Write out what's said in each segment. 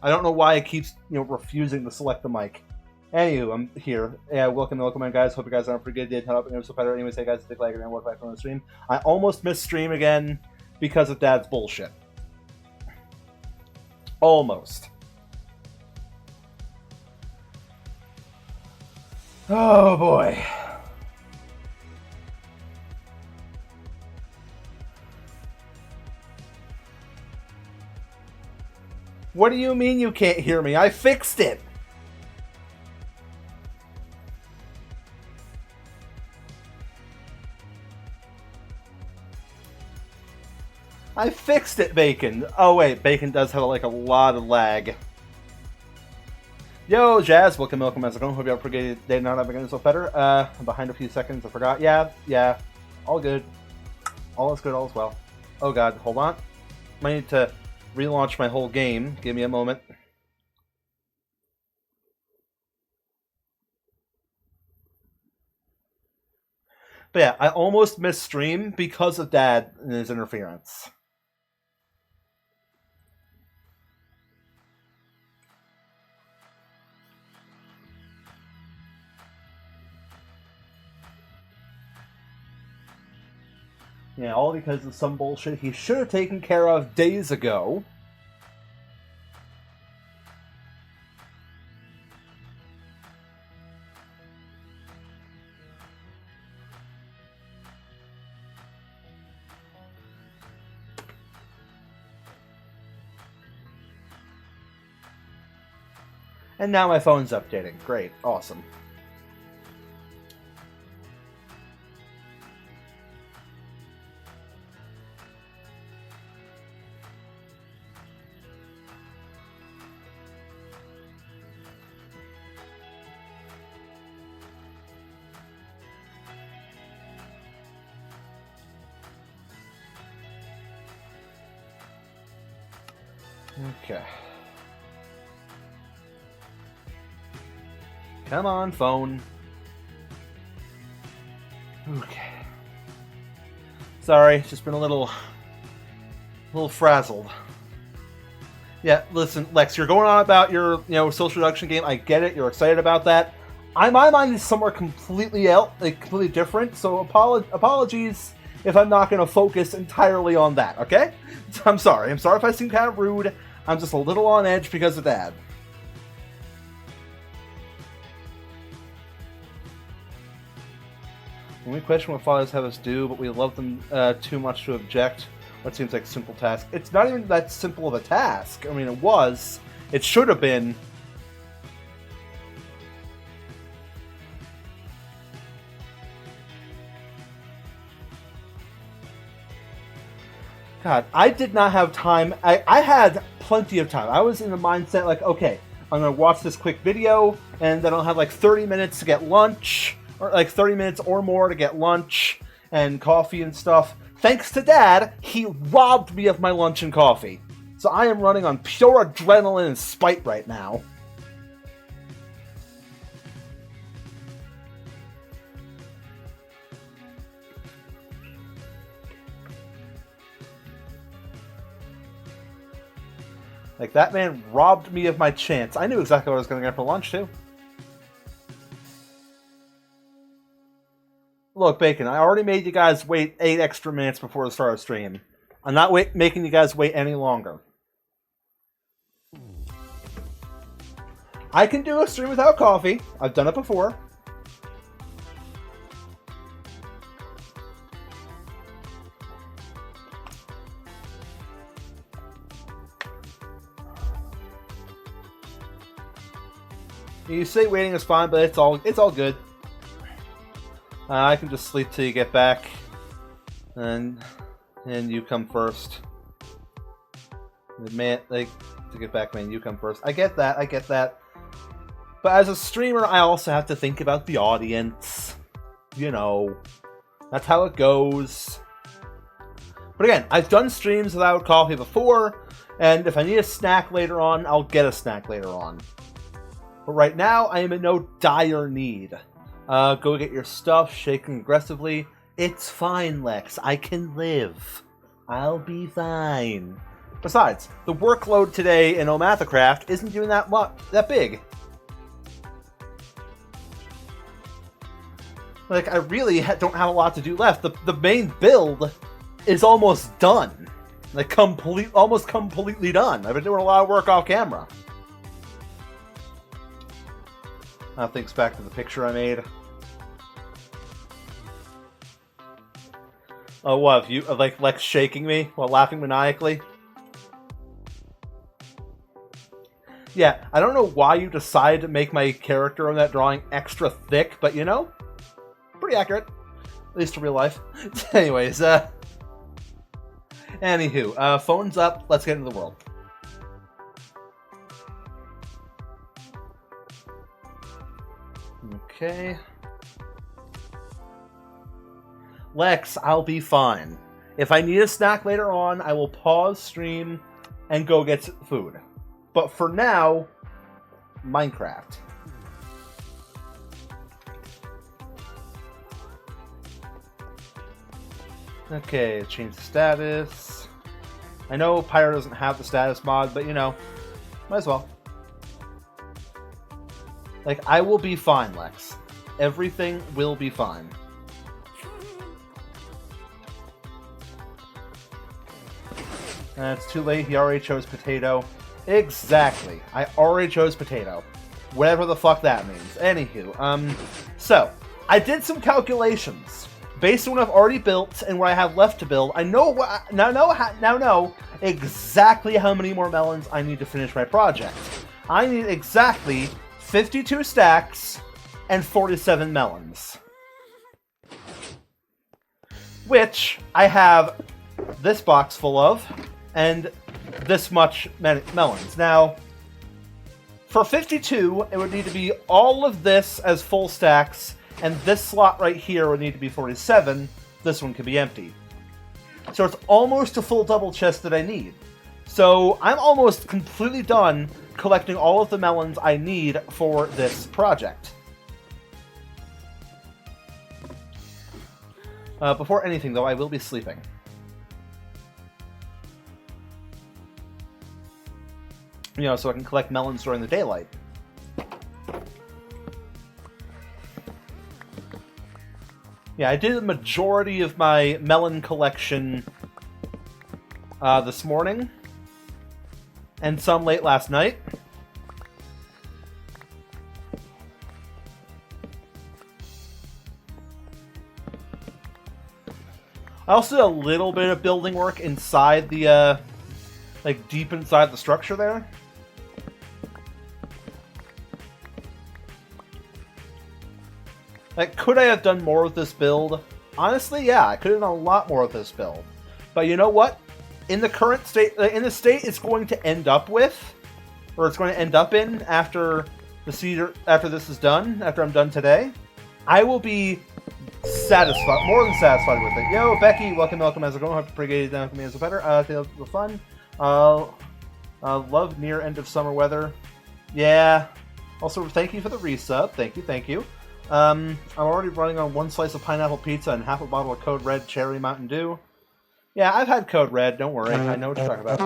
I don't know why it keeps, refusing to select the mic. Anywho, I'm here. Yeah, welcome, guys. Hope you guys are having a pretty good day. Turn up and so better. Anyways, hey guys, Dick Lager and welcome back from the stream. I almost missed stream again because of Dad's bullshit. Almost. Oh boy. What do you mean you can't hear me? I fixed it. I fixed it, Bacon. Oh wait, Bacon does have like a lot of lag. Yo, Jazz, welcome, how's it going? Hope you have a pretty good day. Not having yourself better. I'm behind a few seconds. I forgot. Yeah. All good. All is good. All is well. Oh god, hold on. I need to relaunch my whole game. Give me a moment. But yeah, I almost missed stream because of Dad and his interference. Yeah, all because of some bullshit he should have taken care of days ago. And now my phone's updating. Great. Awesome. Okay. Come on, phone. Okay. Sorry, just been a little frazzled. Yeah, listen, Lex, you're going on about your, social deduction game. I get it. You're excited about that. My mind is somewhere completely else, completely different. So apologies if I'm not going to focus entirely on that. Okay? I'm sorry. I'm sorry if I seem kind of rude. I'm just a little on edge because of Dad. When we question what fathers have us do, but we love them too much to object, what seems like a simple task. It's not even that simple of a task. I mean, it was. It should have been. God, I did not have time. I had plenty of time. I was in the mindset like, okay, I'm going to watch this quick video, and then I'll have like 30 minutes to get lunch, or like 30 minutes or more to get lunch and coffee and stuff. Thanks to Dad, he robbed me of my lunch and coffee. So I am running on pure adrenaline and spite right now. Like, that man robbed me of my chance. I knew exactly what I was going to get for lunch, too. Look, Bacon, I already made you guys wait 8 extra minutes before the start of stream. I'm not making you guys wait any longer. I can do a stream without coffee. I've done it before. You say waiting is fine, but it's all good. I can just sleep till you get back, and you come first. Man, to get back, man, you come first. I get that. But as a streamer, I also have to think about the audience. That's how it goes. But again, I've done streams without coffee before, and if I need a snack later on, I'll get a snack later on. But right now, I am in no dire need. Go get your stuff, shaking aggressively. It's fine, Lex. I can live. I'll be fine. Besides, the workload today in OmathaCraft isn't even that big. Like, I really don't have a lot to do left. The main build is almost done. Like, almost completely done. I've been doing a lot of work off camera. Thinks back to the picture I made. Oh, what? You like Lex shaking me while laughing maniacally? Yeah, I don't know why you decided to make my character on that drawing extra thick, but you know, pretty accurate, at least to real life. Anyways, anywho, phone's up. Let's get into the world. Okay. Lex, I'll be fine. If I need a snack later on, I will pause stream and go get food. But for now, Minecraft. Okay, change the status. I know Pyro doesn't have the status mod, but you know, might as well. Like, I will be fine, Lex. Everything will be fine. It's too late, he already chose potato. Exactly. I already chose potato. Whatever the fuck that means. Anywho, so, I did some calculations. Based on what I've already built and what I have left to build, I know now know exactly how many more melons I need to finish my project. I need exactly 52 stacks and 47 melons. Which I have this box full of, and this much melons. Now, for 52, it would need to be all of this as full stacks, and this slot right here would need to be 47. This one can be empty. So it's almost a full double chest that I need. So I'm almost completely done collecting all of the melons I need for this project. Before anything, though, I will be sleeping. You know, so I can collect melons during the daylight. Yeah, I did the majority of my melon collection this morning, and some late last night. I also did a little bit of building work inside the, like, deep inside the structure there. Like, could I have done more with this build? Honestly, yeah, I could have done a lot more with this build. But you know what? In the current state, in the state it's going to end up with, or it's going to end up in after after this is done, after I'm done today, I will be satisfied, more than satisfied with it. Yo, Becky, welcome, how's it going? Hope pretty down with me as a better. Feel fun. Love near end of summer weather. Yeah. Also, thank you for the resub. Thank you. I'm already running on 1 slice of pineapple pizza and half a bottle of Code Red Cherry Mountain Dew. Yeah, I've had Code Red, don't worry. I know what you're talking about.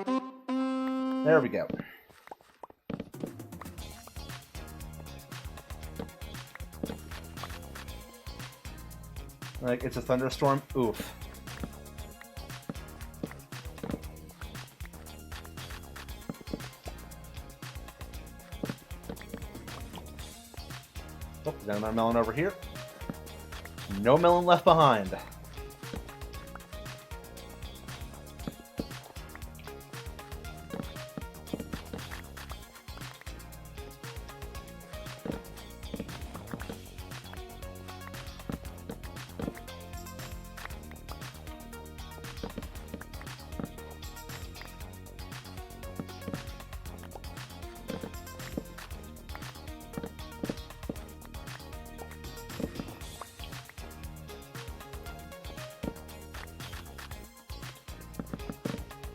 Whoop. There we go. Like, it's a thunderstorm? Oof. Oh, got another melon over here. No melon left behind.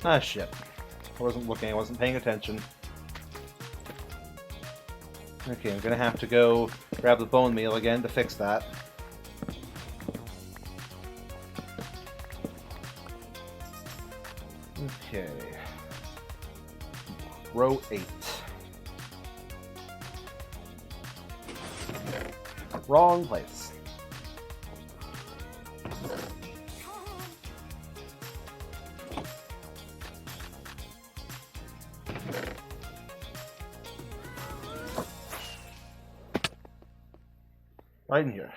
Ah, shit. I wasn't looking, I wasn't paying attention. Okay, I'm gonna have to go grab the bone meal again to fix that. row 8. Wrong place. Right in here.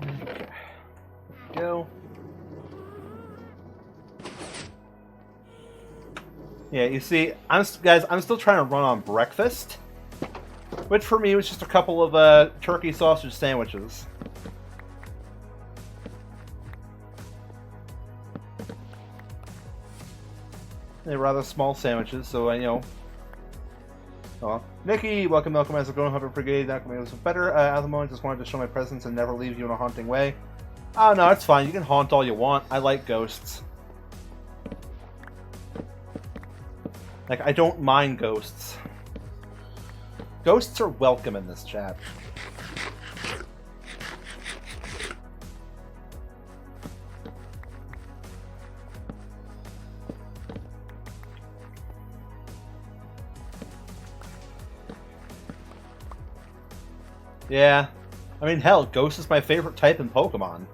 Okay. Go. Yeah, you see, I'm still trying to run on breakfast, which for me was just a couple of turkey sausage sandwiches. They're rather small sandwiches, so I Oh, Nikki, welcome as a going hunter brigade. That can make us better. At the moment, just wanted to show my presence and never leave you in a haunting way. Oh no, it's fine. You can haunt all you want. I like ghosts. Like, I don't mind ghosts. Ghosts are welcome in this chat. Yeah. I mean, hell, Ghost is my favorite type in Pokemon.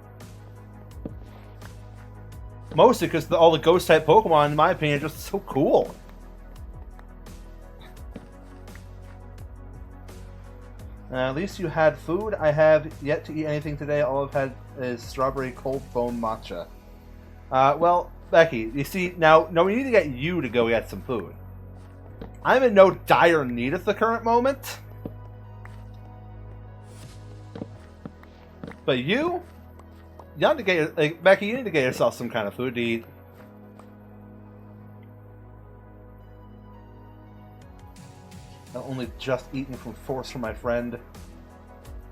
Mostly because all the Ghost-type Pokemon, in my opinion, are just so cool. At least you had food. I have yet to eat anything today. All I've had is strawberry cold foam matcha. Well, Becky, you see, now we need to get you to go get some food. I'm in no dire need at the current moment. But you need to get Becky. You need to get yourself some kind of food to eat. I've only just eaten from force from my friend.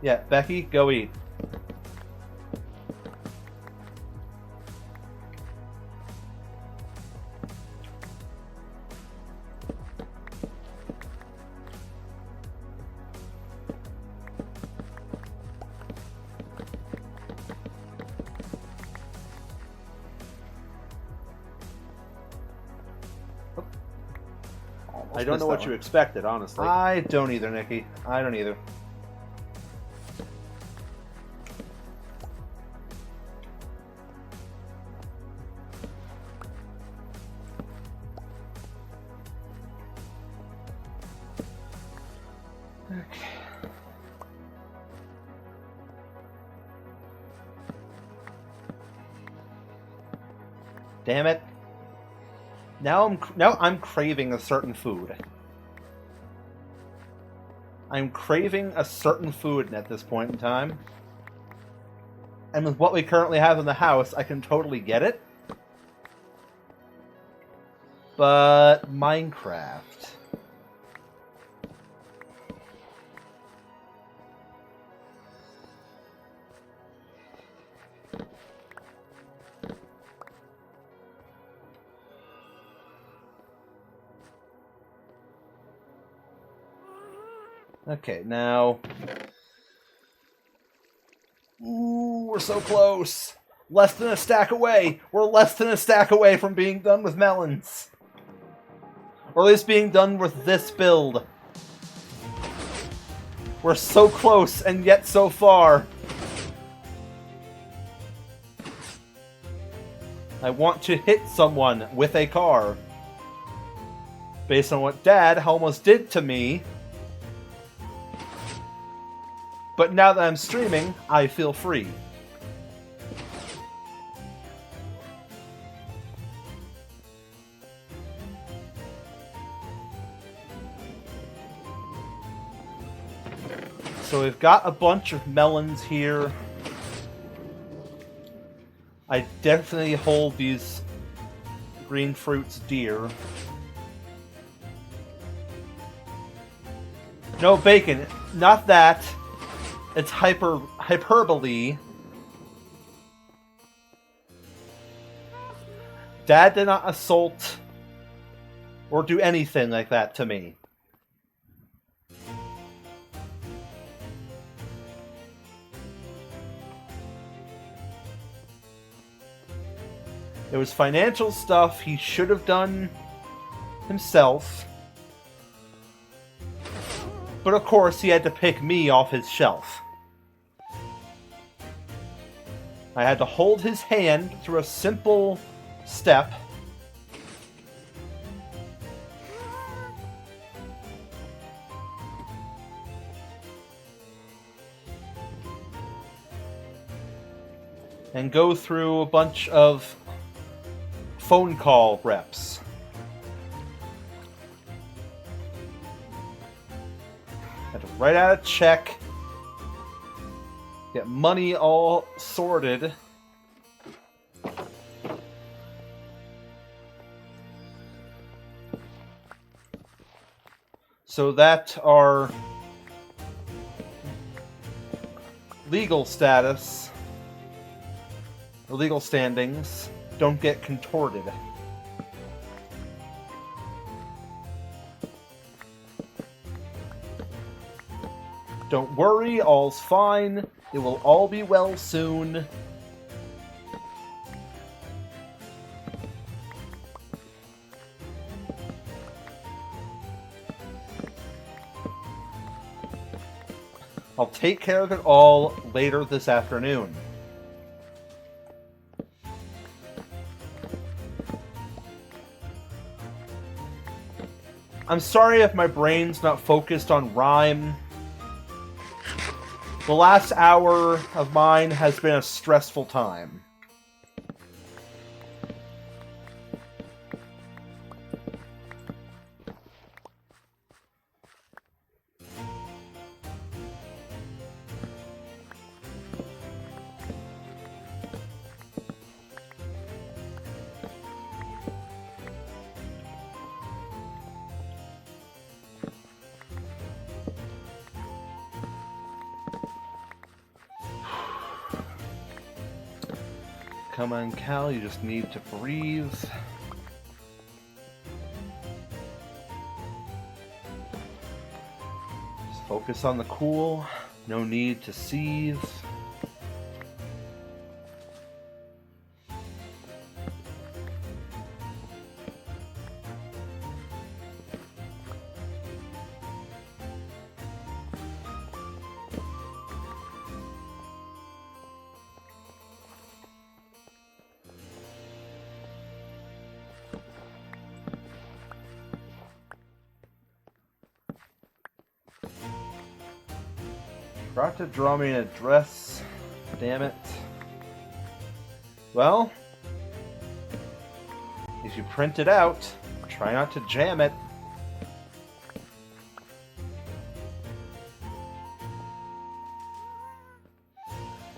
Yeah, Becky, go eat. I don't know what you expected, honestly. I don't either, Nikki. I don't either. Okay. Damn it. Now I'm craving a certain food. I'm craving a certain food at this point in time. And with what we currently have in the house, I can totally get it. But Minecraft. Okay, now... Ooh, we're so close! Less than a stack away! We're less than a stack away from being done with melons! Or at least being done with this build. We're so close, and yet so far. I want to hit someone with a car. Based on what Dad almost did to me. But now that I'm streaming, I feel free. So we've got a bunch of melons here. I definitely hold these green fruits dear. No bacon, not that. It's hyperbole. Dad did not assault or do anything like that to me. It was financial stuff he should have done himself. But of course, he had to pick me off his shelf. I had to hold his hand through a simple step. And go through a bunch of phone call reps. Had to write out a check. Get money all sorted. So that our legal status, or legal standings, don't get contorted. Don't worry, all's fine. It will all be well soon. I'll take care of it all later this afternoon. I'm sorry if my brain's not focused on rhyme. The last hour of mine has been a stressful time. Come on, Cal, you just need to breathe. Just focus on the cool. No need to seethe. Forgot to draw me an address. Damn it. Well, if you print it out, try not to jam it.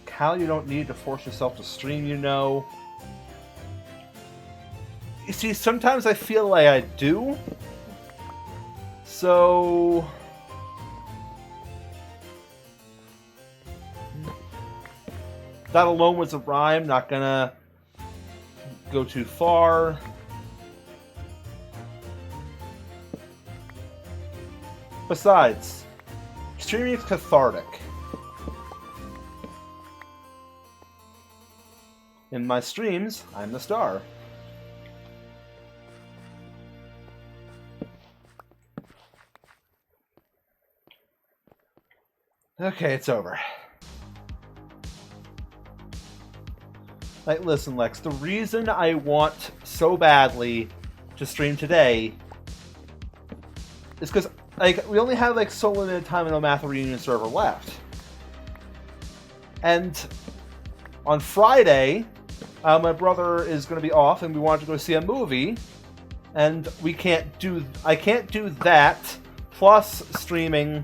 Cal, you don't need to force yourself to stream, you know. You see, sometimes I feel like I do. So that alone was a rhyme, not gonna go too far. Besides, streaming is cathartic. In my streams, I'm the star. Okay, it's over. Like, listen, Lex, the reason I want so badly to stream today is because, like, we only have, like, so limited time in the OmathaCraft Reunion server left. And on Friday, my brother is going to be off, and we wanted to go see a movie, and I can't do that, plus streaming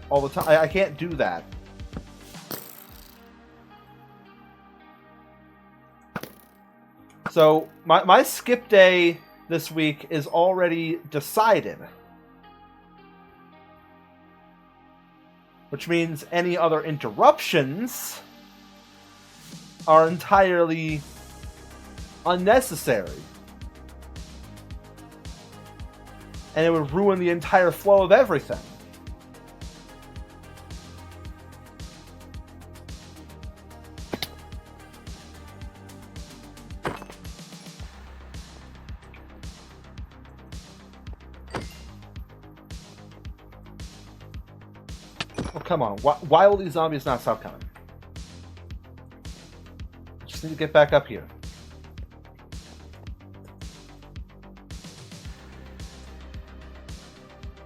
all the time. I can't do that. So, my skip day this week is already decided. Which means any other interruptions are entirely unnecessary. and it would ruin the entire flow of everything. Oh, come on. Why will these zombies not stop coming? Just need to get back up here.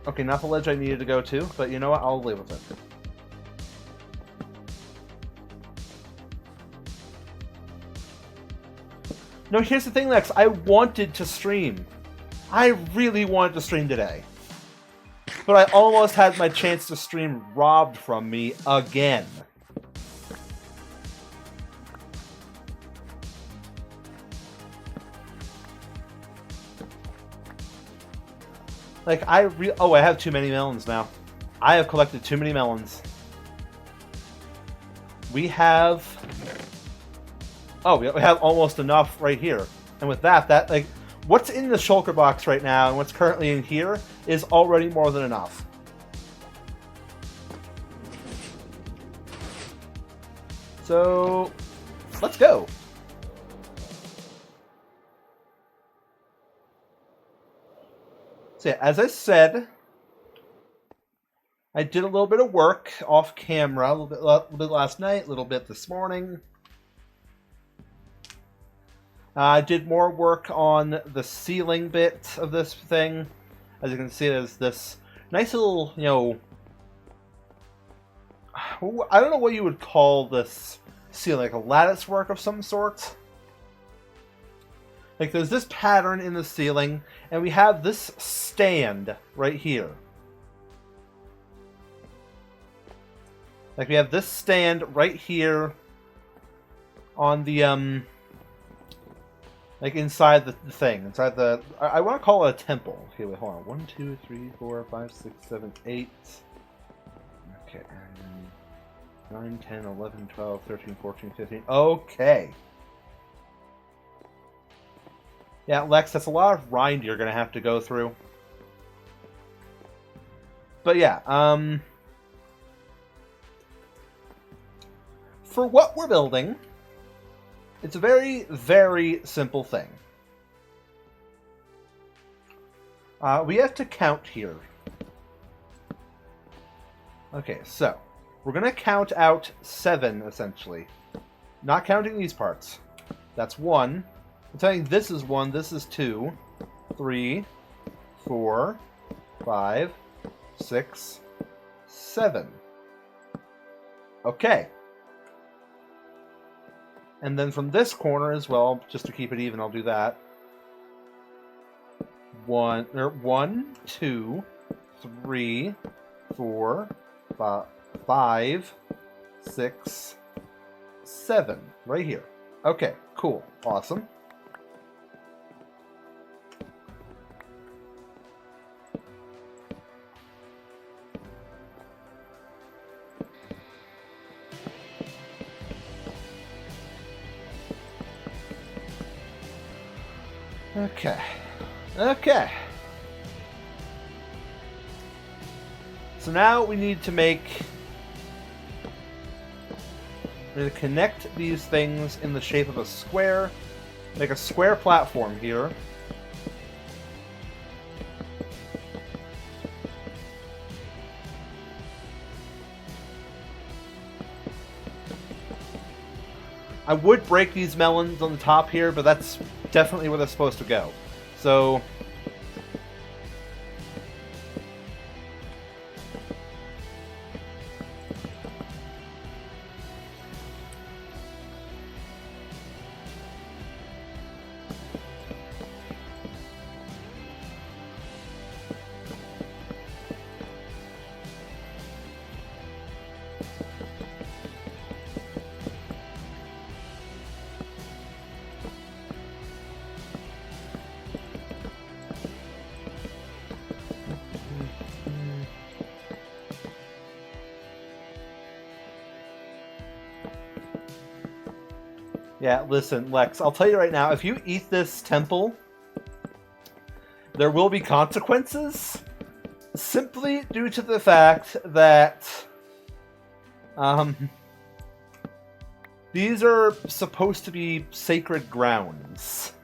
Okay, not the ledge I needed to go to, but you know what? I'll live with it. No, here's the thing, Lex. I wanted to stream. I really wanted to stream today. But I almost had my chance to stream robbed from me again. Like, oh, I have too many melons now. I have collected too many melons. We have... Oh, we have almost enough right here. And with that, like, what's in the shulker box right now and what's currently in here is already more than enough. So, let's go. So yeah, as I said, I did a little bit of work off camera, a little bit last night, a little bit this morning. I did more work on the ceiling bit of this thing. As you can see, there's this nice little, you know, I don't know what you would call this ceiling, like a lattice work of some sort. Like, there's this pattern in the ceiling, and we have this stand right here. Like, we have this stand right here on the, like, inside the thing. Inside the... I want to call it a temple. Okay, wait, hold on. 1, 2, 3, 4, 5, 6, 7, 8. Okay. 9, 10, 11, 12, 13, 14, 15. Okay. Yeah, Lex, that's a lot of rind you're going to have to go through. But yeah, for what we're building, it's a very, very simple thing. We have to count here. Okay, so we're going to count out 7, essentially. Not counting these parts. That's 1. I'm telling you, this is 1, this is 2, 3, 4, 5, 6, 7. Okay. And then from this corner as well, just to keep it even, I'll do that. 1, 2, 3, 4, 5, 6, 7. Right here. Okay, cool. Awesome. Okay. Okay. So now we need to make... We're going to connect these things in the shape of a square. Make a square platform here. I would break these melons on the top here, but that's definitely where they're supposed to go. So... Yeah, listen, Lex, I'll tell you right now, if you eat this temple, there will be consequences, simply due to the fact that these are supposed to be sacred grounds.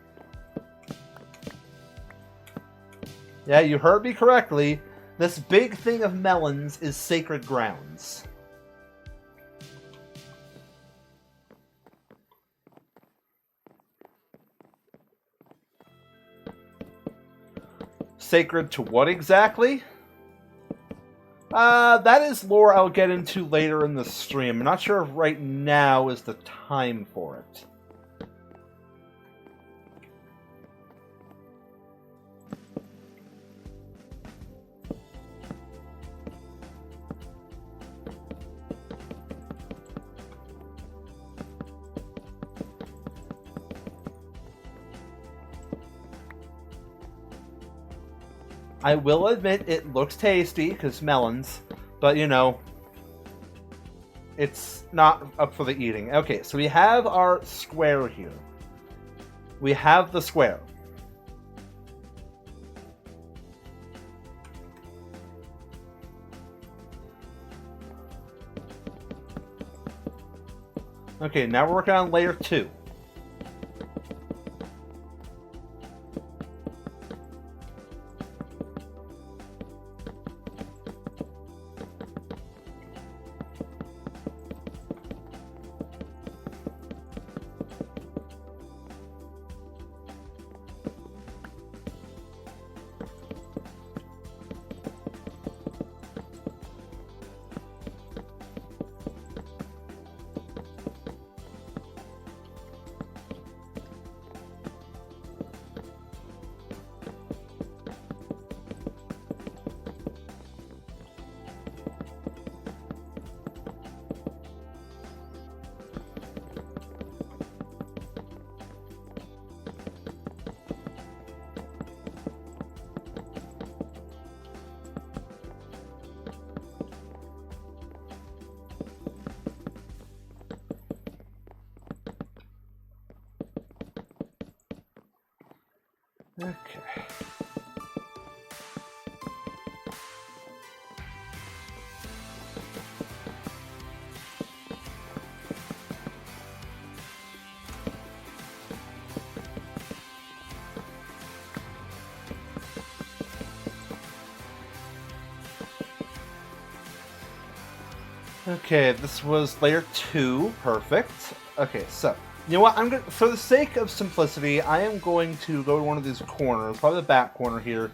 Yeah, you heard me correctly. This big thing of melons is sacred grounds. Sacred to what exactly? That is lore I'll get into later in the stream. I'm not sure if right now is the time for it. I will admit it looks tasty, because melons, but you know, it's not up for the eating. Okay, so we have our square here. We have the square. Okay, now we're working on layer 2. Okay. Okay, this was layer 2. Perfect. Okay, so you know what? I'm gonna, for the sake of simplicity, I am going to go to one of these corners, probably the back corner here,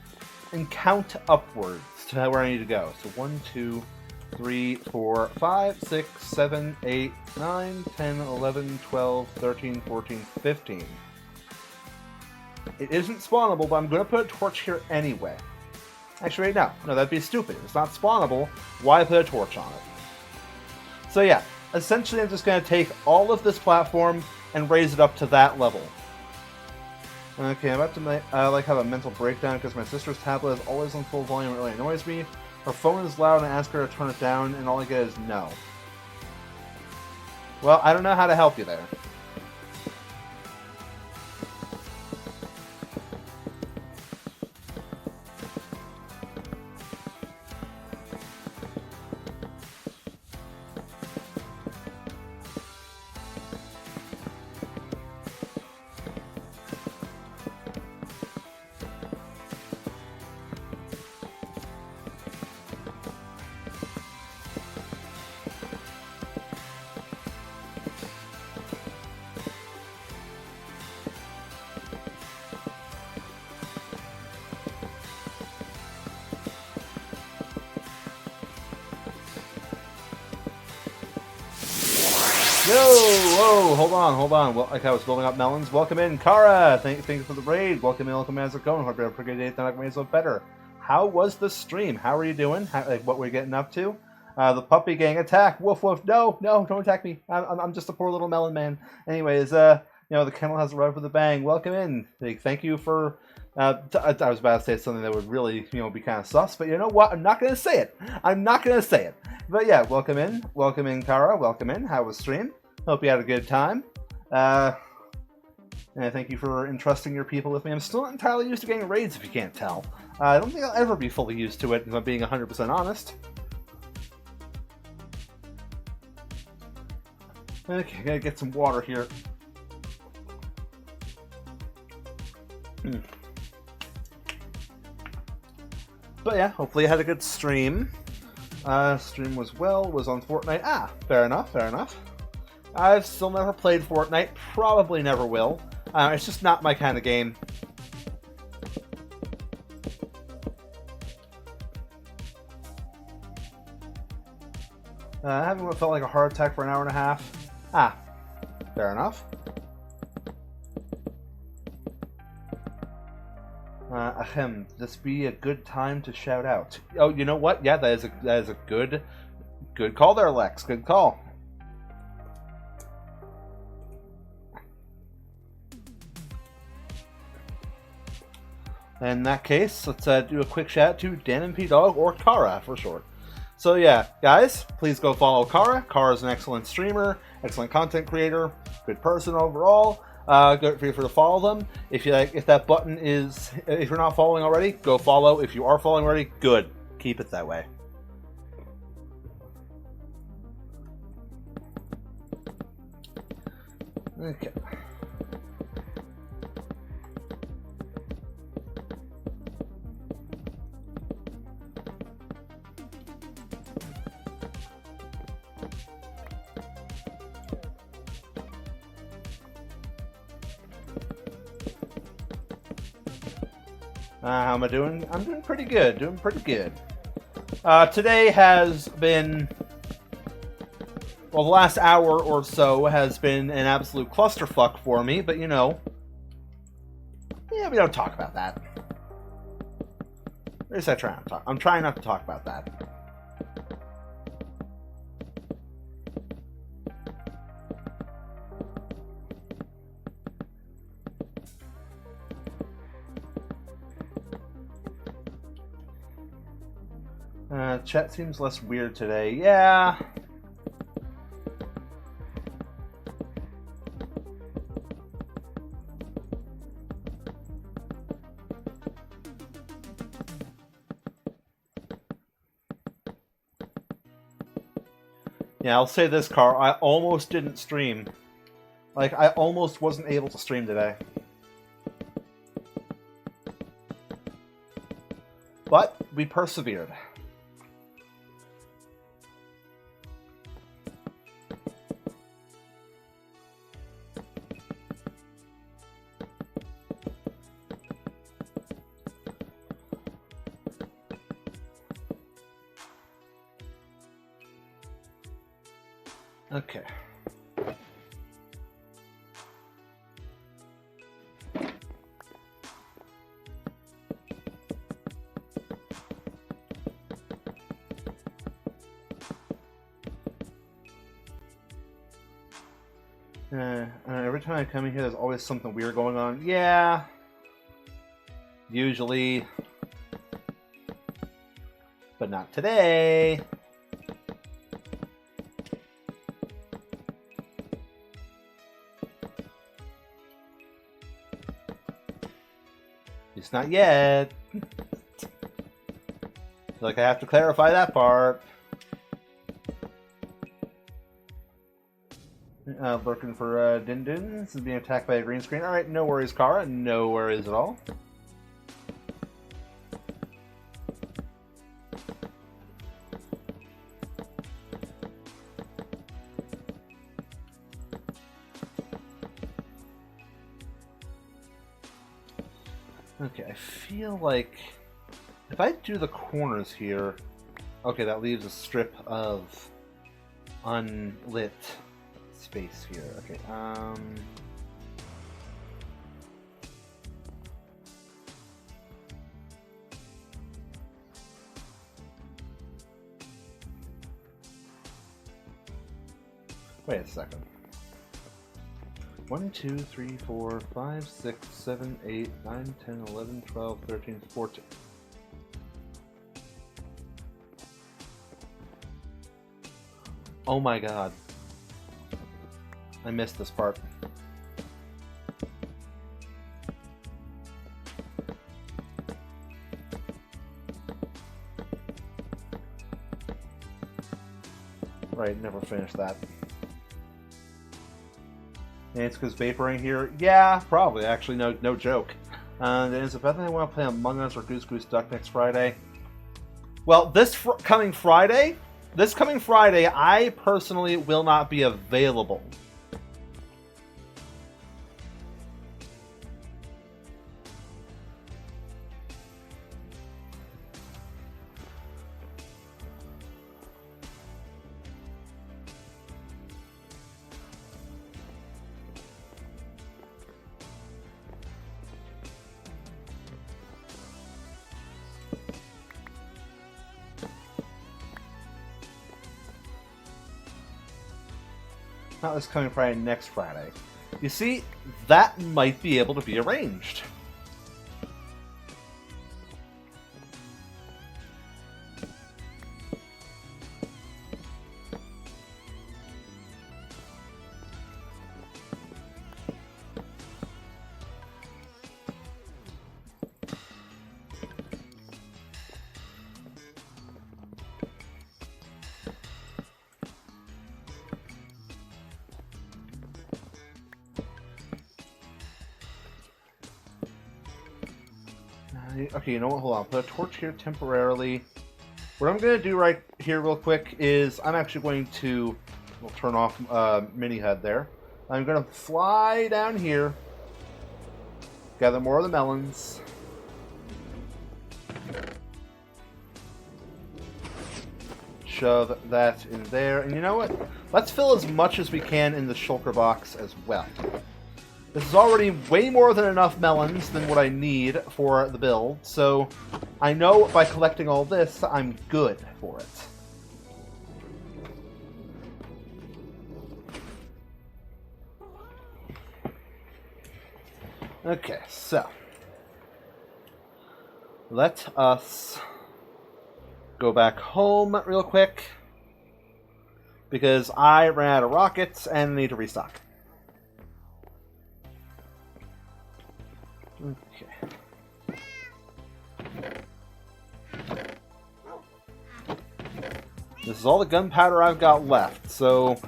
and count upwards to where I need to go. So 1, 2, 3, 4, 5, 6, 7, 8, 9, 10, 11, 12, 13, 14, 15. It isn't spawnable, but I'm going to put a torch here anyway. Actually, right now. No, that'd be stupid. It's not spawnable. Why put a torch on it? So yeah, essentially I'm just going to take all of this platform and raise it up to that level. Okay, I'm about to have a mental breakdown because my sister's tablet is always on full volume. It really annoys me. Her phone is loud and I ask her to turn it down and all I get is no. Well, I don't know how to help you there. Whoa, hold on. Well, like I was building up melons. Welcome in, Kara. Thank you for the raid. Welcome in, how's it going? Hope you're having a pretty good day. Thought I made it better. How was the stream? How are you doing? What we're getting up to? The puppy gang attack. Woof woof. No, don't attack me. I'm just a poor little melon man. Anyways, the kennel has arrived with a bang. Welcome in. Thank you for. I was about to say something that would really, be kind of sus, but you know what? I'm not going to say it. But yeah, welcome in, Kara. Welcome in. How was stream? Hope you had a good time. And thank you for entrusting your people with me. I'm still not entirely used to getting raids, if you can't tell. I don't think I'll ever be fully used to it, if I'm being 100% honest. Okay, I gotta get some water here. But yeah, hopefully I had a good stream. Stream was on Fortnite. Ah, fair enough, fair enough. I've still never played Fortnite, probably never will. It's just not my kind of game. I haven't felt like a heart attack for an hour and a half. Ah, fair enough. This be a good time to shout out. Oh, you know what? Yeah, that is a good call there, Lex. Good call. In that case, let's do a quick shout out to Dan and P Dog, or Kara for short. So yeah, guys, please go follow Kara. Kara's an excellent streamer, excellent content creator, good person overall. Good for you to follow them. If you like, if that button is, if you're not following already, go follow. If you are following already, good. Keep it that way. Okay. How am I doing? I'm doing pretty good. Doing pretty good. Today has been... Well, the last hour or so has been an absolute clusterfuck for me, but you know... Yeah, we don't talk about that. At least I try not to talk. I'm trying not to talk about that. Chat seems less weird today. Yeah. Yeah, I'll say this, Carl. I almost didn't stream. Like, I almost wasn't able to stream today. But we persevered. Okay. Every time I come in here, there's always something weird going on. Yeah. Usually. But not today. It's not yet. Feel like I have to clarify that part. Looking for Din Din. This is being attacked by a green screen. Alright, no worries, Kara. No worries at all. Okay, I feel like if I do the corners here, okay, that leaves a strip of unlit space here. Okay, wait a second. 1, 2, 3, 4, 5, 6, 7, 8, 9, 10, 11, 12, 13, 14. Oh my god. I missed this part. Right, never finished that. And it's because Vapor ain't here? Yeah, probably. Actually, no joke. And is it better than I want to play Among Us or Goose Goose Duck next Friday? Well, this coming Friday, I personally will not be available. Not this coming Friday, next Friday. You see, that might be able to be arranged. Okay, you know what? Hold on. Put a torch here temporarily. What I'm going to do right here real quick is I'm actually going to... We'll turn off mini HUD there. I'm going to fly down here. Gather more of the melons. Shove that in there. And you know what? Let's fill as much as we can in the shulker box as well. This is already way more than enough melons than what I need for the build, so I know by collecting all this, I'm good for it. Okay, so let us go back home real quick, because I ran out of rockets and need to restock. Okay. This is all the gunpowder I've got left, so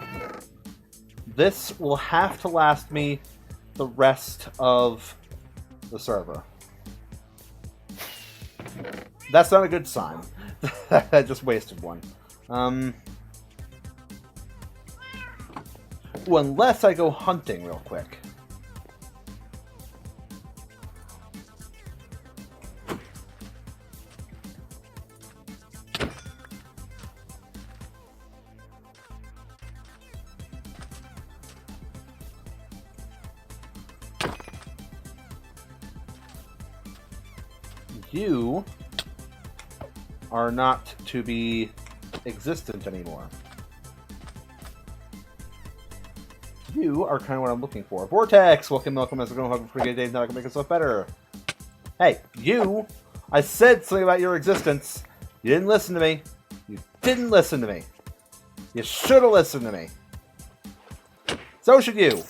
this will have to last me the rest of the server. That's not a good sign. I just wasted one. Well, unless I go hunting real quick. You are not to be existent anymore. You are kind of what I'm looking for. Vortex! Welcome, as we're going to have a pretty good day. Now I can make yourself better. Hey, you! I said something about your existence. You didn't listen to me. You didn't listen to me. You should have listened to me. So should you.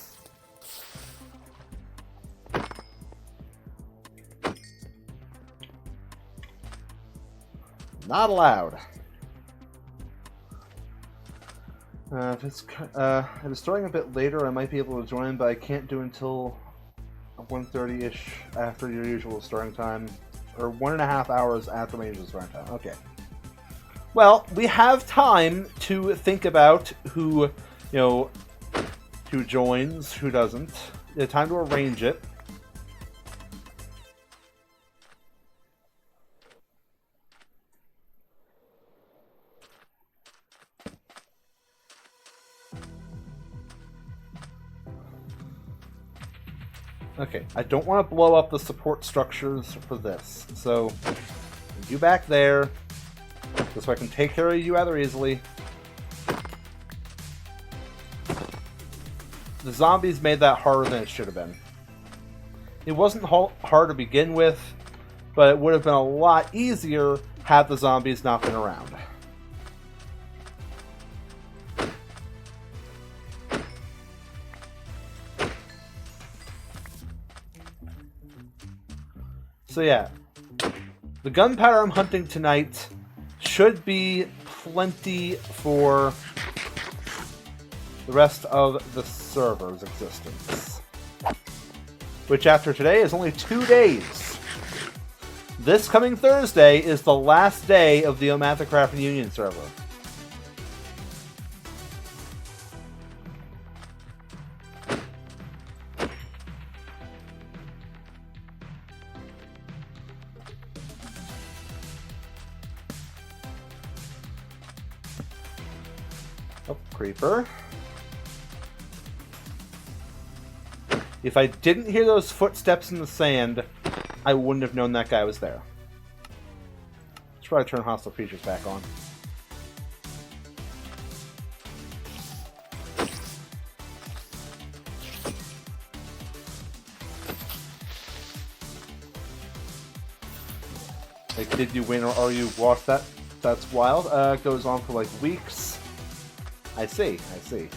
Not allowed. If it's starting a bit later, I might be able to join, but I can't do until 1:30-ish after your usual starting time, or 1.5 hours after my usual starting time. Okay. Well, we have time to think about who, who joins, who doesn't. Time to arrange it. Okay, I don't want to blow up the support structures for this, so you back there, just so I can take care of you rather easily. The zombies made that harder than it should have been. It wasn't hard to begin with, but it would have been a lot easier had the zombies not been around. So yeah, the gunpowder I'm hunting tonight should be plenty for the rest of the server's existence. Which after today is only 2 days. This coming Thursday is the last day of the OmathaCraft Reunion server. Oh, creeper. If I didn't hear those footsteps in the sand, I wouldn't have known that guy was there. Let's try to turn hostile creatures back on. Like, did you win or are you watched that? That's wild. It goes on for like weeks. I see, I see.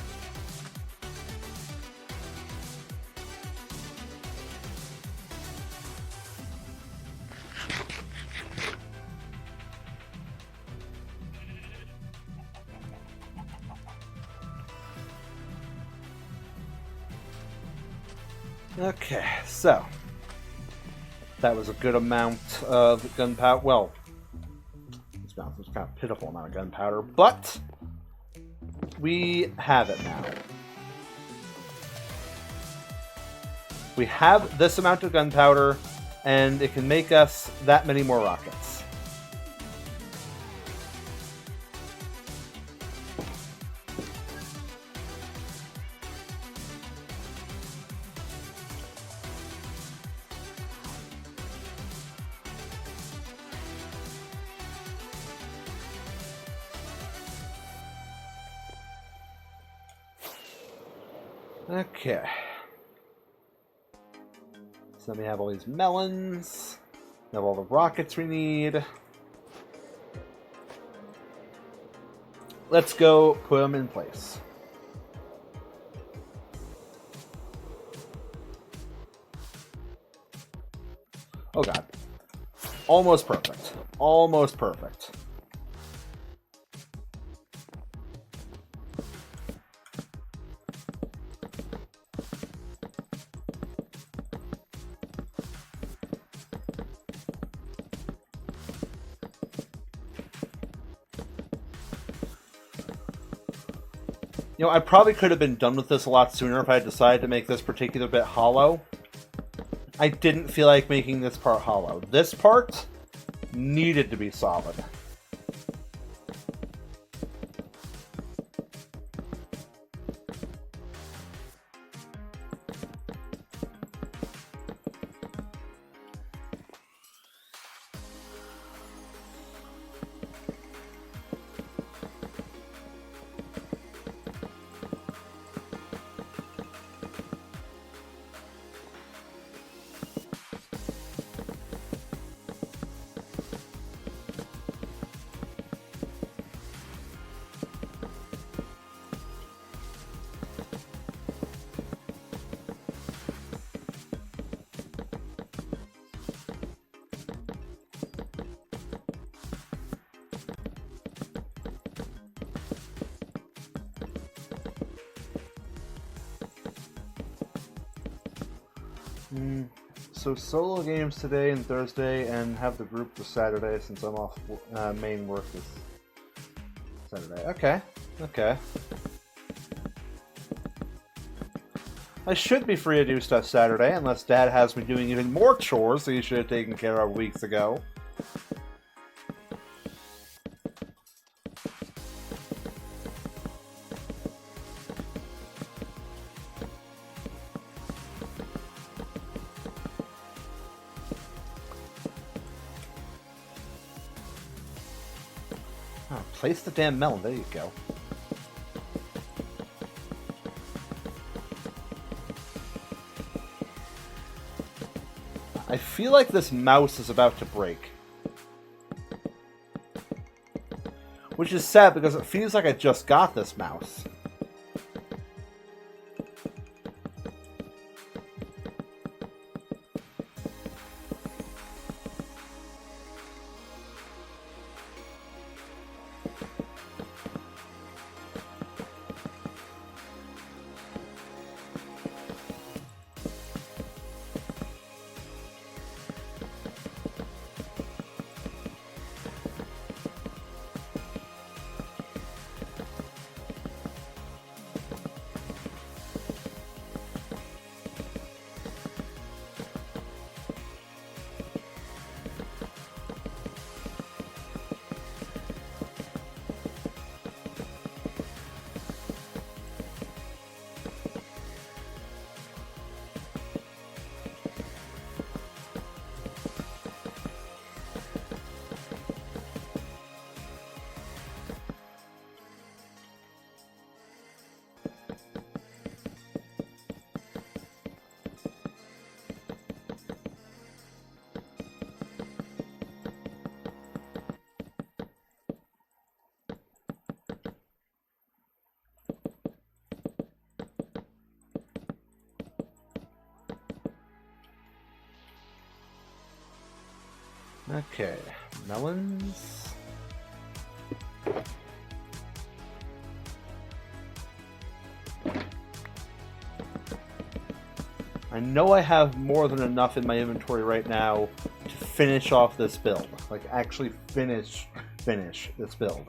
Okay, so that was a good amount of gunpowder. Well, this was kind of pitiful amount of gunpowder, but we have it now. We have this amount of gunpowder, and it can make us that many more rockets. Okay. So then we have all these melons. We have all the rockets we need. Let's go put them in place. Oh god. Almost perfect. Almost perfect. You know, I probably could have been done with this a lot sooner if I had decided to make this particular bit hollow. I didn't feel like making this part hollow. This part needed to be solid. So solo games today and Thursday, and have the group for Saturday since I'm off main work this Saturday. Okay, okay. I should be free to do stuff Saturday, unless Dad has me doing even more chores that he should have taken care of weeks ago. Oh, place the damn melon. There you go. I feel like this mouse is about to break. Which is sad because it feels like I just got this mouse. Okay, melons. I know I have more than enough in my inventory right now to finish off this build. Like, actually finish this build.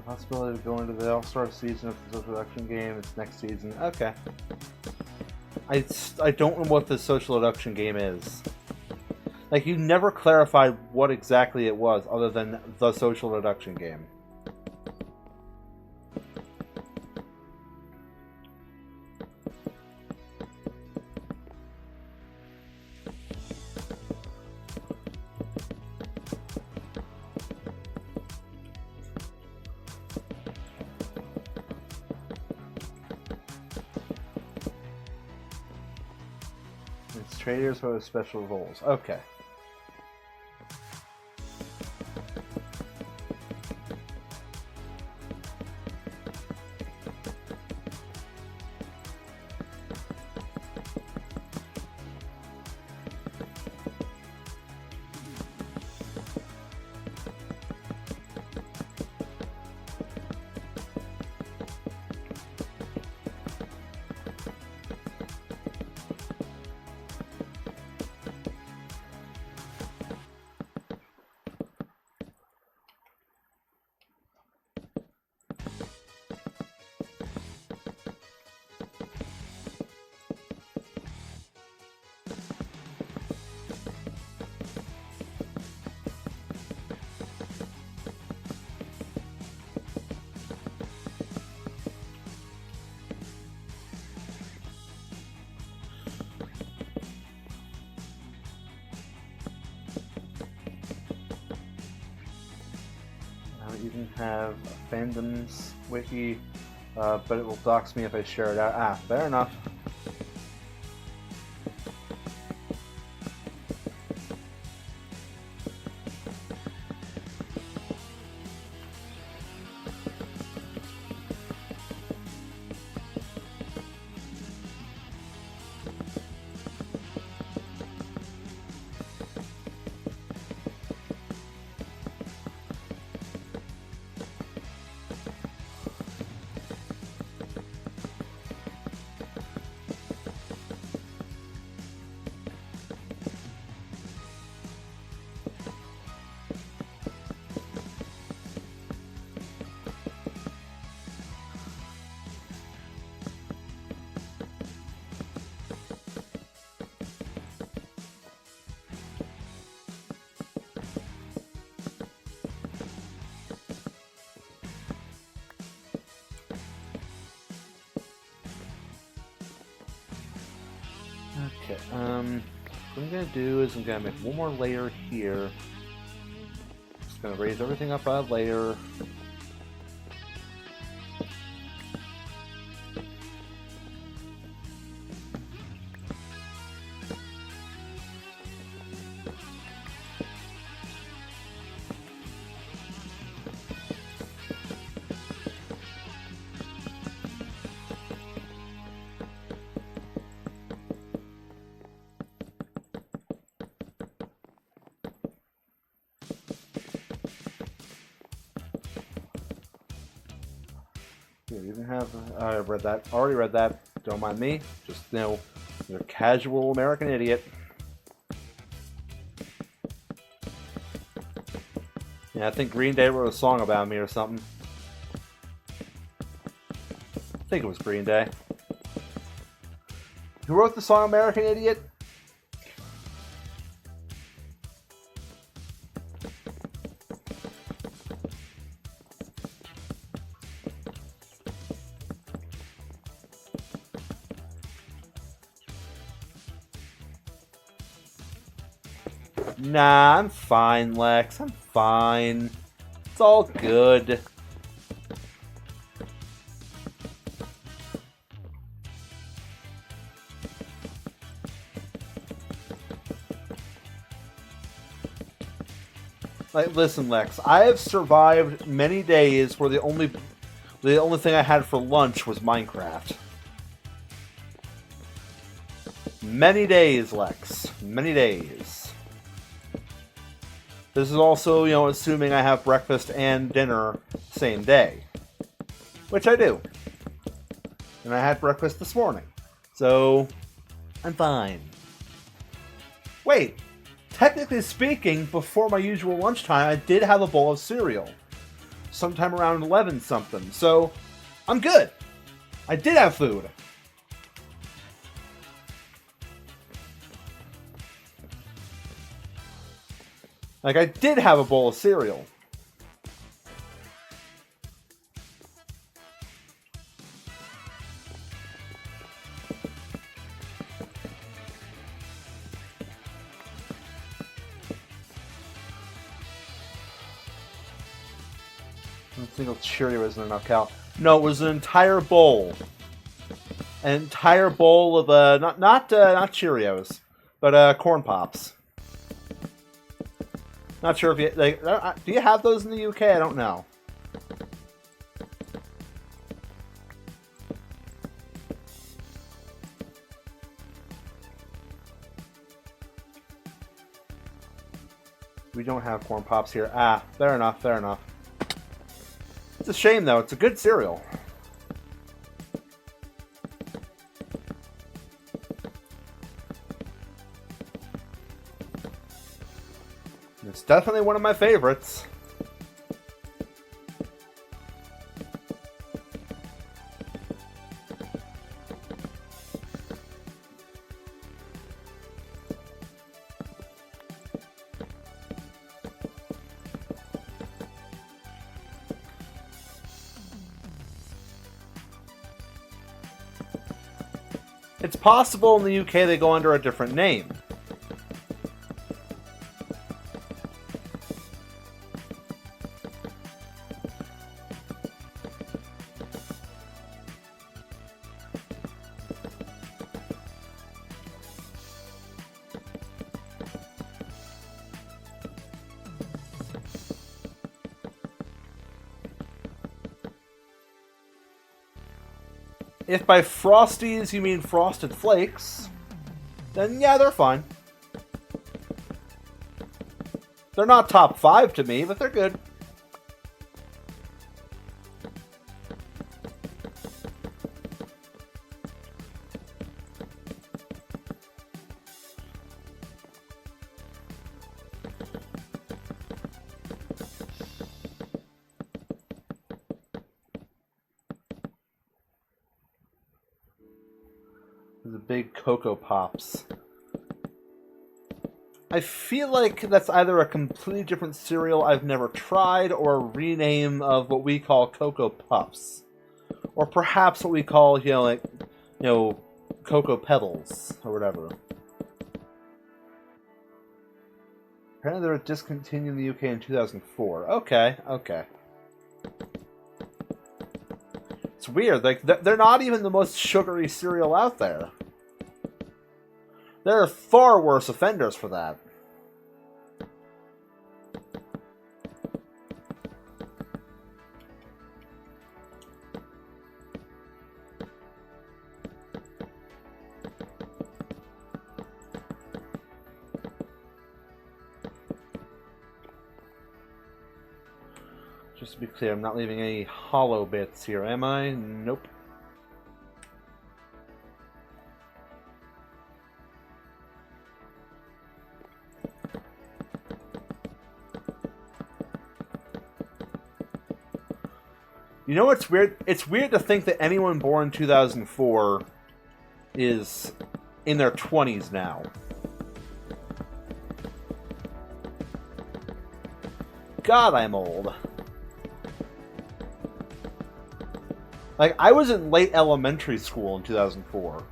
Possibility to go into the All-Star season of the social deduction game. It's next season. Okay. I don't know what the social deduction game is. Like, you never clarified what exactly it was other than the social deduction game. Traders who have special roles. Okay. Even have a fandoms wiki, but it will dox me if I share it out. Ah, fair enough. Okay, what I'm gonna do is I'm gonna make one more layer here. Just gonna raise everything up a layer. Yeah, you can have. I read that. Already read that. Don't mind me. Just you're a casual American idiot. Yeah, I think Green Day wrote a song about me or something. I think it was Green Day. Who wrote the song American Idiot? Nah, I'm fine, Lex. I'm fine. It's all good. Like, listen, Lex. I have survived many days where the only thing I had for lunch was Minecraft. Many days, Lex. Many days. This is also, assuming I have breakfast and dinner same day. Which I do. And I had breakfast this morning. So, I'm fine. Wait. Technically speaking, before my usual lunchtime, I did have a bowl of cereal. Sometime around 11 something. So, I'm good. I did have food. Like, I did have a bowl of cereal. A single Cheerio isn't enough, Cal. No, it was an entire bowl. An entire bowl of not Cheerios, but corn pops. Not sure if you do you have those in the UK? I don't know. We don't have corn pops here. Ah, fair enough, fair enough. It's a shame though. It's a good cereal. It's definitely one of my favorites. It's possible in the UK they go under a different name. If by Frosties you mean Frosted Flakes, then yeah, they're fine. They're not top 5 to me, but they're good. The big Cocoa Pops. I feel like that's either a completely different cereal I've never tried or a rename of what we call Cocoa Puffs. Or perhaps what we call, Cocoa Pebbles or whatever. Apparently they were discontinued in the UK in 2004. Okay. It's weird. Like, they're not even the most sugary cereal out there. There are far worse offenders for that. Just to be clear, I'm not leaving any hollow bits here, am I? Nope. You know what's weird? It's weird to think that anyone born in 2004 is in their 20s now. God, I'm old. Like, I was in late elementary school in 2004.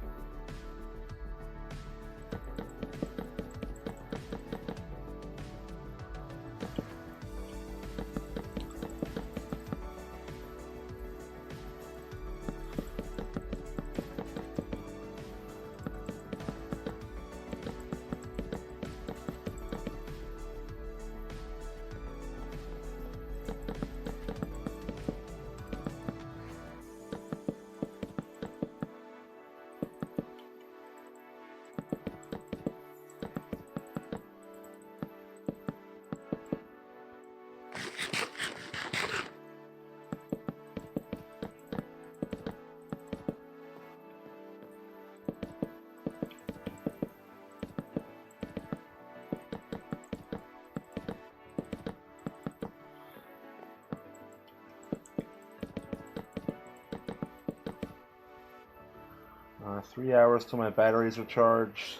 Uh, 3 hours till my batteries are charged.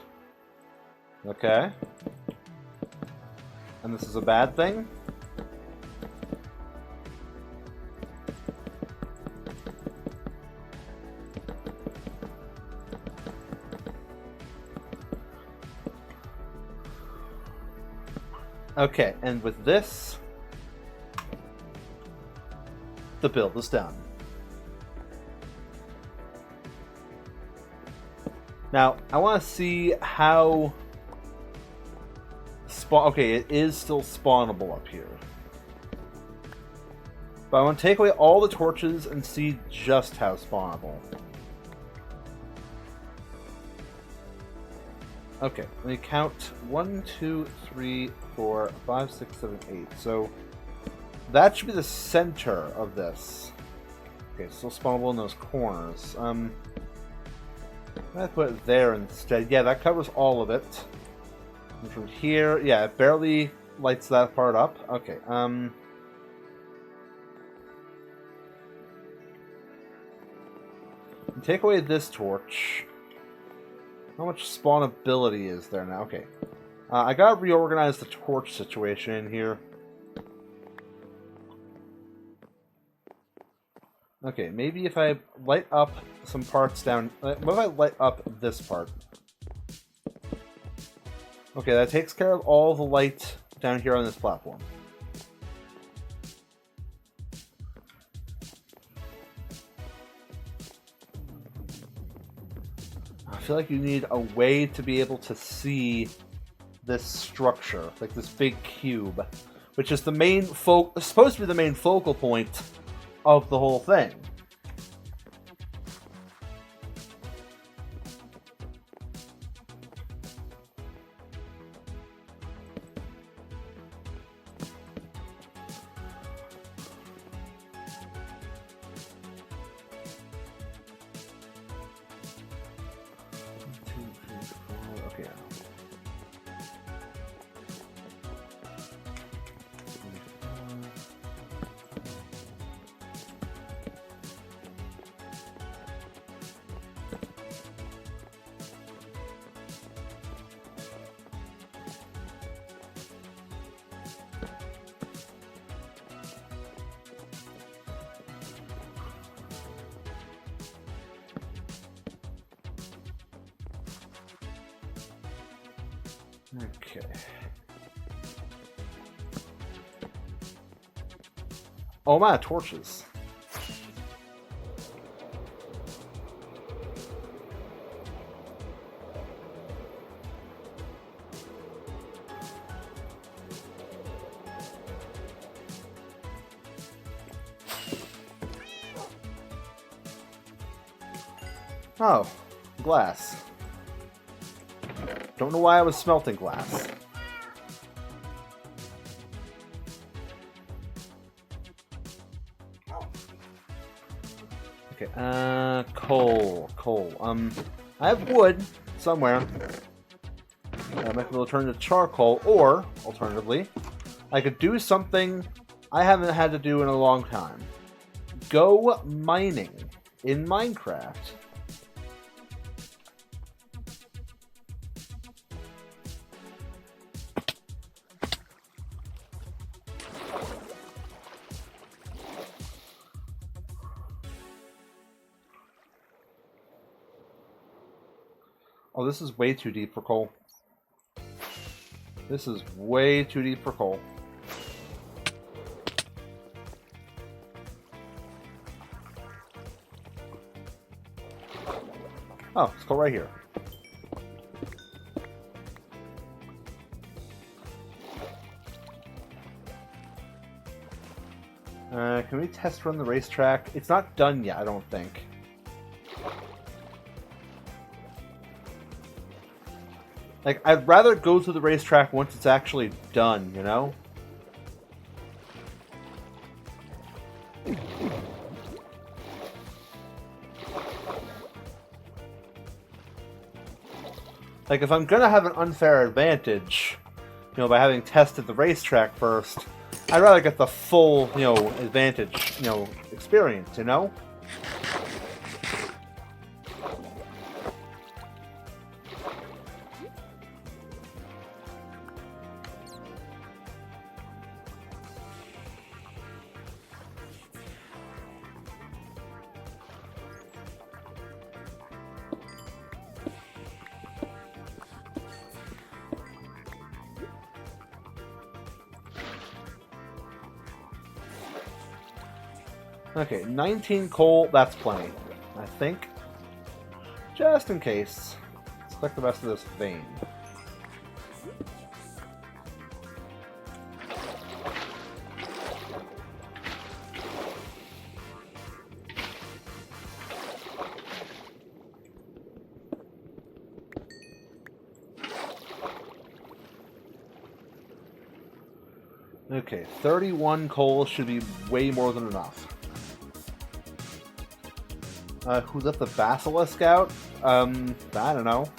Okay. And this is a bad thing? Okay, and with this, the build is done. Now, I want to see how... Okay, it is still spawnable up here. But I want to take away all the torches and see just how spawnable. Okay, let me count 1, 2, 3, 4, 5, 6, 7, 8. So that should be the center of this. Okay, still spawnable in those corners. I put it there instead. Yeah, that covers all of it. And from here, yeah, it barely lights that part up. Okay, take away this torch. How much spawnability is there now? Okay. I gotta reorganize the torch situation in here. Okay, maybe if I light up some parts down... What if I light up this part? Okay, that takes care of all the light down here on this platform. I feel like you need a way to be able to see this structure, like this big cube, which is the main supposed to be the main focal point of the whole thing. Okay. Oh my, torches. Oh, glass. Don't know why I was smelting glass. Okay, coal. I have wood somewhere. I might be able to turn to charcoal, or, alternatively, I could do something I haven't had to do in a long time. Go mining in Minecraft. Oh, this is way too deep for coal. This is way too deep for coal. Oh, let's go right here. Can we test run the racetrack? It's not done yet, I don't think. Like, I'd rather go to the racetrack once it's actually done, you know? Like, if I'm gonna have an unfair advantage, you know, by having tested the racetrack first, I'd rather get the full, you know, advantage, you know, experience, you know? Okay, 19 coal, that's plenty, I think. Just in case. Let's collect the rest of this vein. Okay, 31 coal should be way more than enough. Who let the basilisk out? I don't know.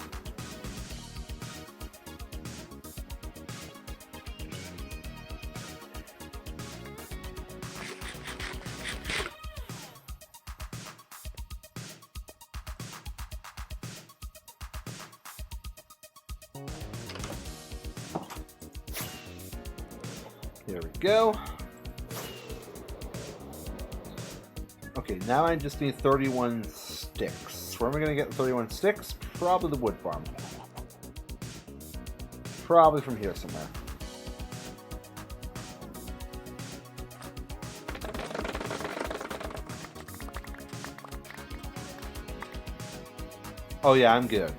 There we go. Okay, now I just need 31 sticks. Where am I going to get 31 sticks? Probably the wood farm. Probably from here somewhere. Oh yeah, I'm good.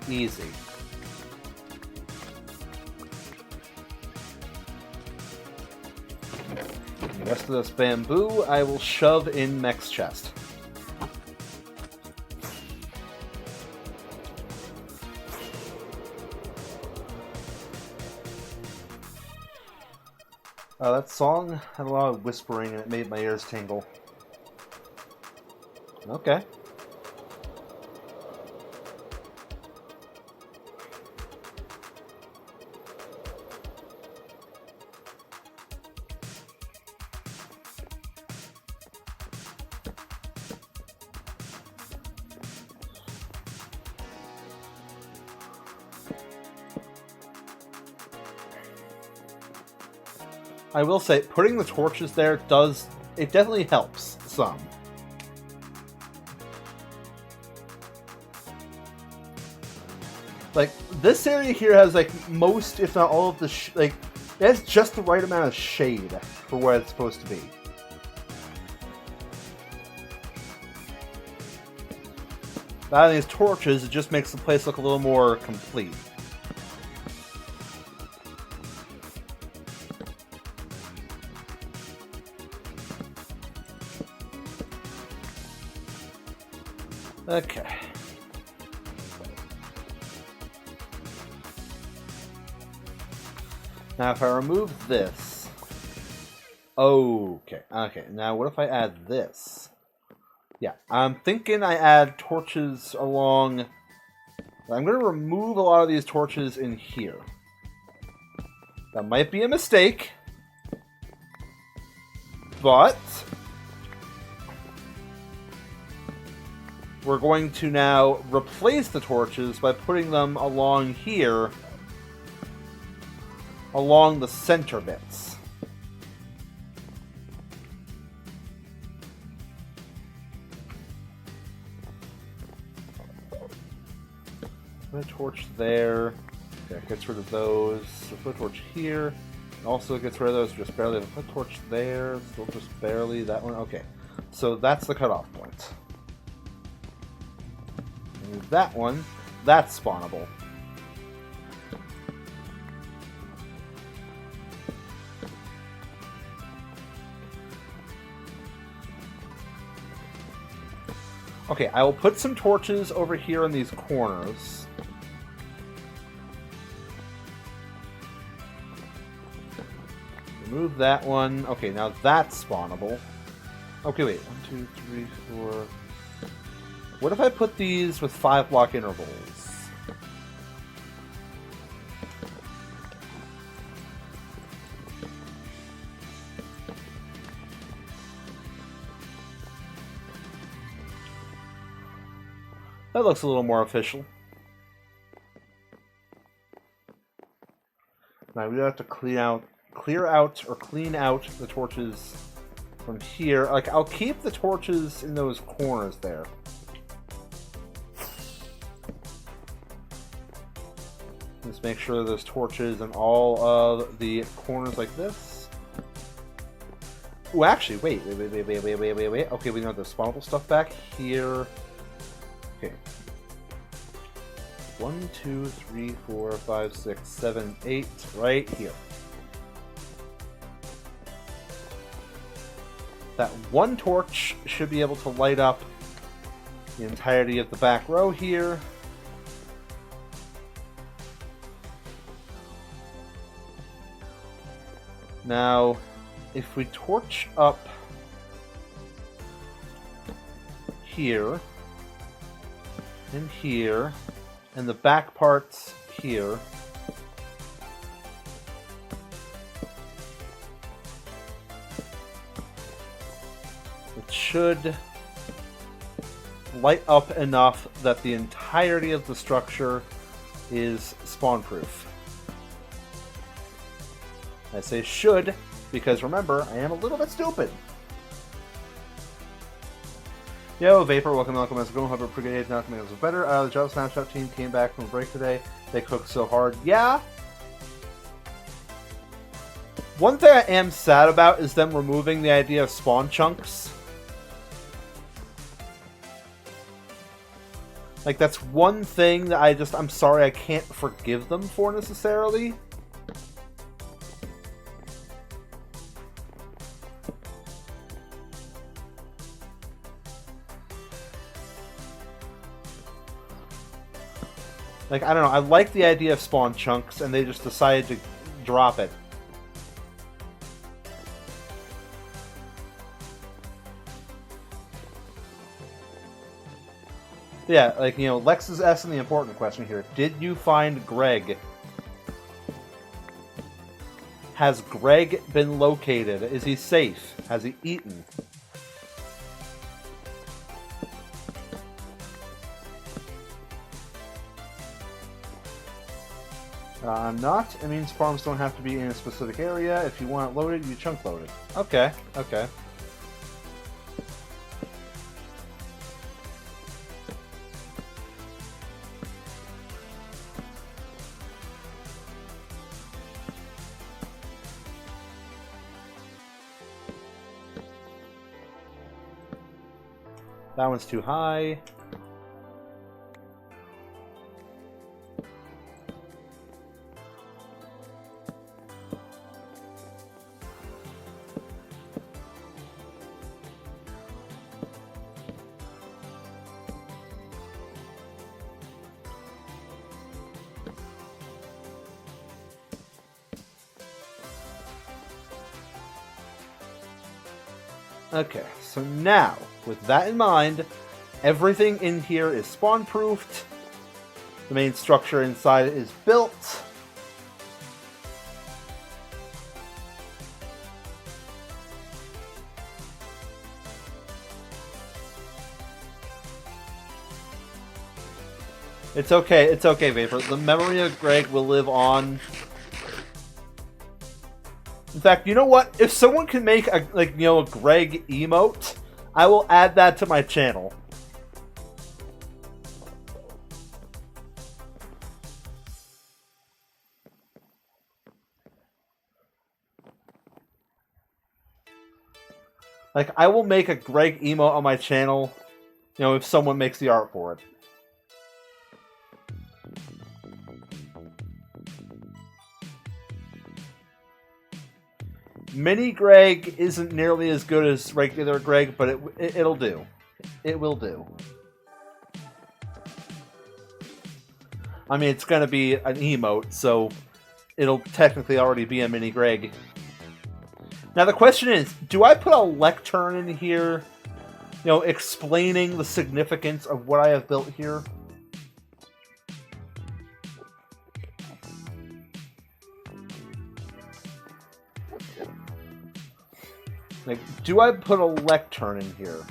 Easy. The rest of this bamboo I will shove in Mech's chest. That song had a lot of whispering and it made my ears tingle. Okay. I will say, putting the torches there definitely helps some. Like, this area here has, like, most, if not all of the, it has just the right amount of shade for where it's supposed to be. But adding these torches, it just makes the place look a little more complete. Okay. Now if I remove this, Okay. Okay. Now, what if I add this? Yeah, I'm thinking I add torches along... I'm going to remove a lot of these torches in here. That might be a mistake. But... we're going to now replace the torches by putting them along here. Along the center bits. Put a torch there. Okay, gets rid of those. So put a torch here. Also gets rid of those just barely. Put a torch there. Still just barely. That one. Okay. So that's the cutoff point. And that one. That's spawnable. Okay, I will put some torches over here in these corners. Remove that one. Okay, now that's spawnable. Okay, wait. 1, 2, 3, 4. What if I put these with 5-block intervals? That looks a little more official. Now we have to clear out the torches from here. Like, I'll keep the torches in those corners there. Just make sure there's torches in all of the corners like this. Oh, actually, wait. Okay, we got the spawnable stuff back here. Okay. 1, 2, 3, 4, 5, 6, 7, 8, right here. That one torch should be able to light up the entirety of the back row here. Now, if we torch up here, and here, and the back parts here, it should light up enough that the entirety of the structure is spawn-proof. I say should, because remember, I am a little bit stupid. Yo, Vapor, welcome to Welcome. Hope a pretty good day. Not to make us better. The Java Snapshot team came back from break today. They cooked so hard. Yeah. One thing I am sad about is them removing the idea of spawn chunks. Like, that's one thing that I'm sorry I can't forgive them for necessarily. Like, I don't know, I like the idea of spawn chunks, and they just decided to drop it. Yeah, like, you know, Lex is asking the important question here. Did you find Greg? Has Greg been located? Is he safe? Has he eaten? Not. It means farms don't have to be in a specific area. If you want it loaded, you chunk load it. Okay, okay. That one's too high. Okay, so now, with that in mind, everything in here is spawn-proofed. The main structure inside is built. It's okay, Vapor. The memory of Greg will live on. In fact, you know what? If someone can make a a Greg emote, I will add that to my channel. Like, I will make a Greg emote on my channel, if someone makes the art for it. Mini Greg isn't nearly as good as regular Greg, but it'll do. It will do. I mean, it's going to be an emote, so it'll technically already be a Mini Greg. Now the question is, do I put a lectern in here, explaining the significance of what I have built here? Like, do I put a lectern in here?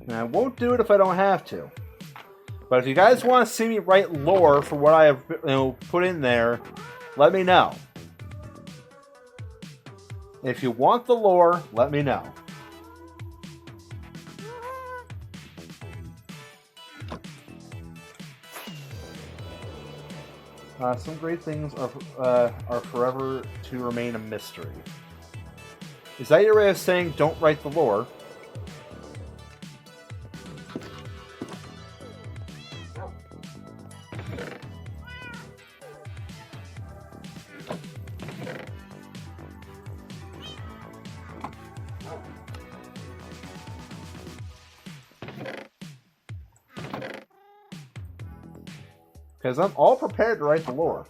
And I won't do it if I don't have to. But if you guys want to see me write lore for what I have put in there, let me know. If you want the lore, let me know. Some great things are forever to remain a mystery. Is that your way of saying don't write the lore? Because I'm all prepared to write the lore.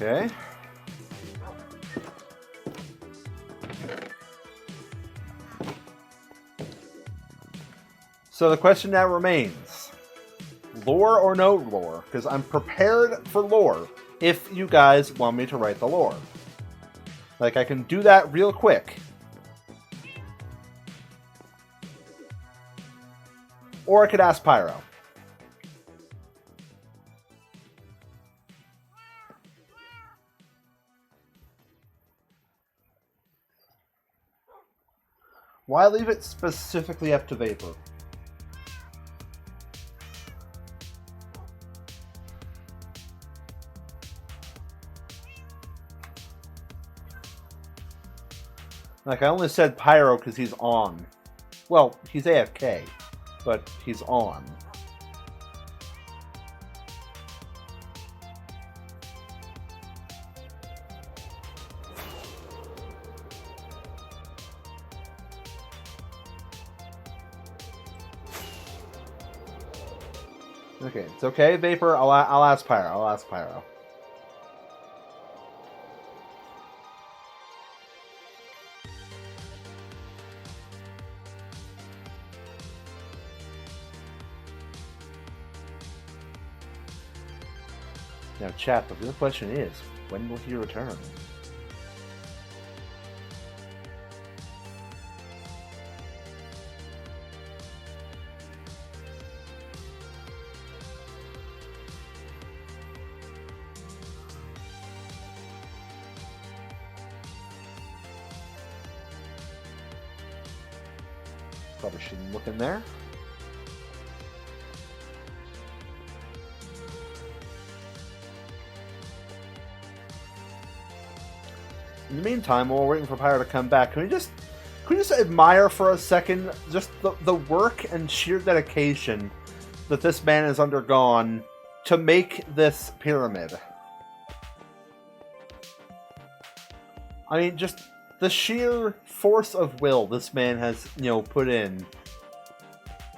Okay. So the question now remains, lore or no lore? Because I'm prepared for lore if you guys want me to write the lore. Like, I can do that real quick. Or I could ask Pyro. Why leave it specifically up to Vapor? Like, I only said Pyro because he's on. Well, he's AFK, but he's on. Okay, it's okay, Vapor. I'll ask Pyro. I'll ask Pyro. Now, chat, the real question is, when will he return? Probably shouldn't look in there. In the meantime, while we're waiting for Pyro to come back, can we just admire for a second just the work and sheer dedication that this man has undergone to make this pyramid? I mean, just the sheer force of will this man has, put in.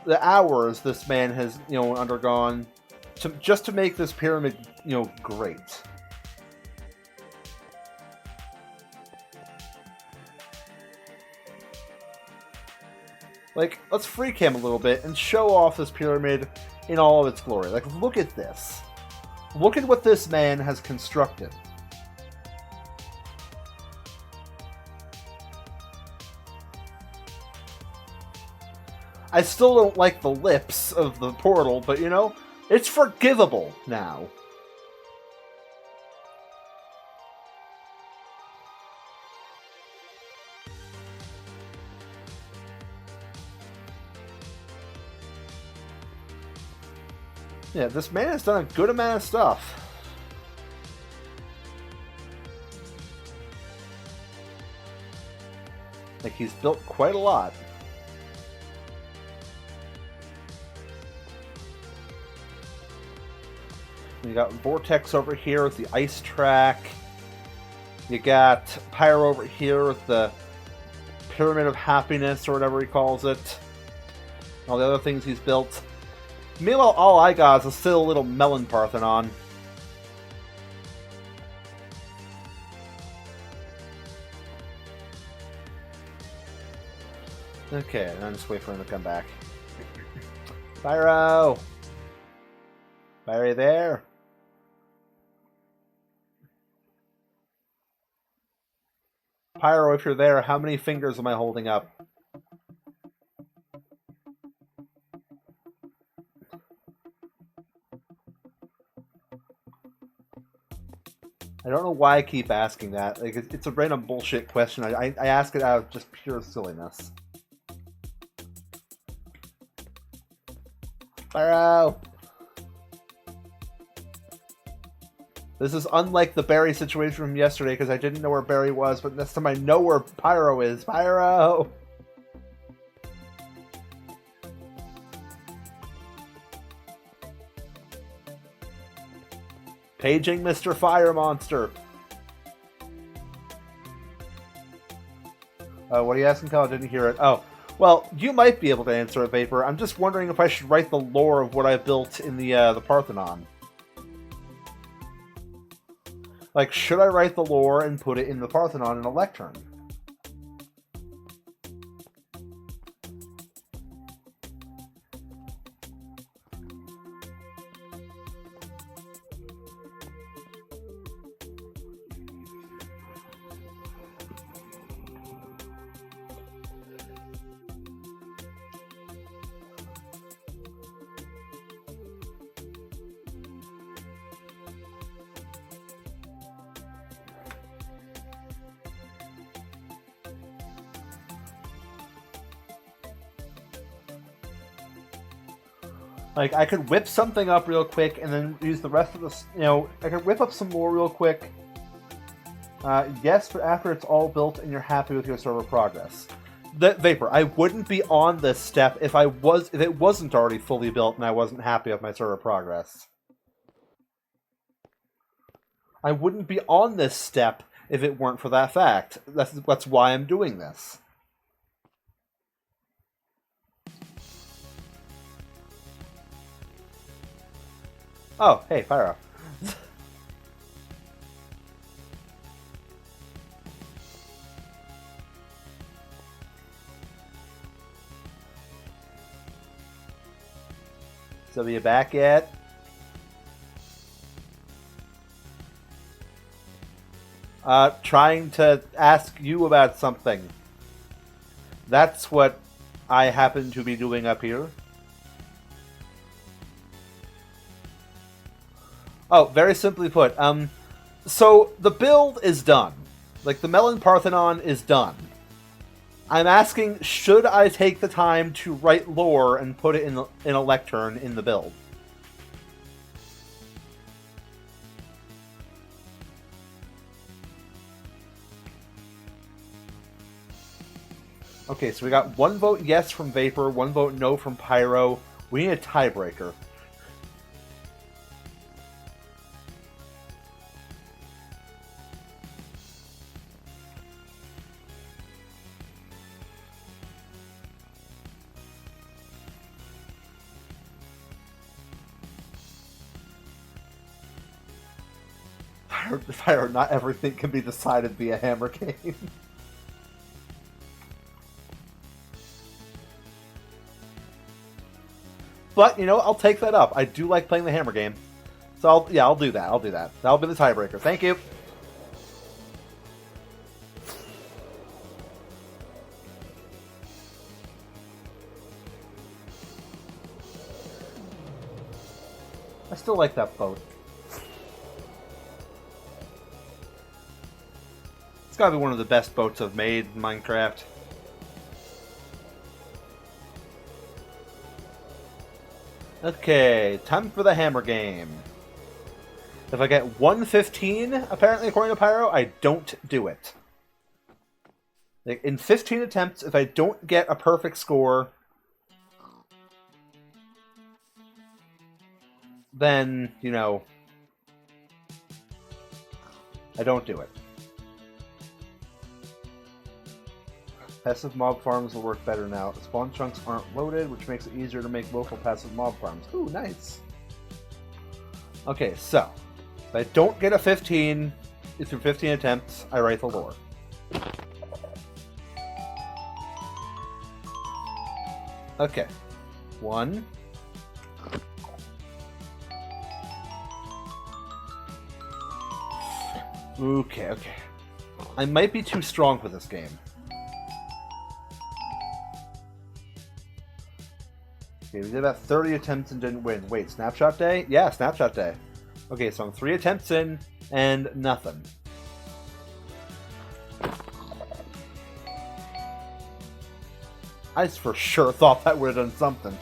The hours this man has, undergone to make this pyramid, great. Like, let's free cam a little bit and show off this pyramid in all of its glory. Like, look at this. Look at what this man has constructed. I still don't like the lips of the portal, but it's forgivable now. Yeah, this man has done a good amount of stuff. Like, he's built quite a lot. You got Vortex over here with the ice track. You got Pyro over here with the Pyramid of Happiness, or whatever he calls it. All the other things he's built. Meanwhile, all I got is a still little melon Parthenon. Okay, and I'm just wait for him to come back. Pyro! Pyro there? Pyro, if you're there, how many fingers am I holding up? I don't know why I keep asking that. Like, it's a random bullshit question. I ask it out of just pure silliness. Pyro! This is unlike the Barry situation from yesterday because I didn't know where Barry was, but this time I know where Pyro is. Pyro! Paging Mr. Fire Monster. What are you asking, Kyle? I didn't hear it. Oh, well, you might be able to answer it, Vapor. I'm just wondering if I should write the lore of what I built in the Parthenon. Like, should I write the lore and put it in the Parthenon in a lectern? Like, I could whip something up real quick and then use the rest of this, I could whip up some more real quick. Yes, but after it's all built and you're happy with your server progress. Vapor, I wouldn't be on this step if it wasn't already fully built and I wasn't happy with my server progress. I wouldn't be on this step if it weren't for that fact. That's why I'm doing this. Oh, hey, Pyro. So, are you back yet? Trying to ask you about something. That's what I happen to be doing up here. Oh, very simply put, so the build is done. Like, the Melon Parthenon is done. I'm asking, should I take the time to write lore and put it in a lectern in the build? Okay, so we got 1 vote yes from Vapor, 1 vote no from Pyro. We need a tiebreaker. Pyro, not everything can be decided via hammer game. But, you know, I'll take that up. I do like playing the hammer game. So, I'll do that. I'll do that. That'll be the tiebreaker. Thank you. I still like that boat. It's gotta be one of the best boats I've made in Minecraft. Okay, time for the hammer game. If I get 115, apparently according to Pyro, I don't do it. Like, in 15 attempts, if I don't get a perfect score, then, you know, I don't do it. Passive mob farms will work better now. Spawn chunks aren't loaded, which makes it easier to make local passive mob farms. Ooh, nice. Okay, so, if I don't get a 15, through 15 attempts, I write the lore. Okay. 1. Okay. I might be too strong for this game. Okay, we did about 30 attempts and didn't win. Wait, snapshot day? Yeah, snapshot day. Okay, so I'm 3 attempts in, and nothing. I for sure thought that would have done something.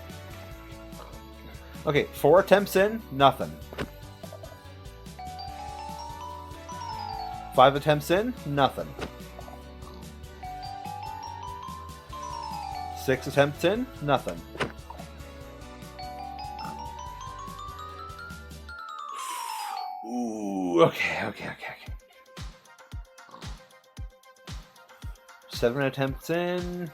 Okay, 4 attempts in, nothing. 5 attempts in, nothing. 6 attempts in, nothing. Ooh, okay. 7 attempts in.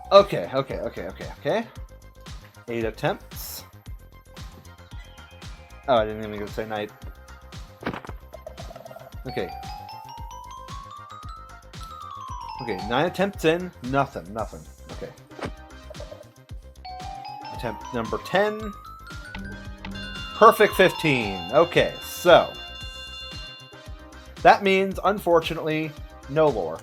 Okay. 8 attempts. Oh, I didn't even get to say night. Okay. Okay, 9 attempts in, nothing. Okay. Attempt number 10. Perfect 15. Okay, so. That means, unfortunately, no lore.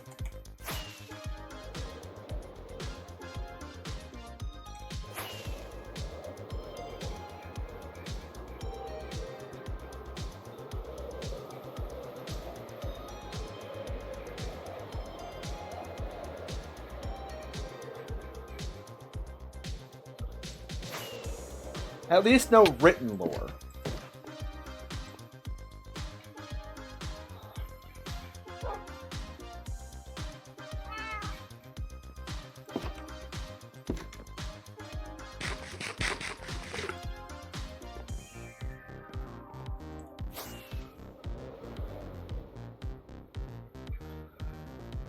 At least no written lore.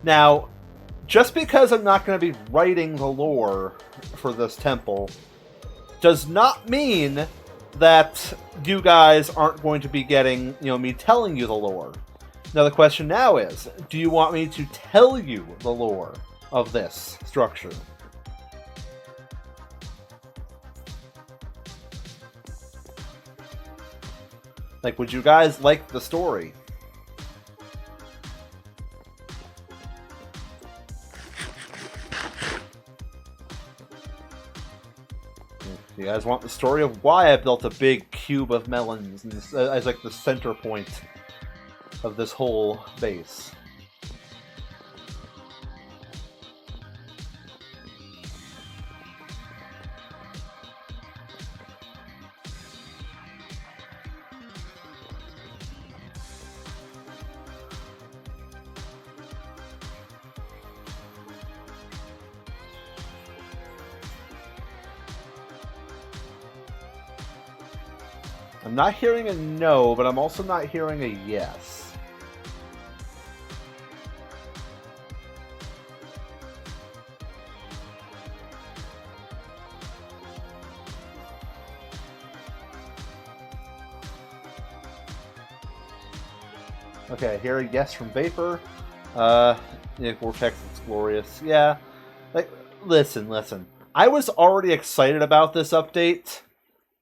Now, just because I'm not going to be writing the lore for this temple does not mean that you guys aren't going to be getting, me telling you the lore. Now the question now is, do you want me to tell you the lore of this structure? Like, would you guys like the story? You guys want the story of why I built a big cube of melons as like the center point of this whole base? I'm not hearing a no, but I'm also not hearing a yes. Okay, I hear a yes from Vapor. Vortex, it's glorious. Yeah. Like, listen. I was already excited about this update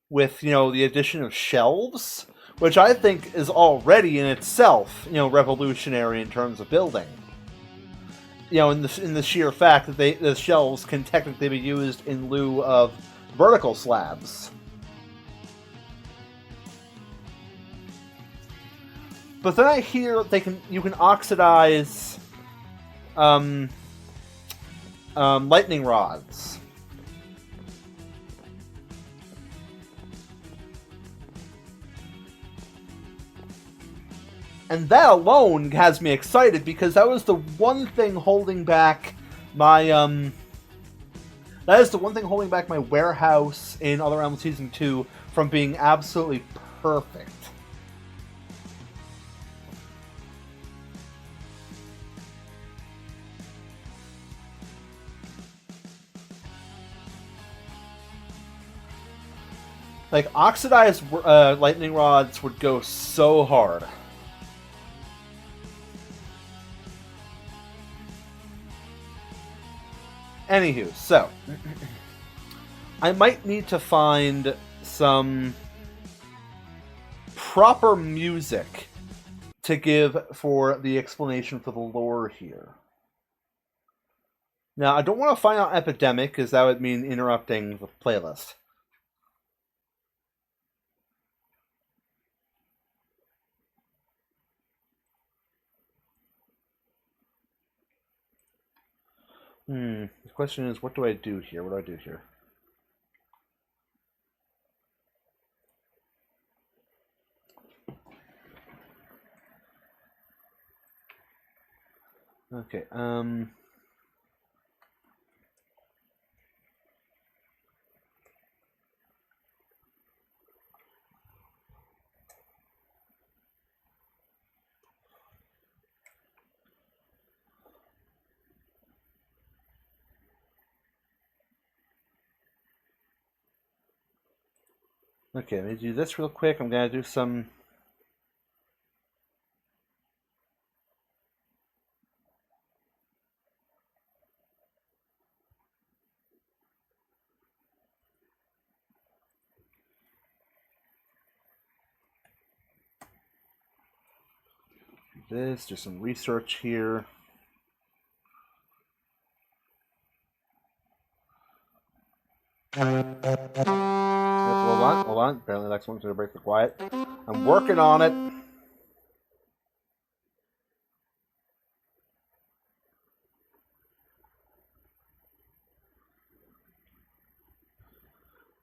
with, the addition of shelves, which I think is already in itself, revolutionary in terms of building. In the sheer fact that the shelves can technically be used in lieu of vertical slabs. But then I hear you can oxidize lightning rods. And that alone has me excited, because that was the one thing holding back my that is the one thing holding back my warehouse in Other Realms Season 2 from being absolutely perfect. Like, oxidized lightning rods would go so hard. Anywho, so I might need to find some proper music to give for the explanation for the lore here. Now, I don't want to find out Epidemic, because that would mean interrupting the playlist. The question is, what do I do here? What do I do here? Okay, Okay, let me do this real quick. I'm going to do some... do some research here. Hold on. Apparently the next one's going to break the quiet. I'm working on it.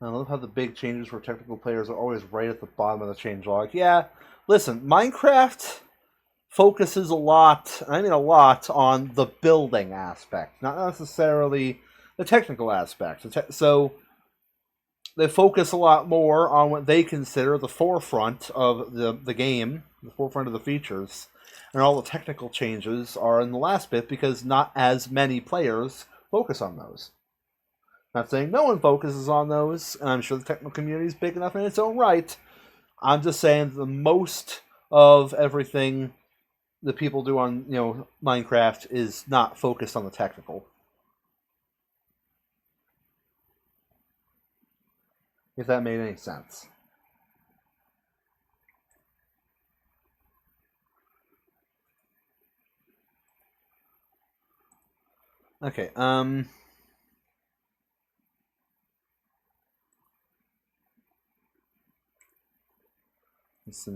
I love how the big changes for technical players are always right at the bottom of the changelog. Yeah, listen, Minecraft focuses a lot, and I mean a lot, on the building aspect, not necessarily the technical aspect. So they focus a lot more on what they consider the forefront of the game, the forefront of the features, and all the technical changes are in the last bit, because not as many players focus on those. Not saying no one focuses on those, and I'm sure the technical community is big enough in its own right. I'm just saying the most of everything that people do on Minecraft is not focused on the technical. If that made any sense. Okay, some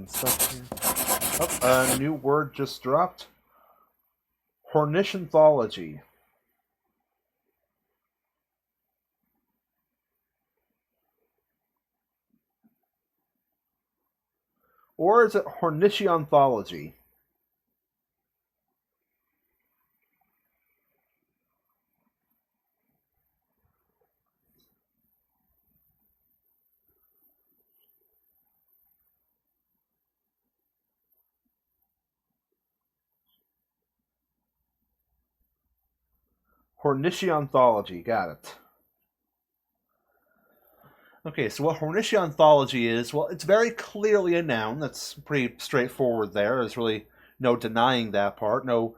stuff here. Oh, a new word just dropped. Hornishanthology. Or is it Hornishanthology? Hornishanthology, got it. Okay, so what Hornishanthology is, well, it's very clearly a noun. That's pretty straightforward there. There's really no denying that part. No,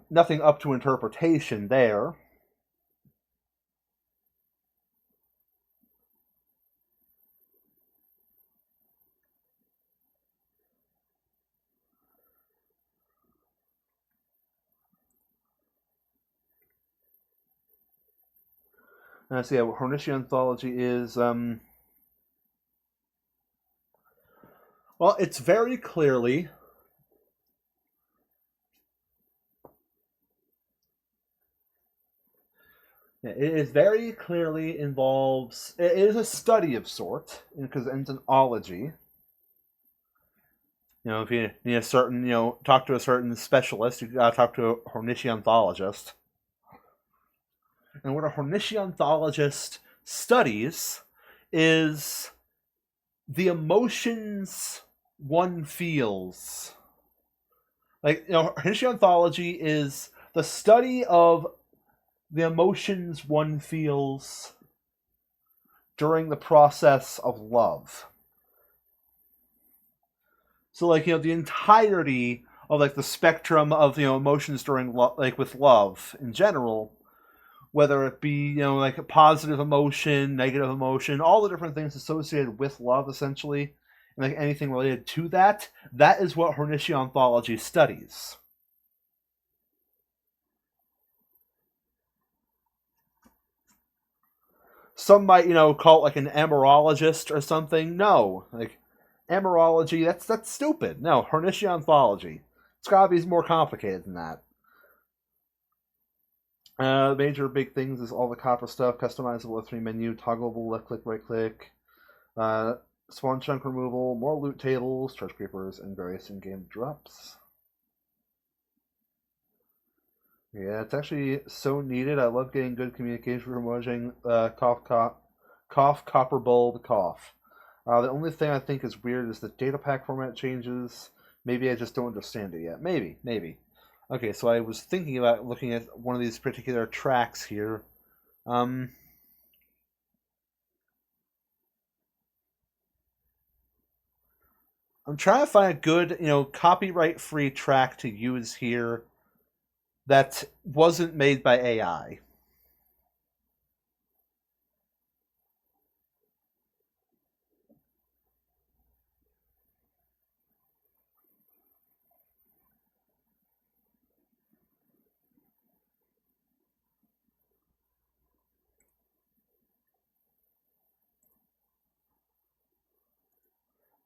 nothing up to interpretation there. So yeah, what Hornishanthology is, well, it's very clearly it is very clearly involves. It is a study of sort because it's an ology. If you need a certain, talk to a certain specialist, you gotta talk to a Hornishianthologist. And what a Hornishianthologist studies is the emotions one feels. Like, Hornishianthology is the study of the emotions one feels during the process of love. So, like, the entirety of, like, the spectrum of, emotions during with love in general, whether it be, like a positive emotion, negative emotion, all the different things associated with love, essentially, and like anything related to that, that is what Hornishianthology studies. Some might, call it like an amorologist or something. No, like amorology, that's stupid. No, Hornishianthology. It's gotta be more complicated than that. Major big things is all the copper stuff, customizable F3 menu, toggleable left click, right click, spawn chunk removal, more loot tables, charge creepers, and various in-game drops. Yeah, it's actually so needed. I love getting good communication from emojing cough, copper bulb, cough. The only thing I think is weird is the data pack format changes. Maybe I just don't understand it yet. Maybe. Okay, so I was thinking about looking at one of these particular tracks here. I'm trying to find a good, copyright-free track to use here that wasn't made by AI.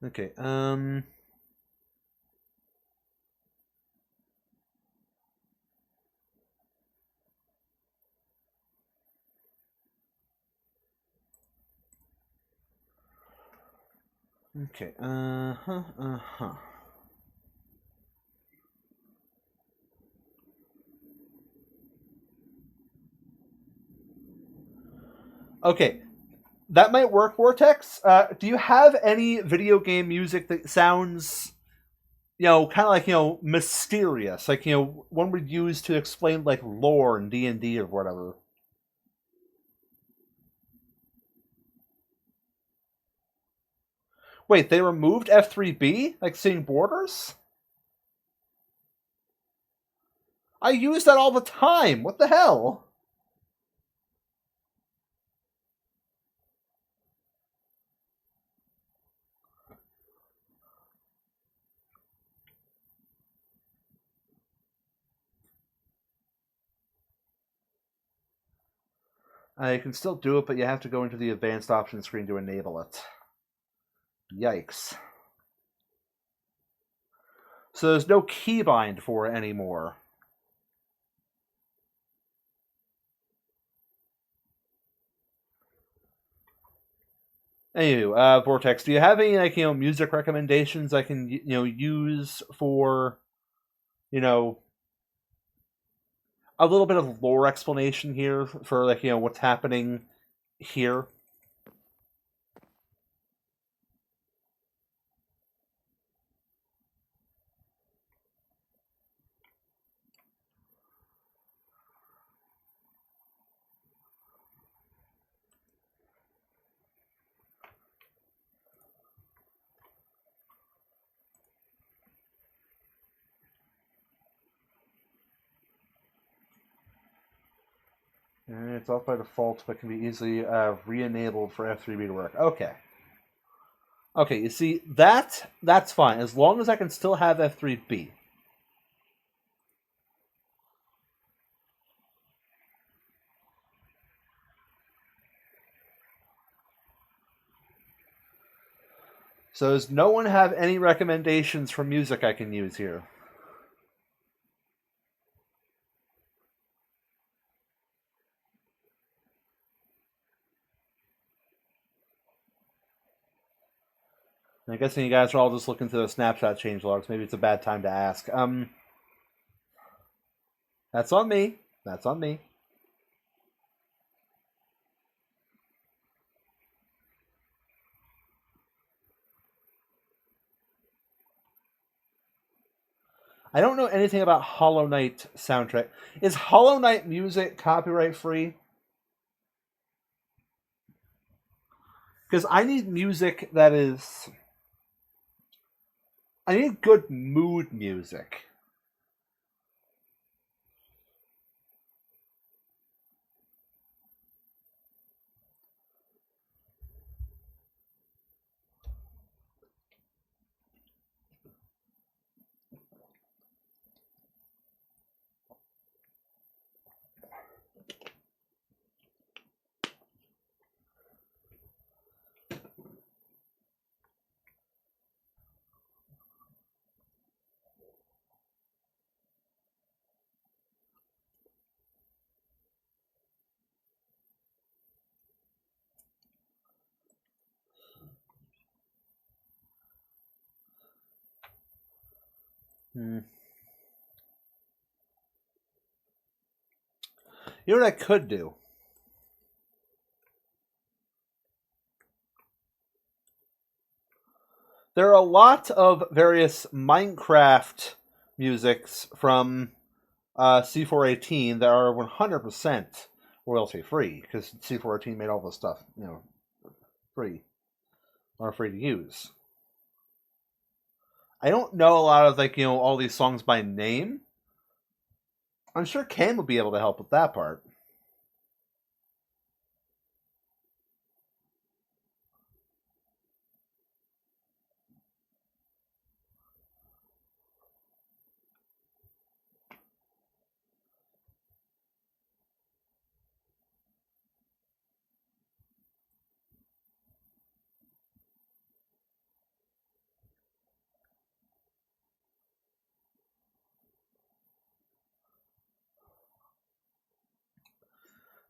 Okay, Okay, Okay, that might work, Vortex. Do you have any video game music that sounds, kind of like, mysterious? Like, one would use to explain, like, lore in D&D or whatever. Wait, they removed F3B? Like, seeing borders? I use that all the time. What the hell? I can still do it, but you have to go into the advanced options screen to enable it. Yikes. So there's no keybind for it anymore. Anywho, Vortex, do you have any music recommendations I can use for a little bit of lore explanation here for what's happening here? It's off by default, but can be easily re-enabled for F3B to work. Okay. Okay, you see, that's fine, as long as I can still have F3B. So does no one have any recommendations for music I can use here? I'm guessing you guys are all just looking through the snapshot changelogs. Maybe it's a bad time to ask. That's on me. That's on me. I don't know anything about Hollow Knight soundtrack. Is Hollow Knight music copyright free? Because I need music that is... I need good mood music. You know what I could do? There are a lot of various Minecraft musics from C418 that are 100% royalty free because C418 made all this stuff, free or free to use. I don't know a lot of all these songs by name. I'm sure Cam would be able to help with that part.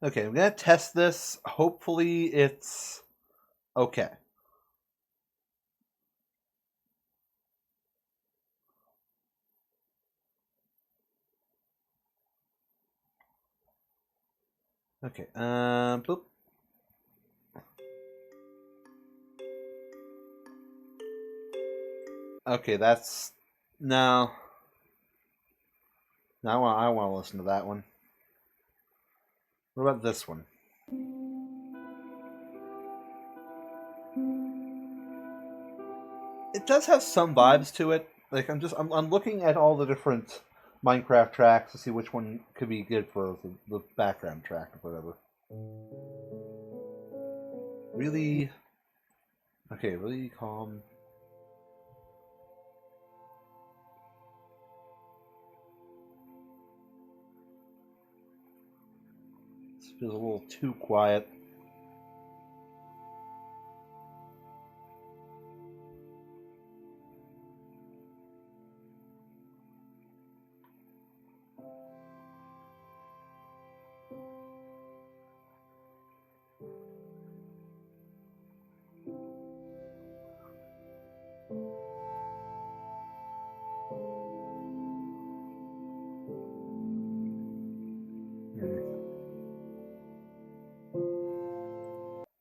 Okay, I'm gonna test this. Hopefully, it's okay. Okay, boop. Okay, that's no. No, I want to listen to that one. What about this one? It does have some vibes to it. Like I'm looking at all the different Minecraft tracks to see which one could be good for the background track or whatever. Really, okay, really calm. Feels a little too quiet.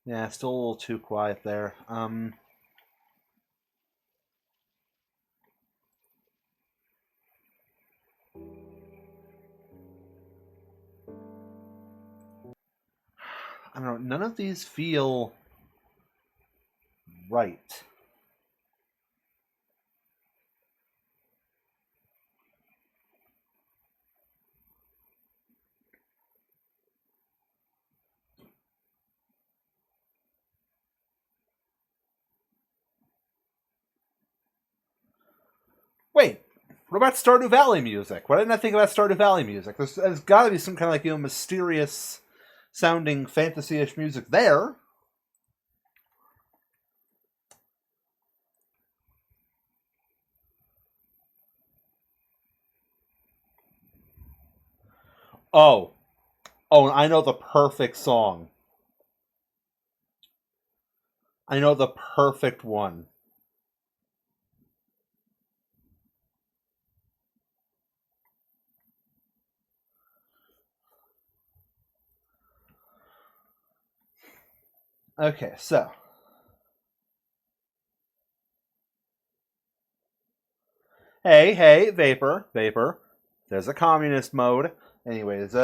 Yeah, still a little too quiet there. I don't know. None of these feel right. Wait, what about Stardew Valley music? Why didn't I think about Stardew Valley music? There's got to be some kind of like mysterious sounding fantasy-ish music there. Oh, I know the perfect song. I know the perfect one. Okay, so. Hey, Vapor. There's a communist mode. Anyways,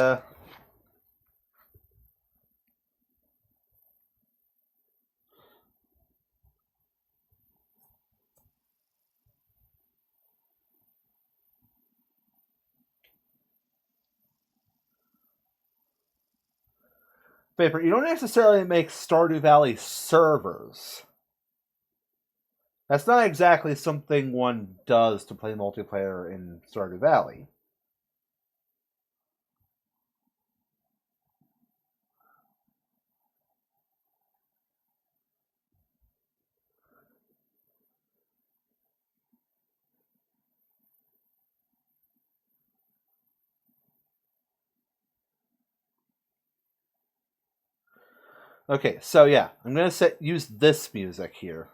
Vapor, you don't necessarily make Stardew Valley servers. That's not exactly something one does to play multiplayer in Stardew Valley. Okay, so yeah, I'm gonna use this music here.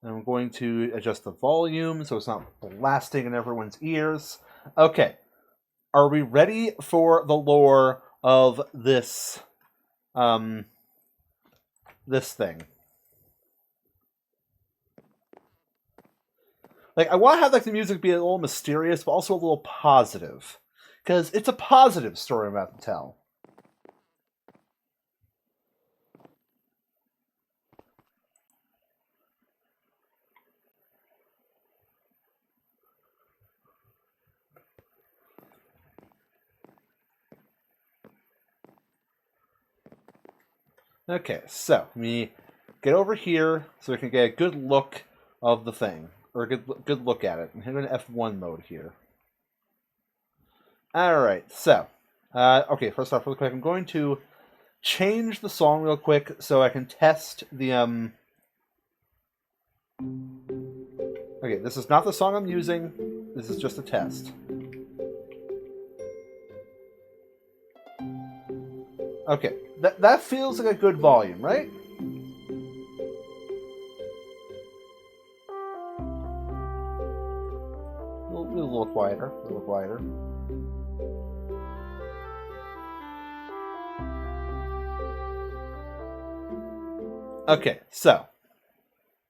And I'm going to adjust the volume so it's not blasting in everyone's ears. Okay, are we ready for the lore of this this thing? Like, I want to have like the music be a little mysterious, but also a little positive, because it's a positive story I'm about to tell. Okay, so let me get over here so we can get a good look of the thing, or a good look at it. I'm hitting F1 mode here. All right, so okay, first off, real quick, I'm going to change the song real quick so I can test the Okay, this is not the song I'm using. This is just a test. Okay, that feels like a good volume, right? A little quieter, a little quieter. Okay, so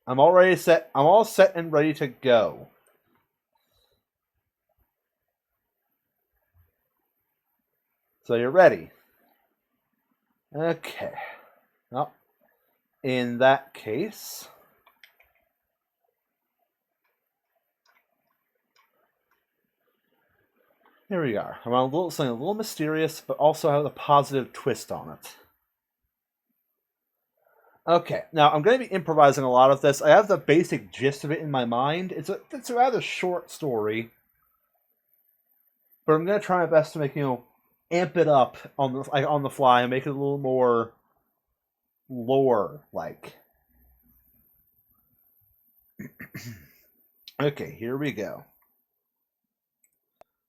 I'm all set and ready to go. So you're ready. Okay. Well, in that case, here we are. I want something a little mysterious, but also have a positive twist on it. Okay, now I'm going to be improvising a lot of this. I have the basic gist of it in my mind. It's a rather short story. but I'm gonna try my best to make amp it up on the fly and make it a little more lore like. Okay, here we go.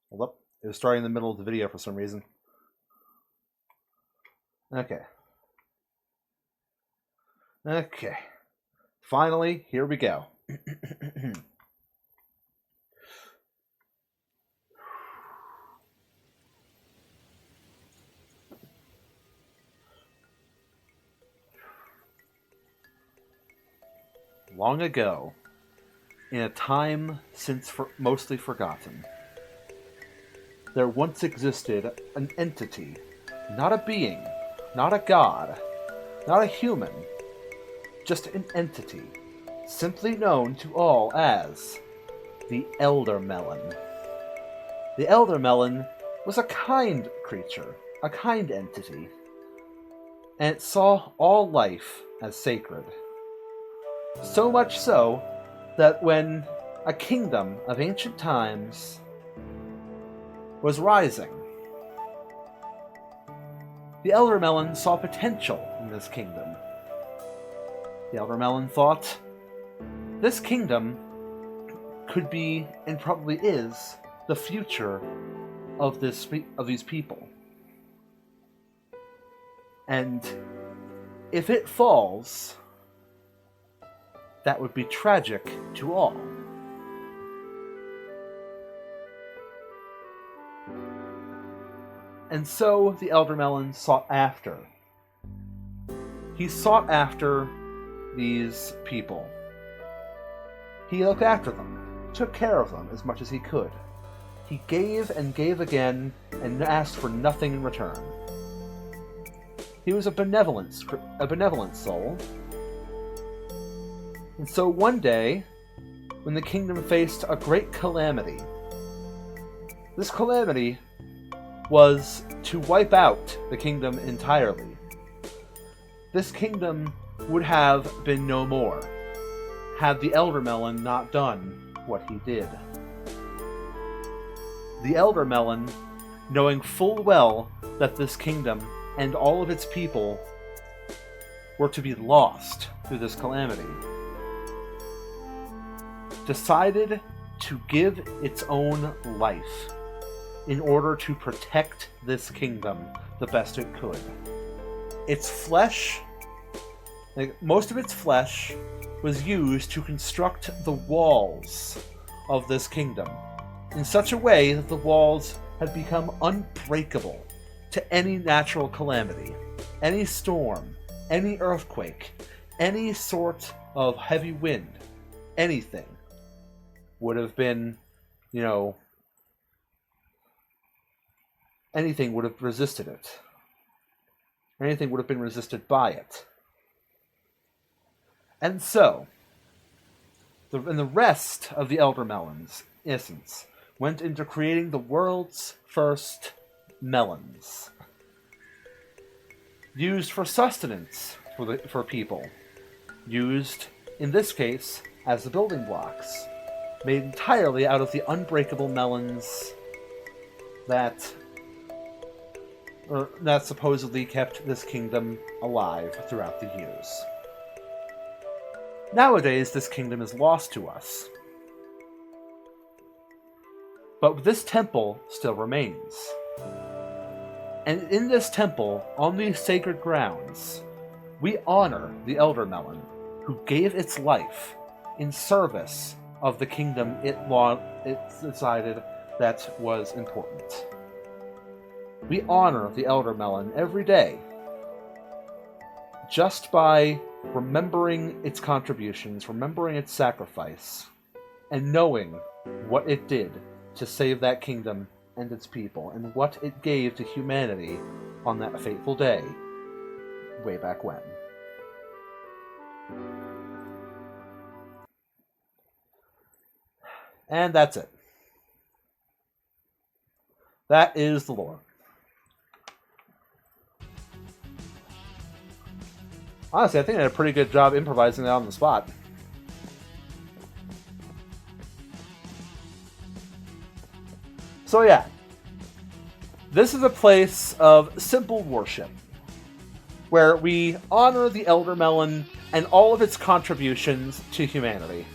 Hold up. It was starting in the middle of the video for some reason. Okay. Okay. Finally, here we go. Long ago, in a time since mostly forgotten, there once existed an entity, not a being, not a god, not a human, just an entity, simply known to all as the Elder Melon. The Elder Melon was a kind creature, a kind entity, and it saw all life as sacred. So much so that when a kingdom of ancient times was rising, the Elder Melon saw potential in this kingdom. The Elder Melon thought this kingdom could be, and probably is, the future of these people. And if it falls, that would be tragic to all. And so the Elder Melon sought after. He sought after these people. He looked after them, took care of them as much as he could. He gave and gave again and asked for nothing in return. He was a benevolent soul. And so one day, when the kingdom faced a great calamity, this calamity was to wipe out the kingdom entirely. This kingdom would have been no more, had the Elder Melon not done what he did. The Elder Melon, knowing full well that this kingdom and all of its people were to be lost through this calamity, decided to give its own life in order to protect this kingdom the best it could. Its flesh, most of its flesh, was used to construct the walls of this kingdom in such a way that the walls had become unbreakable to any natural calamity, any storm, any earthquake, any sort of heavy wind, anything would have been, anything would have resisted it. Anything would have been resisted by it. And so, the rest of the Elder Melon's essence went into creating the world's first melons, used for sustenance for people, used, in this case, as the building blocks, made entirely out of the unbreakable melons that supposedly kept this kingdom alive throughout the years. Nowadays, this kingdom is lost to us. But this temple still remains. And in this temple, on these sacred grounds, we honor the Elder Melon, who gave its life in service of the kingdom it decided that was important. We honor the Elder Melon every day, just by remembering its contributions, remembering its sacrifice, and knowing what it did to save that kingdom and its people, and what it gave to humanity on that fateful day, way back when. And that's it. That is the lore. Honestly, I think I did a pretty good job improvising that on the spot. So yeah, This is a place of simple worship, where we honor the Elder Melon and all of its contributions to humanity.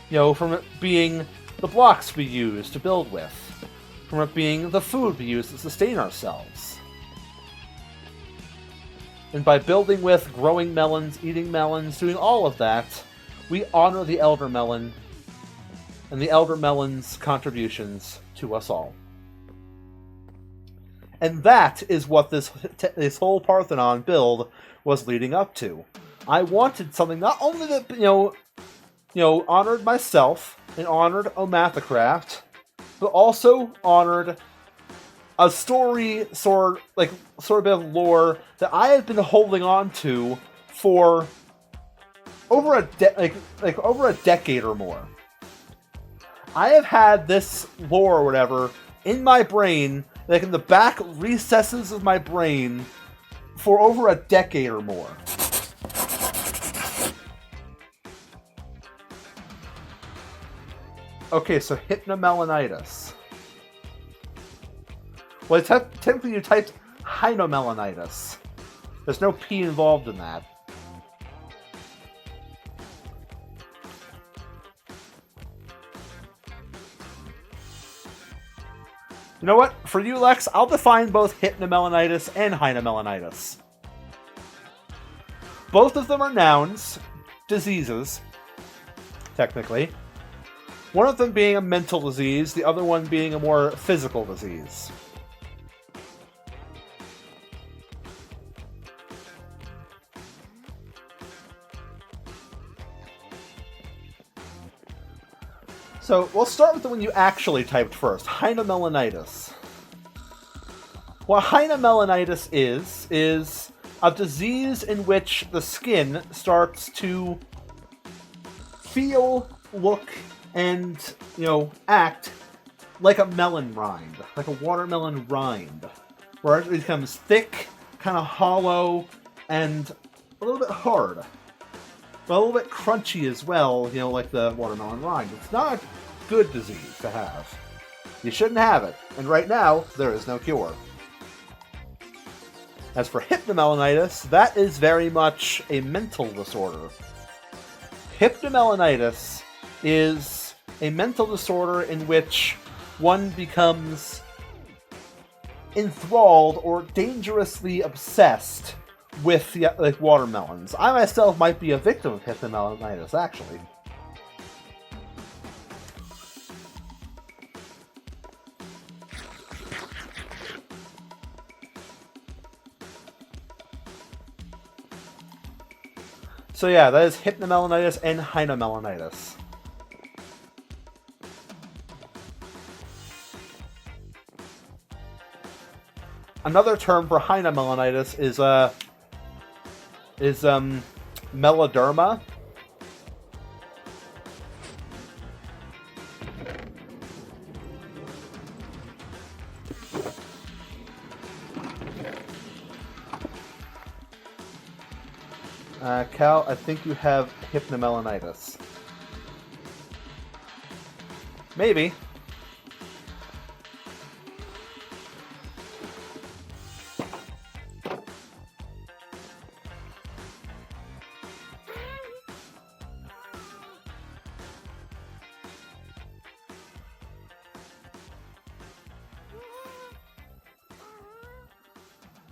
You know, from it being the blocks we use to build with, from it being the food we use to sustain ourselves. And by building with, growing melons, eating melons, doing all of that, we honor the Elder Melon and the Elder Melon's contributions to us all. And that is what this whole Parthenon build was leading up to. I wanted something not only that, honored myself and honored OmathaCraft, but also honored a story sort of bit of lore that I have been holding on to for over a decade or more. I have had this lore or whatever in my brain, like in the back recesses of my brain, for over a decade or more. Okay, so hypnomelonitis. Well, technically you typed hynomelonitis. There's no P involved in that. You know what? For you, Lex, I'll define both hypnomelonitis and hynomelonitis. Both of them are nouns, diseases, technically. One of them being a mental disease, the other one being a more physical disease. So, we'll start with the one you actually typed first, hynomelonitis. What hynomelonitis is a disease in which the skin starts to feel, look, and, act like a melon rind, like a watermelon rind, where it becomes thick, kind of hollow, and a little bit hard. But a little bit crunchy as well, like the watermelon rind. It's not a good disease to have. You shouldn't have it, and right now, there is no cure. As for hypnomelonitis, that is very much a mental disorder. Hypnomelonitis is a mental disorder in which one becomes enthralled or dangerously obsessed with watermelons. I myself might be a victim of hypnomelonitis, actually. So yeah, that is hypnomelonitis and hynomelonitis. Another term for hynomelonitis is meloderma. Cal, I think you have hypnomelonitis. Maybe.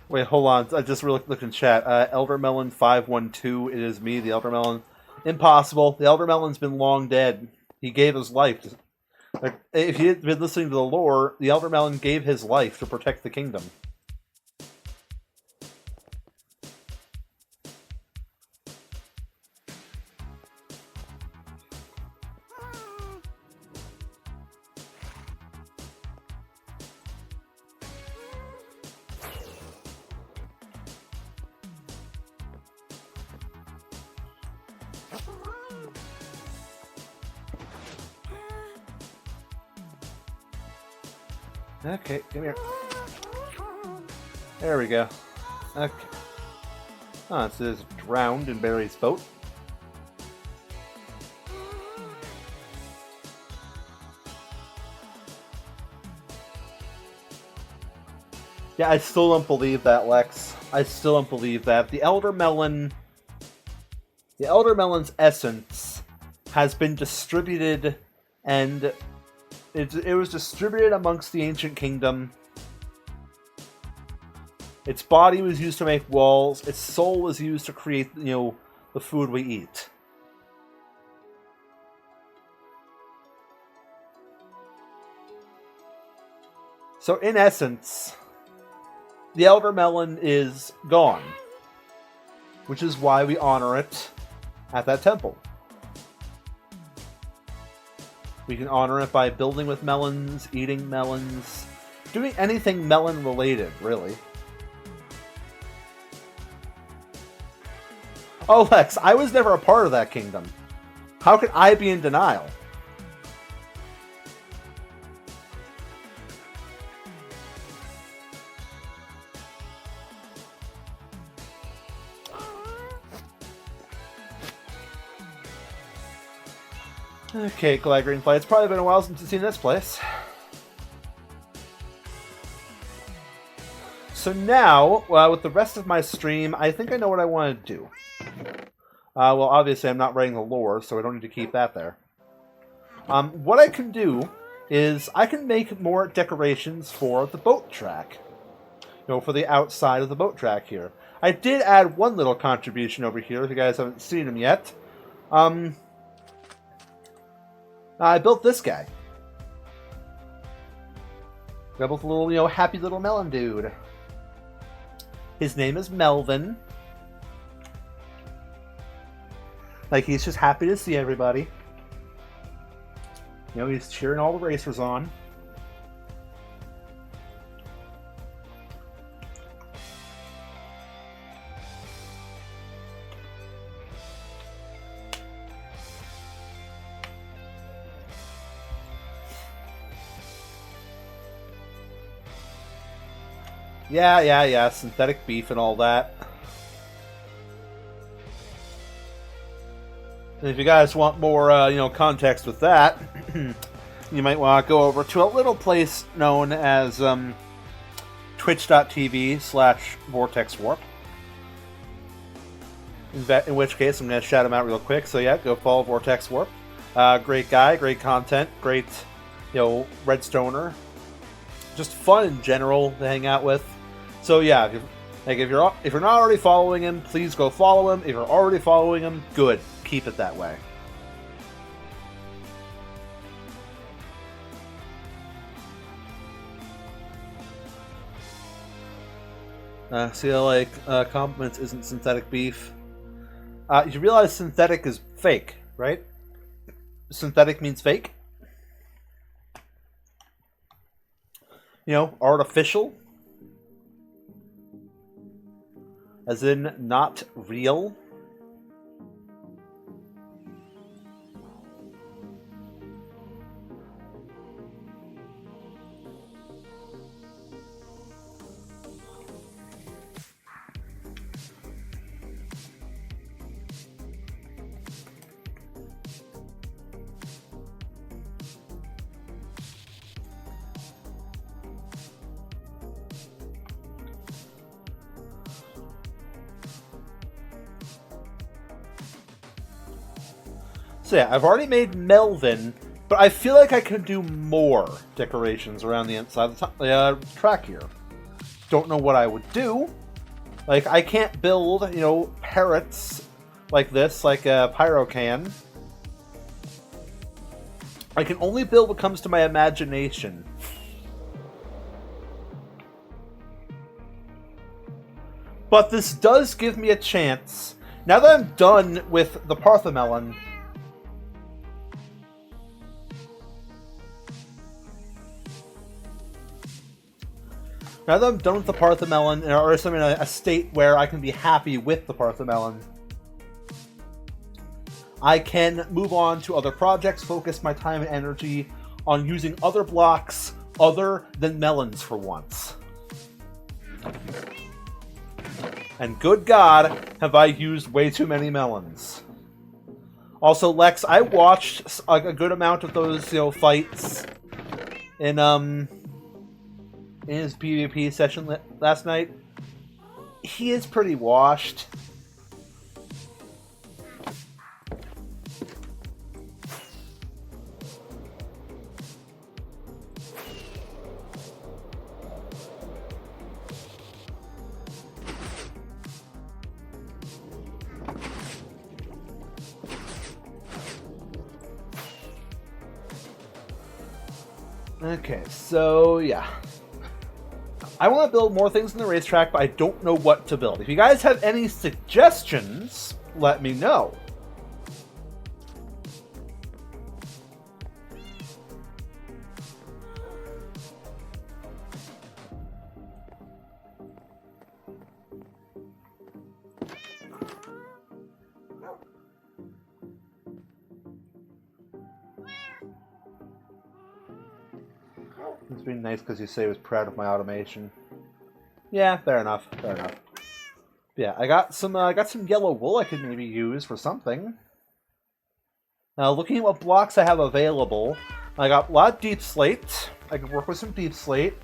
Wait, hold on. I just really looked in chat. Eldermelon512, it is me, the Eldermelon. Impossible. The Eldermelon's been long dead. He gave his life. If you had been listening to the lore, the Eldermelon gave his life to protect the kingdom. Okay, come here. There we go. Okay. Oh, it says drowned in Barry's boat. Yeah, I still don't believe that, Lex. I still don't believe that. The Elder Melon's essence has been distributed, and it was distributed amongst the ancient kingdom. Its body was used to make walls. Its soul was used to create, the food we eat. So, in essence, the Elder Melon is gone, which is why we honor it at that temple. We can honor it by building with melons, eating melons, doing anything melon related, really. Oh, Lex, I was never a part of that kingdom. How could I be in denial? Okay, Glad Greenfly, it's probably been a while since you've seen this place. So now, with the rest of my stream, I think I know what I want to do. Well, obviously I'm not writing the lore, so I don't need to keep that there. What I can do is I can make more decorations for the boat track. For the outside of the boat track here. I did add one little contribution over here, if you guys haven't seen them yet. I built this guy. I built a little, happy little melon dude. His name is Melvin. Like, he's just happy to see everybody. He's cheering all the racers on. Yeah, synthetic beef and all that. And if you guys want more, context with that, you might want to go over to a little place known as twitch.tv/vortexwarp. In which case, I'm going to shout him out real quick. So yeah, go follow Vortex Warp. Great guy, great content, great, redstoner. Just fun in general to hang out with. So yeah, if you're not already following him, please go follow him. If you're already following him, good. Keep it that way. Compliments isn't synthetic beef. You realize synthetic is fake, right? Synthetic means fake. Artificial. As in, not real. So yeah, I've already made Melvin, but I feel like I could do more decorations around the inside of the track here. Don't know what I would do. Like, I can't build, parrots like this, like a pyro can. I can only build what comes to my imagination. But this does give me a chance. Now that I'm done with the Parthemelon, now that I'm done with the Parthemelon, or I'm in a state where I can be happy with the Parthemelon, I can move on to other projects, focus my time and energy on using other blocks other than melons for once. And good God, have I used way too many melons. Also, Lex, I watched a good amount of those, fights in in his PvP session last night. He is pretty washed. Okay, so yeah. I want to build more things in the racetrack, but I don't know what to build. If you guys have any suggestions, let me know. It's been nice because you say he was proud of my automation. Yeah, fair enough. Fair enough. Yeah, I got some yellow wool I could maybe use for something. Now, looking at what blocks I have available, I got a lot of deep slate. I could work with some deep slate.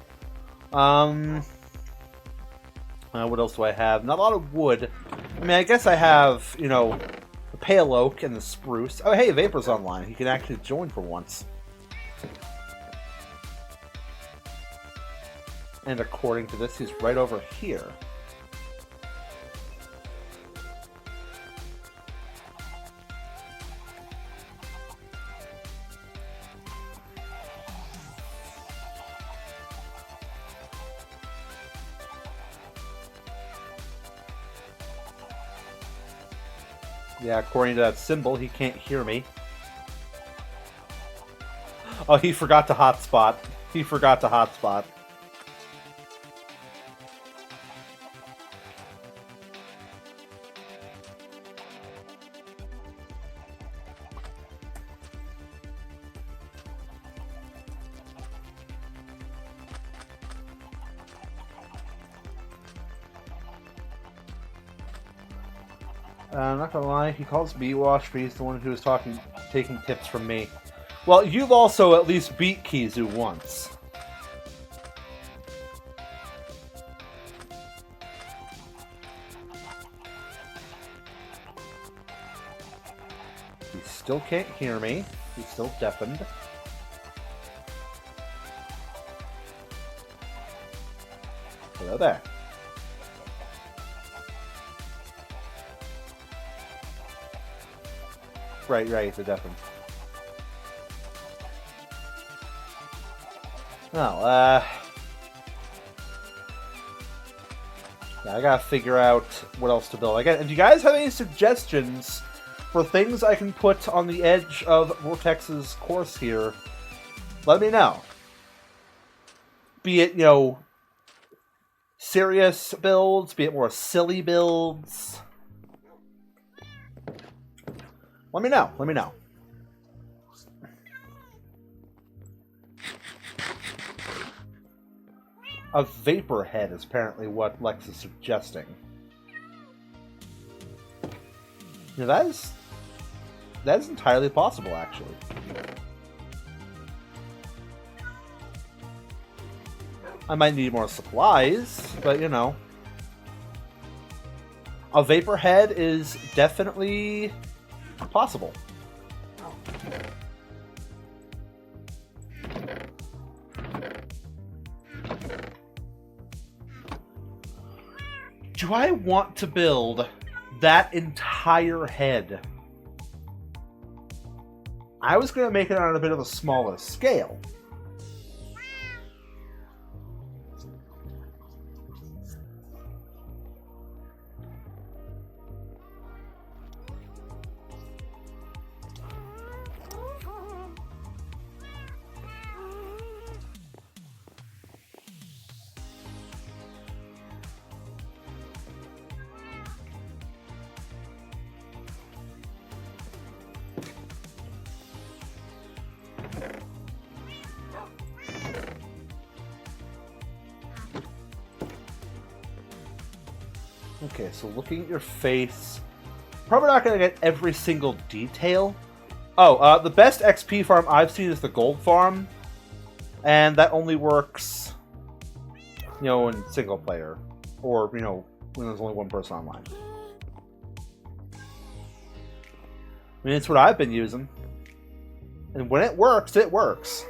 What else do I have? Not a lot of wood. I mean, I guess I have, you know, the pale oak and the spruce. Oh, hey, Vapor's online. He can actually join for once. And according to this, he's right over here. Yeah, according to that symbol, he can't hear me. Oh, he forgot to hotspot. He forgot to hotspot. I'm not gonna lie, he calls me Wash, but he's the one who was taking tips from me. Well, you've also at least beat Kizu once. He still can't hear me. He's still deafened. Hello there. Right, they're deafened. Oh, yeah, I gotta figure out what else to build. Again, if you guys have any suggestions for things I can put on the edge of Vortex's course here, let me know. Be it, you know, serious builds, be it more silly builds. Let me know. Let me know. A vapor head is apparently what Lex is suggesting. You know, that is entirely possible, actually. I might need more supplies, but you know. A vapor head is definitely possible. Do I want to build that entire head? I was going to make it on a bit of a smaller scale. Okay, so looking at your face, probably not going to get every single detail. Oh, the best XP farm I've seen is the gold farm, and that only works you know, in single player, or you know, when there's only one person online. I mean, it's what I've been using, and when it works, it works.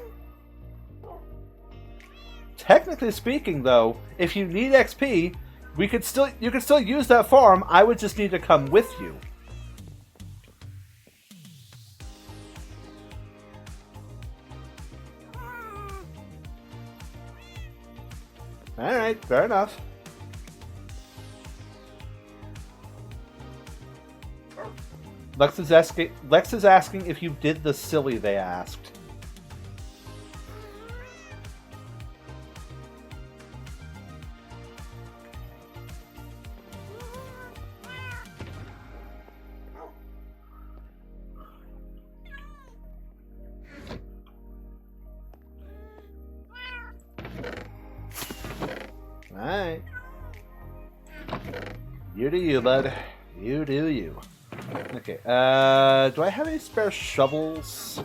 Technically speaking, though, if you need XP, you could still use that farm. I would just need to come with you. Alright, fair enough. Lex is asking if you did the silly they asked. Alright. You do you, bud. You do you. Okay, do I have any spare shovels?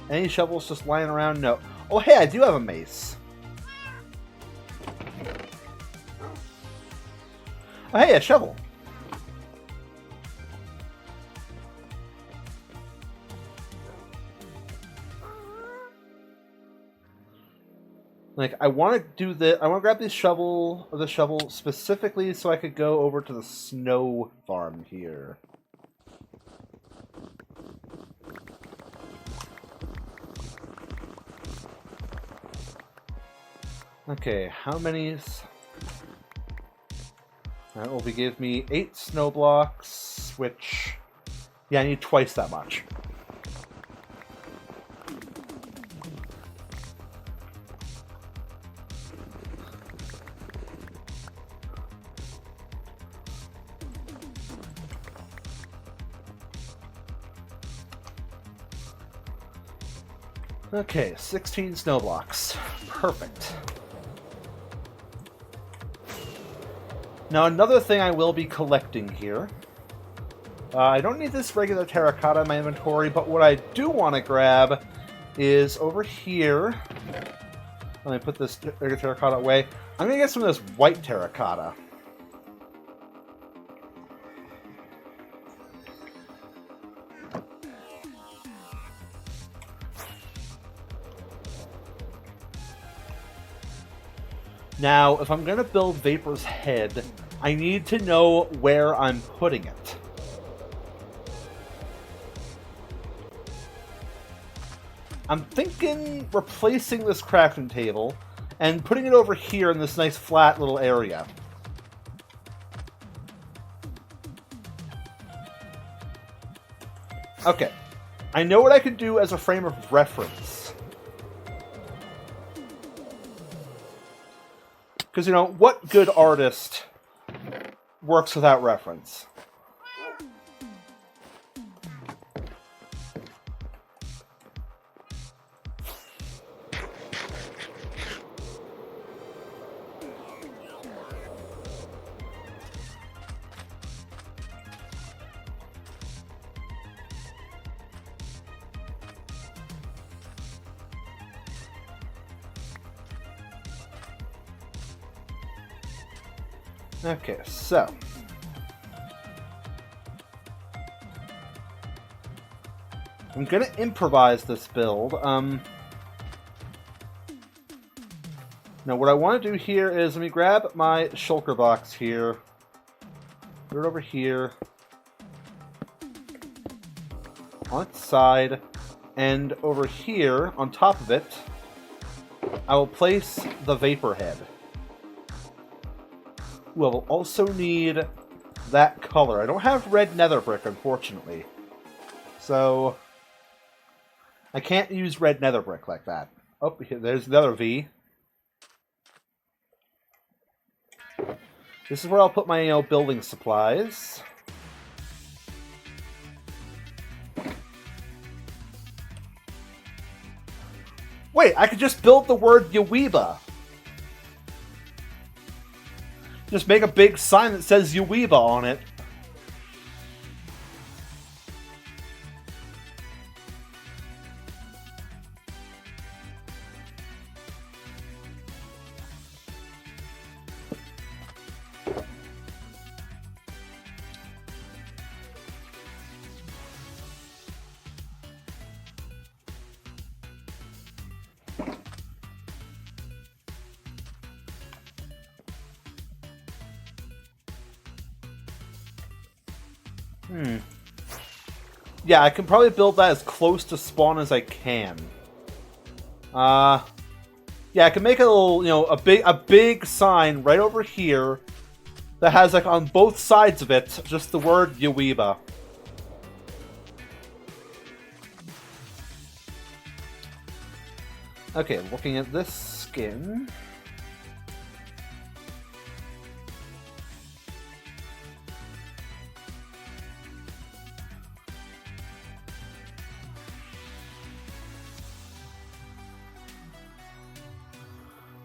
Any shovels just lying around? No. Oh, hey, I do have a mace. Oh, hey, a shovel. Like, I want to do the. I want to grab the shovel specifically so I could go over to the snow farm here. Okay, how many? That will give me 8 snow blocks, which, yeah, I need twice that much. Okay, 16 snow blocks. Perfect. Now, another thing I will be collecting here. I don't need this regular terracotta in my inventory, but what I do want to grab is over here. Let me put this regular terracotta away. I'm going to get some of this white terracotta. Now, if I'm going to build Vapor's head, I need to know where I'm putting it. I'm thinking replacing this crafting table and putting it over here in this nice flat little area. Okay. I know what I can do as a frame of reference. Because, you know, what good artist works without reference? Okay, so I'm gonna improvise this build. Now what I want to do here is let me grab my shulker box here, put it over here on its side, and over here on top of it, I will place the vapor head. We'll also need that color. I don't have red nether brick, unfortunately. So I can't use red nether brick like that. Oh, there's the other V. This is where I'll put my, you know, building supplies. Wait, I could just build the word Yaweeba. Just make a big sign that says Yaweeba on it. Yeah, I can probably build that as close to spawn as I can. Yeah, I can make a little, you know, a big sign right over here that has, like, on both sides of it, just the word Yuiba. Okay, looking at this skin.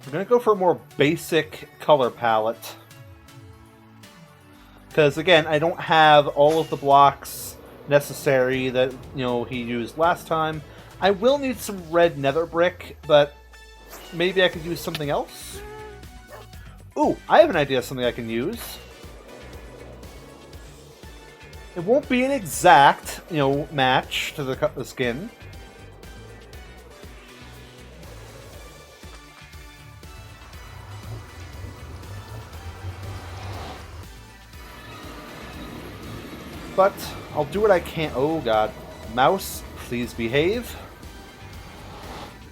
I'm gonna go for a more basic color palette. Because, again, I don't have all of the blocks necessary that, you know, he used last time. I will need some red nether brick, but maybe I could use something else? Ooh, I have an idea of something I can use. It won't be an exact, you know, match to the skin. But I'll do what I can. Oh god. Mouse, please behave.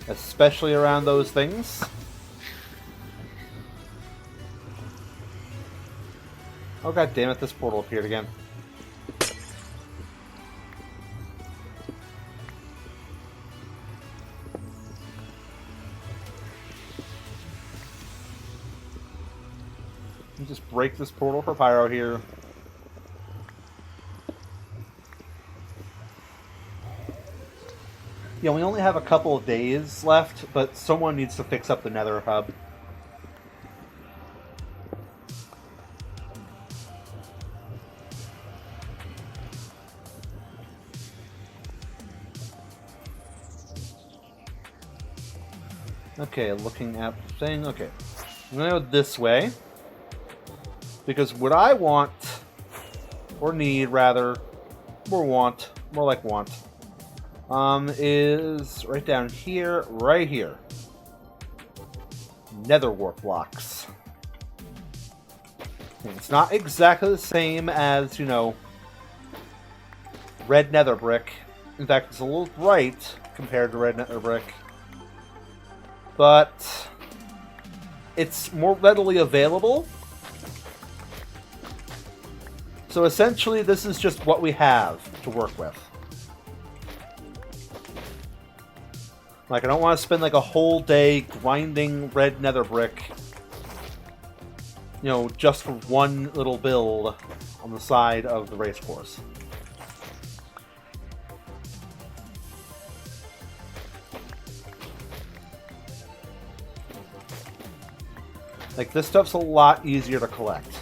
Especially around those things. Oh god damn it, this portal appeared again. Let me just break this portal for Pyro here. Yeah, we only have a couple of days left, but someone needs to fix up the Nether hub. Okay, looking at the thing. Okay. I'm gonna go this way. Because what I want, or need rather, or want, more like want, is right down here, right here. Nether wart blocks. And it's not exactly the same as, you know, red nether brick. In fact, it's a little bright compared to red nether brick. But it's more readily available. So essentially, this is just what we have to work with. Like, I don't want to spend like a whole day grinding red nether brick, you know, just for one little build on the side of the race course. Like, this stuff's a lot easier to collect.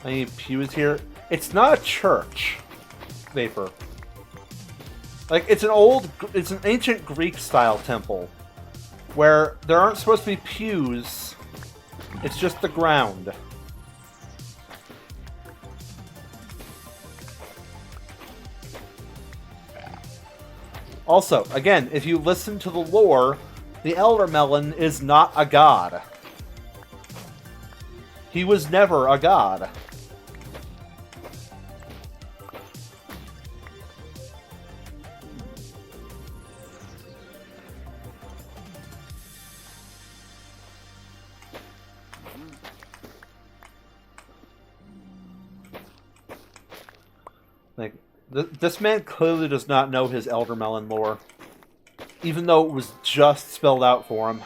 I need pews here. It's not a church, Vapor. Like, it's an ancient Greek-style temple, where there aren't supposed to be pews, it's just the ground. Also, again, if you listen to the lore, the Eldermelon is not a god. He was never a god. Like, this man clearly does not know his Eldermelon lore. Even though it was just spelled out for him.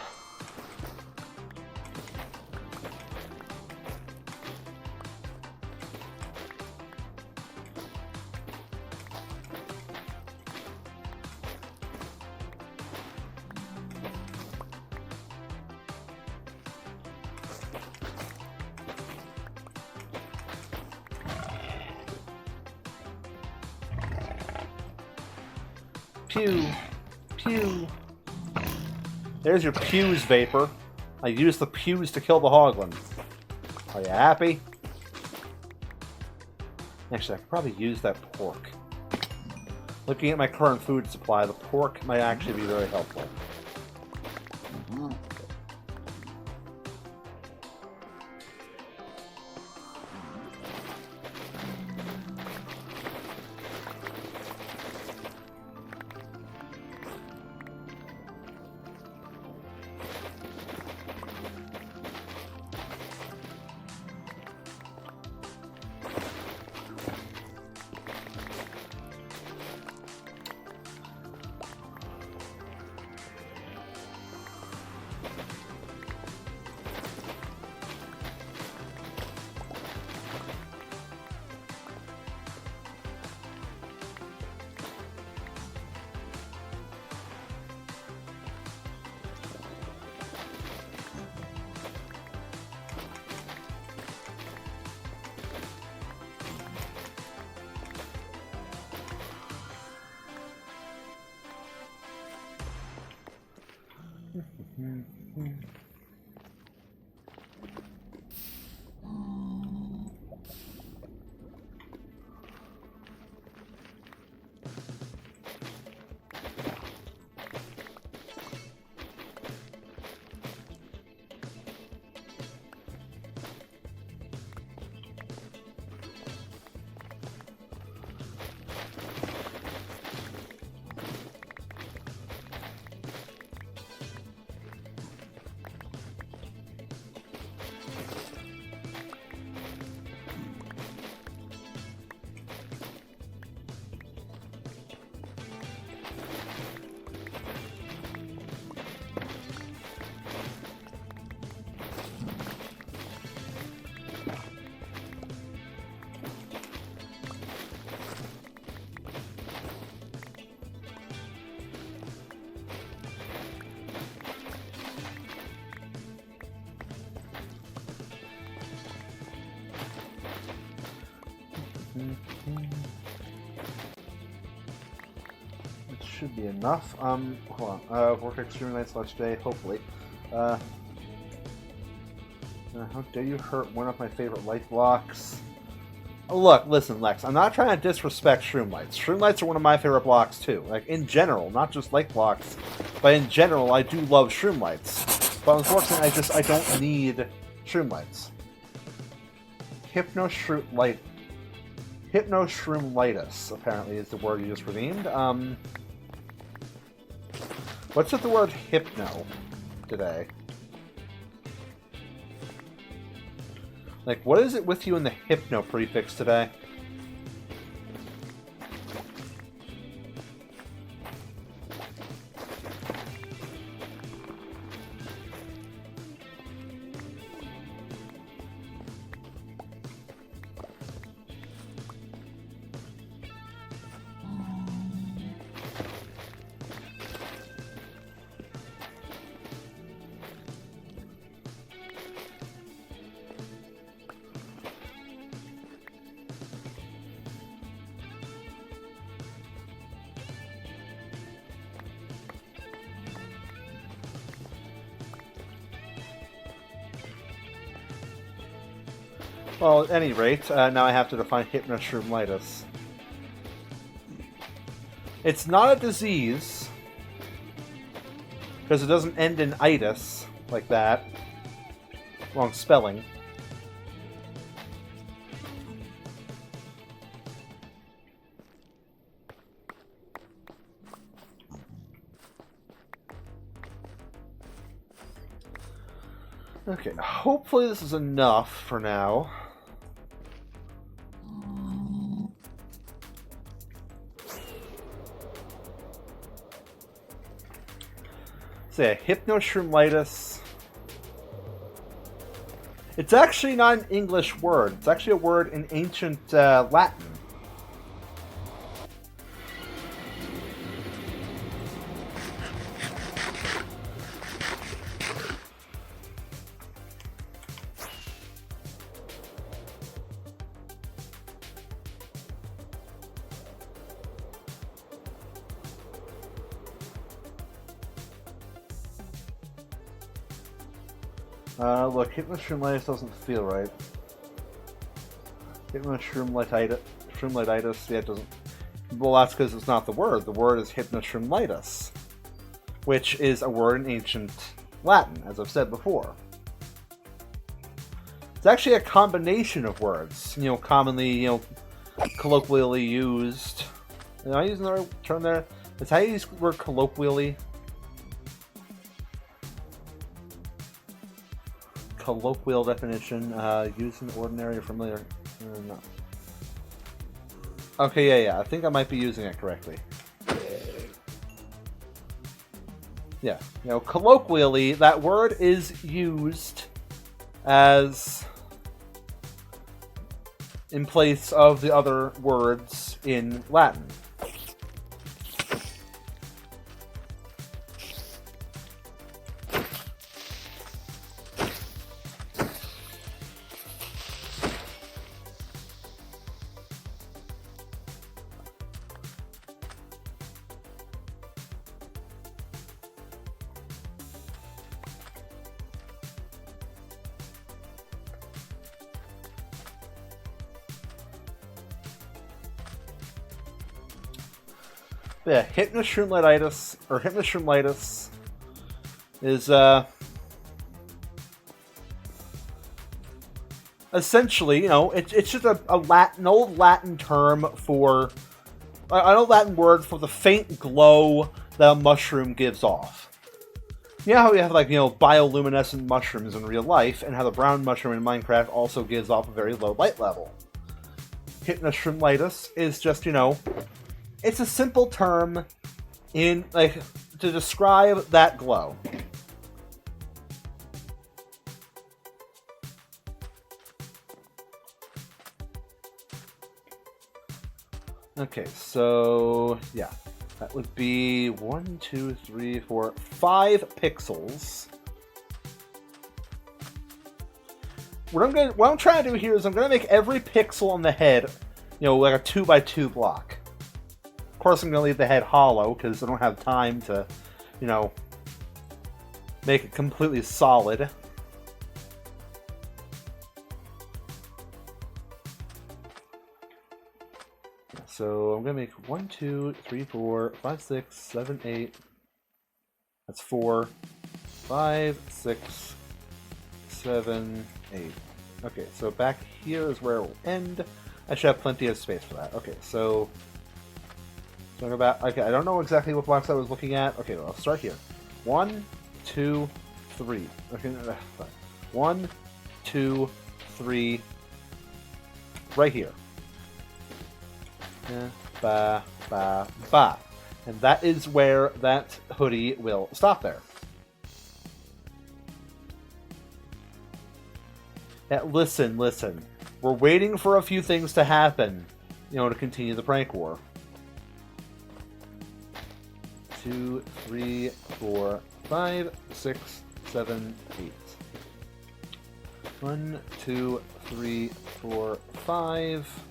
Pew! Pew! There's your pews, Vapor. I used the pews to kill the hoglin. Are you happy? Actually, I could probably use that pork. Looking at my current food supply, the pork might actually be very helpful. It should be enough. Hold on. Vortex Streaming Nights Let's Day, hopefully. How dare you hurt one of my favorite light blocks? Oh, look, listen, Lex, I'm not trying to disrespect Shroomlights. Shroomlights are one of my favorite blocks, too. Like, in general, not just light blocks, but in general, I do love Shroomlights. But unfortunately, I don't need Shroomlights. Hypnoshroomlitis, apparently, is the word you just redeemed. What's with the word hypno today? Like, what is it with you in the hypno prefix today? Well, at any rate, now I have to define hypnoshroomlitis. It's not a disease, because it doesn't end in itis, like that. Wrong spelling. Okay, hopefully this is enough for now. Say hypnoshroomlitis. It's actually not an English word. It's actually a word in ancient Latin. Look, hypnoshroomlitis doesn't feel right. Hypnoshroomlitis, yeah, it doesn't. Well, that's because it's not the word. The word is hypnoshroomlitis, which is a word in ancient Latin, as I've said before. It's actually a combination of words, commonly, colloquially used. Am I using the right term there? Is how you use the word colloquially? Colloquial definition, used in ordinary or familiar. No. Okay, yeah. I think I might be using it correctly. Yeah, colloquially, that word is used as in place of the other words in Latin. Yeah, hypnoshroomlitis is essentially, it's just an old Latin term for an old Latin word for the faint glow that a mushroom gives off. You know how we have bioluminescent mushrooms in real life, and how the brown mushroom in Minecraft also gives off a very low light level. Hypnoshroomlitis is just, it's a simple term to describe that glow. Okay, so yeah, that would be 1, 2, 3, 4, 5 pixels. What I'm trying to do here is I'm gonna make every pixel on the head, like a 2x2 block. Of course, I'm gonna leave the head hollow because I don't have time to, make it completely solid. So I'm gonna make 1, 2, 3, 4, 5, 6, 7, 8. That's 4, 5, 6, 7, 8. Okay, so back here is where it will end. I should have plenty of space for that. Okay, so okay, I don't know exactly what box I was looking at. Okay, well, I'll start here. 1, 2, 3. Okay, 1, 2, 3. Right here. Ba, ba, ba. And that is where that hoodie will stop there. Yeah, listen. We're waiting for a few things to happen, to continue the prank war. 2, 3, 4, 5, 6, 7, 8. 1, 2, 3, 4, 5.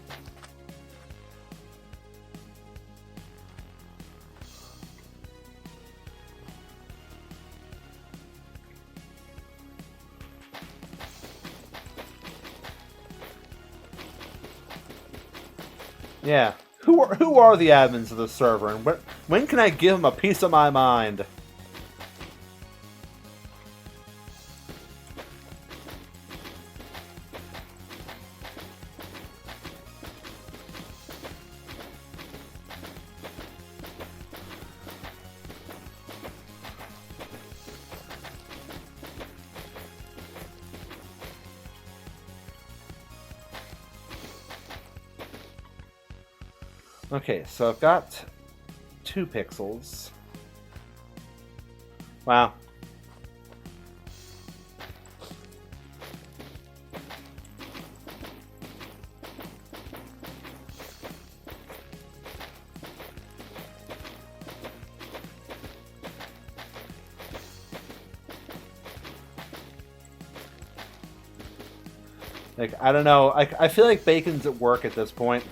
Yeah. Who are the admins of the server, and when can I give them a piece of my mind? Okay, so I've got 2 pixels. Wow. Like, I don't know. I feel like bacon's at work at this point.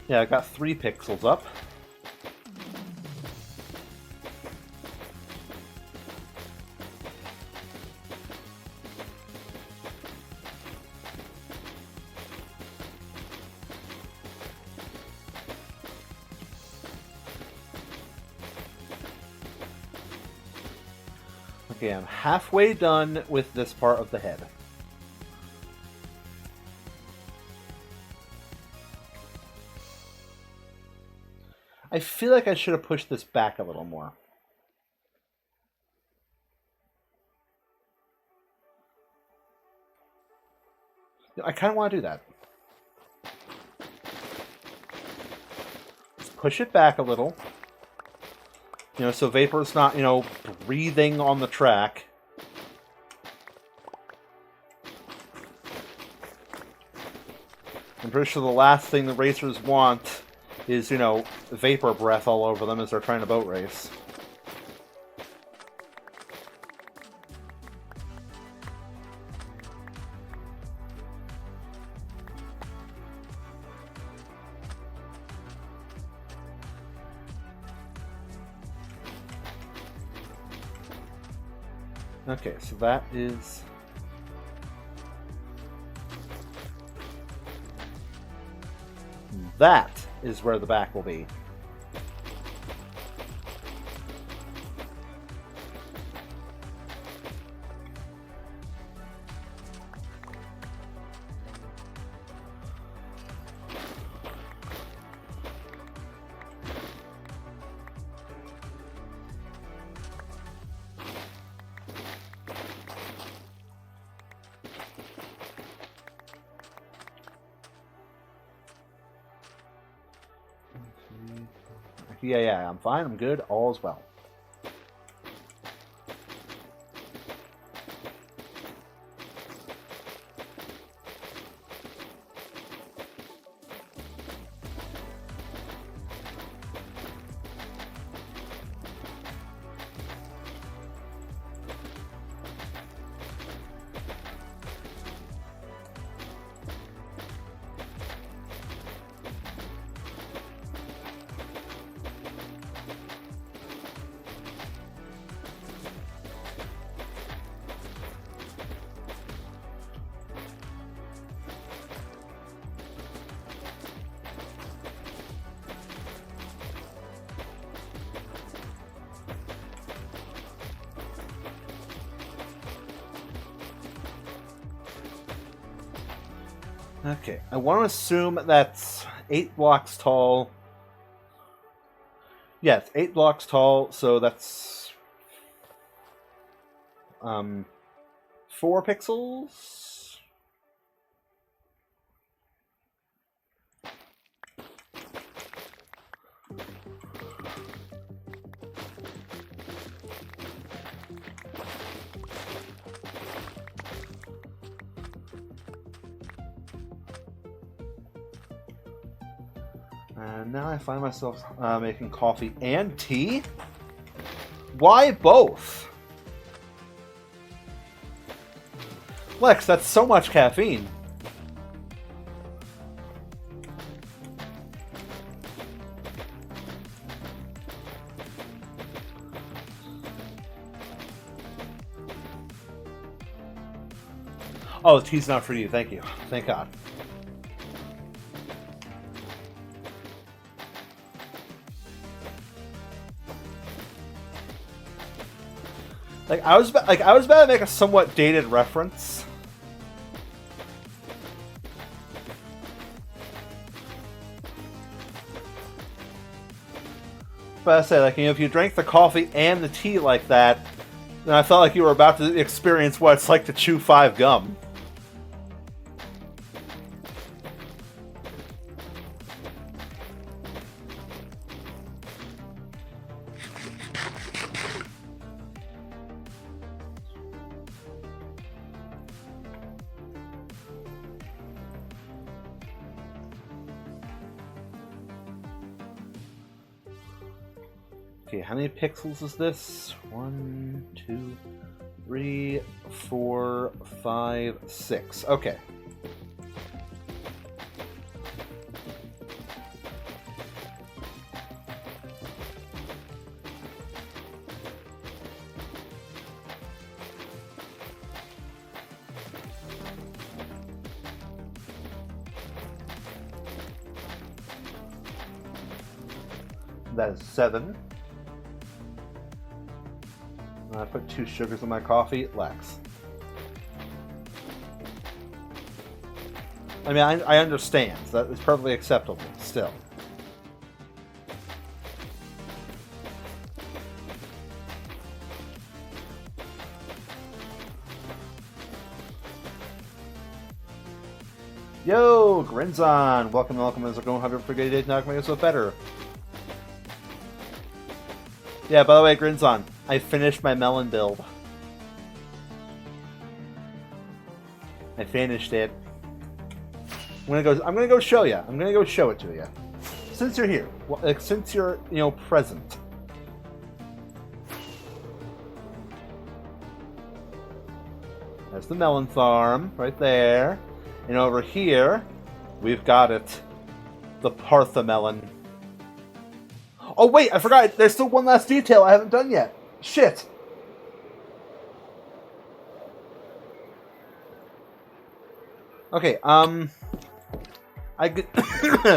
Yeah, I got 3 pixels up. Okay, I'm halfway done with this part of the head. I feel like I should have pushed this back a little more. I kind of want to do that. Let's push it back a little. You know, so Vapor's not, you know, breathing on the track. I'm pretty sure the last thing the racers want is, you know, vapor breath all over them as they're trying to boat race. Okay, so that is... That is where the back will be. Yeah, I'm fine, I'm good, all's well. Okay, I want to assume that's 8 blocks tall. Yeah, it's 8 blocks tall, so that's 4 pixels. And now I find myself making coffee and tea. Why both? Lex, that's so much caffeine. Oh, the tea's not for you. Thank you. Thank God. I was about to make a somewhat dated reference. But I say, like, you know, if you drank the coffee and the tea like that, then I felt like you were about to experience what it's like to chew 5 gum. Okay, how many pixels is this? 1, 2, 3, 4, 5, 6. Okay. That is 7. I put 2 sugars in my coffee. Lex. I mean, I understand. That is perfectly acceptable still. Yo, Grinzon! Welcome, welcome. As we're going 100 for good day, not make us so better. Yeah, by the way, Grinzon, I finished my melon build. I finished it. I'm gonna go show you. I'm gonna go show it to you. Since you're here, well, since you're present. There's the melon farm right there, and over here, we've got it, the Parthemelon. Oh wait, I forgot. There's still one last detail I haven't done yet. Shit. Okay, I could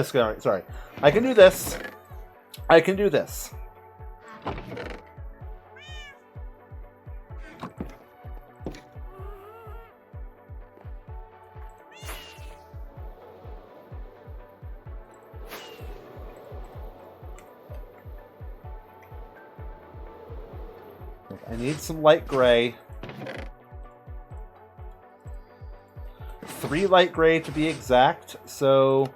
sorry. I can do this. I can do this. I need some light gray. 3 light gray to be exact, so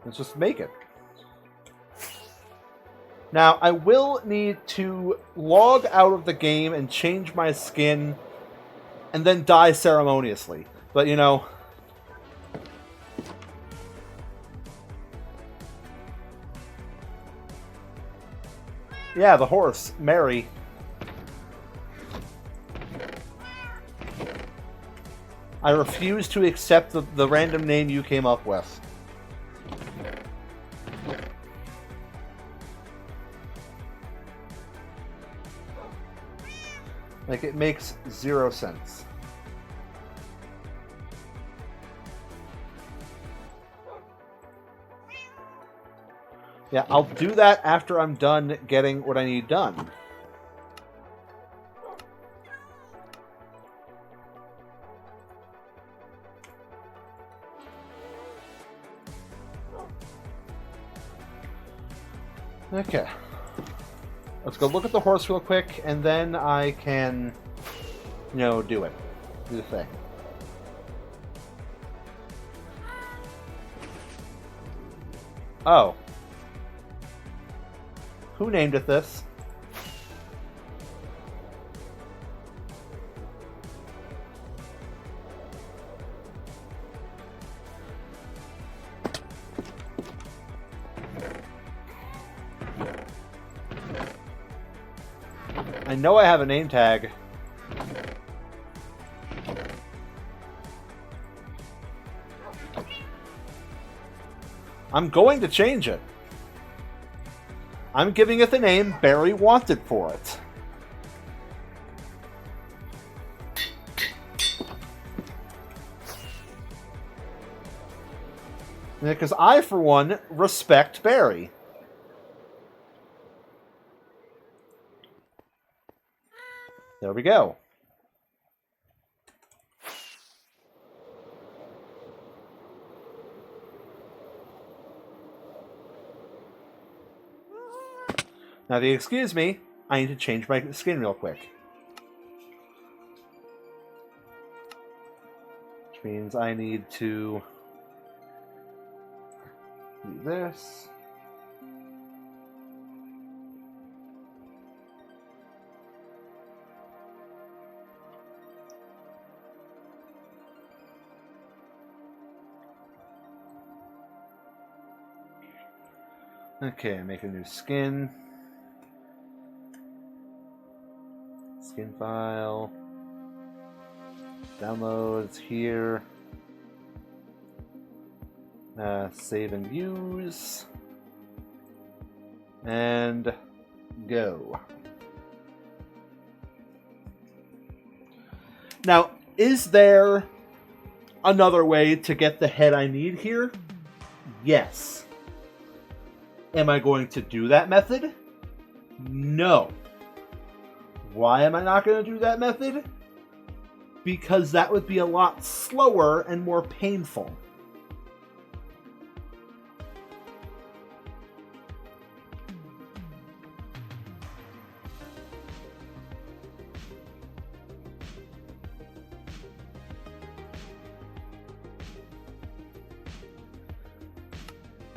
let's just make it. Now, I will need to log out of the game and change my skin and then die ceremoniously. But, yeah, the horse, Mary. I refuse to accept the random name you came up with. Like, it makes 0 sense. Yeah, I'll do that after I'm done getting what I need done. Okay. Let's go look at the horse real quick, and then I can, do it. Do the thing. Oh. Who named it this? I know I have a name tag. I'm going to change it. I'm giving it the name Barry wanted for it. Because I, for one, respect Barry. There we go. Now, if you excuse me, I need to change my skin real quick. Which means I need to do this. Okay, make a new skin. skin file. Downloads here. Save and use. And go. Now, is there another way to get the head I need here? Yes. Am I going to do that method? No. Why am I not going to do that method? Because that would be a lot slower and more painful.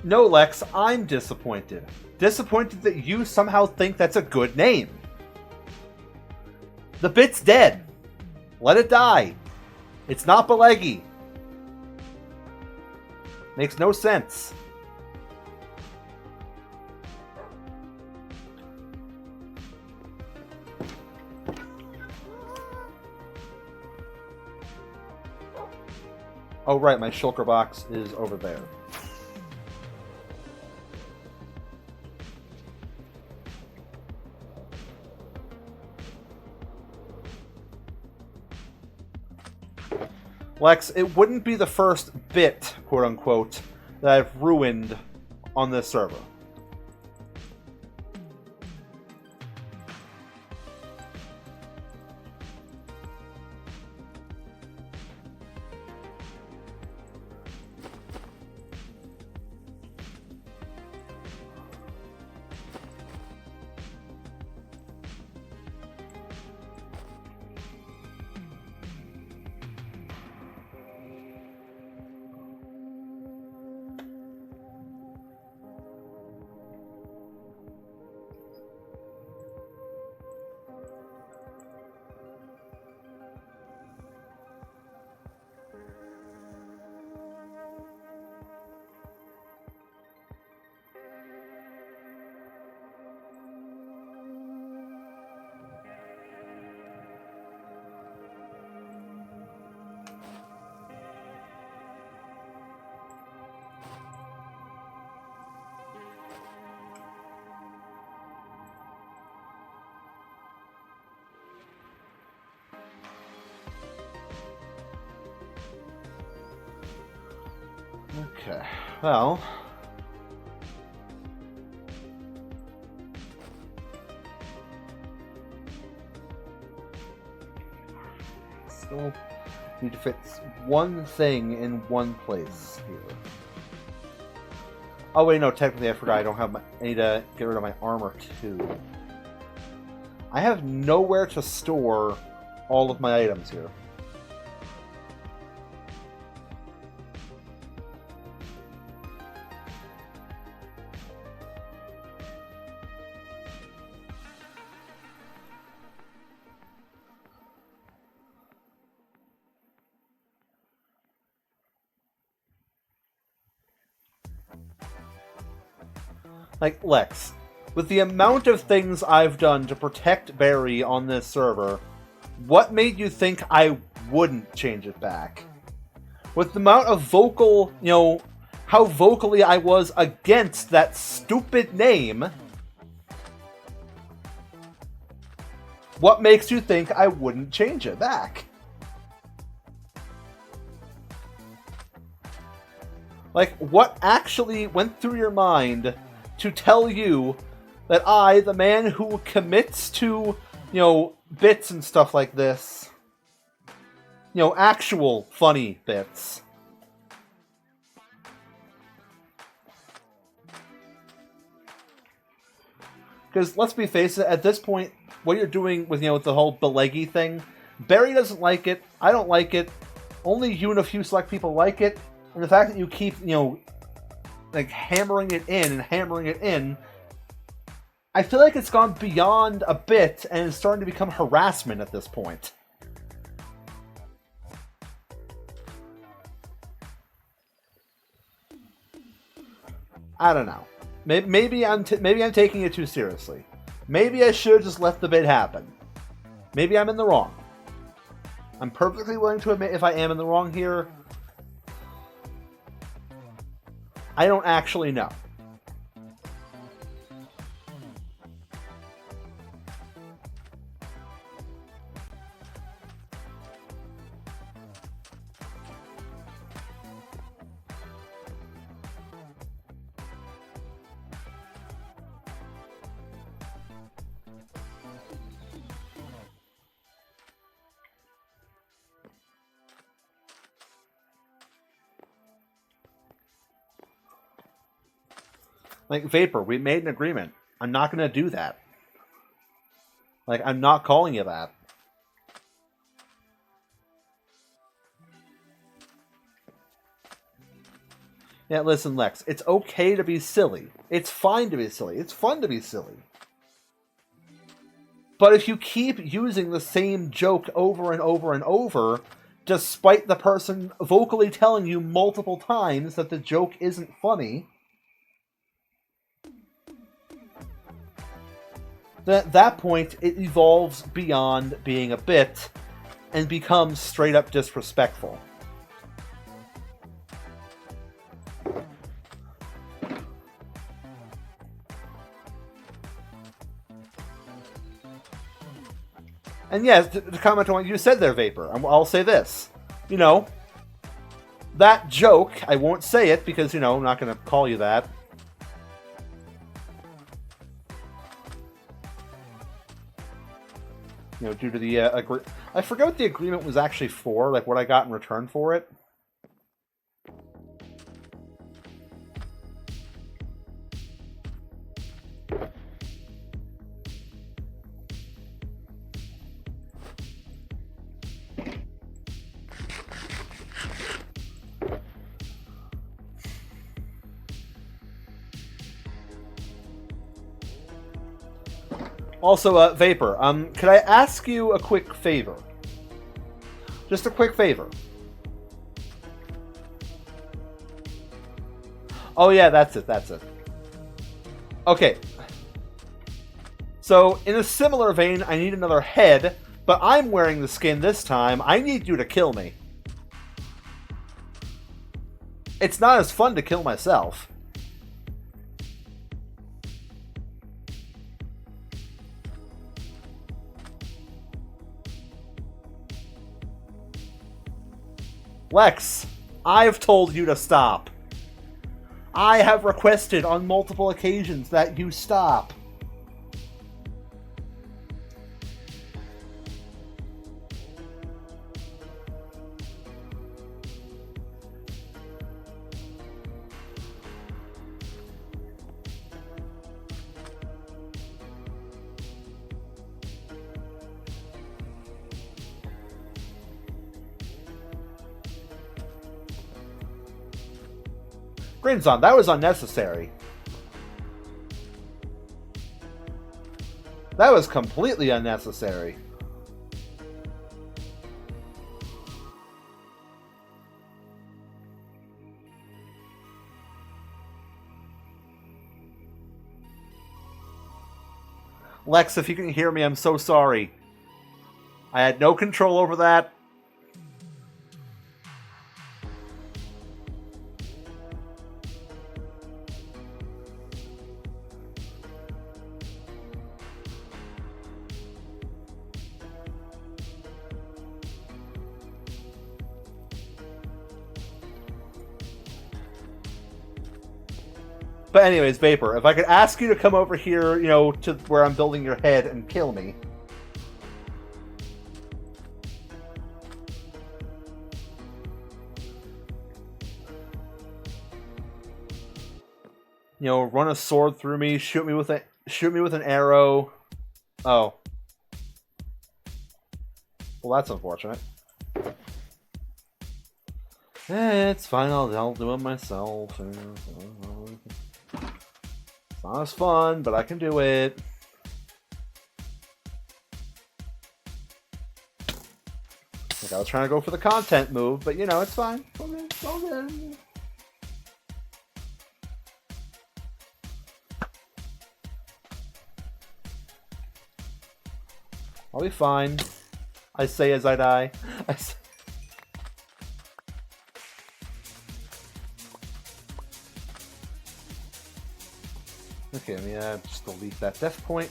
No, Lex, I'm disappointed. Disappointed that you somehow think that's a good name. The bit's dead. Let it die. It's not Belegi. Makes no sense. Oh, right, my shulker box is over there. Lex, it wouldn't be the first bit, quote-unquote, that I've ruined on this server. Okay, well... still need to fit one thing in one place here. Oh wait, no, technically I forgot I don't have my... I need to get rid of my armor too. I have nowhere to store all of my items here. Like, Lex, with the amount of things I've done to protect Barry on this server, what made you think I wouldn't change it back? With the amount of vocal, how vocally I was against that stupid name, what makes you think I wouldn't change it back? Like, what actually went through your mind to tell you that I, the man who commits to, bits and stuff like this, actual funny bits. Because, let's be face it, at this point, what you're doing with, with the whole Belegi thing, Barry doesn't like it, I don't like it, only you and a few select people like it, and the fact that you keep, like, hammering it in, I feel like it's gone beyond a bit and is starting to become harassment at this point. I don't know. Maybe I'm taking it too seriously. Maybe I should have just let the bit happen. Maybe I'm in the wrong. I'm perfectly willing to admit if I am in the wrong here. I don't actually know. Like, Vapor, we made an agreement. I'm not going to do that. Like, I'm not calling you that. Yeah, listen, Lex, it's okay to be silly. It's fine to be silly. It's fun to be silly. But if you keep using the same joke over and over and over, despite the person vocally telling you multiple times that the joke isn't funny, then at that point, it evolves beyond being a bit and becomes straight up disrespectful. And yes, to comment on what you said there, Vapor, I'll say this. You know, that joke, I won't say it because, you know, I'm not going to call you that. You know, due to the I forget what the agreement was actually for, like what I got in return for it. Also, Vapor, could I ask you a quick favor? Just a quick favor. Oh yeah, that's it, that's it. Okay. So, in a similar vein, I need another head, but I'm wearing the skin this time. I need you to kill me. It's not as fun to kill myself. Lex, I've told you to stop. I have requested on multiple occasions that you stop. Grinzon, that was unnecessary. That was completely unnecessary. Lex, if you can hear me, I'm so sorry. I had no control over that. But anyways, Vapor, if I could ask you to come over here, you know, to where I'm building your head and kill me. You know, run a sword through me, shoot me with an arrow. Oh. Well, that's unfortunate. It's fine, I'll do it myself. It's not as fun, but I can do it. Like, I was trying to go for the content move, but you know, it's fine. It's all good. I'll be fine. I say as I die. Okay, let me just delete that death point.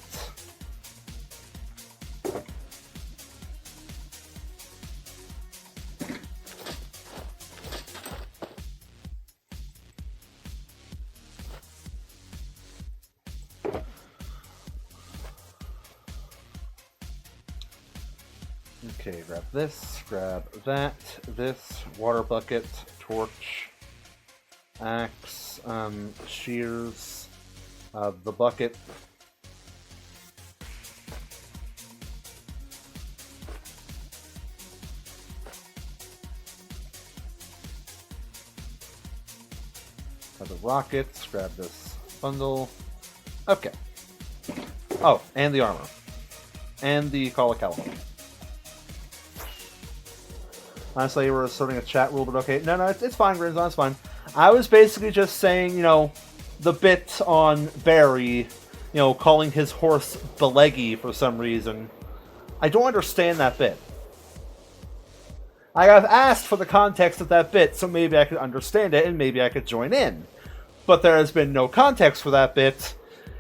Okay, grab this, grab that, this, water bucket, torch, axe, shears, the bucket. Grab the rockets, grab this bundle. Okay. Oh, and the armor. And the Call of Caliban. Honestly, we're asserting a chat rule, but okay. No, it's fine, Grinzon, it's fine. I was basically just saying, you know, the bit on Barry, you know, calling his horse Beleggy for some reason. I don't understand that bit. I have asked for the context of that bit, so maybe I could understand it, and maybe I could join in. But there has been no context for that bit,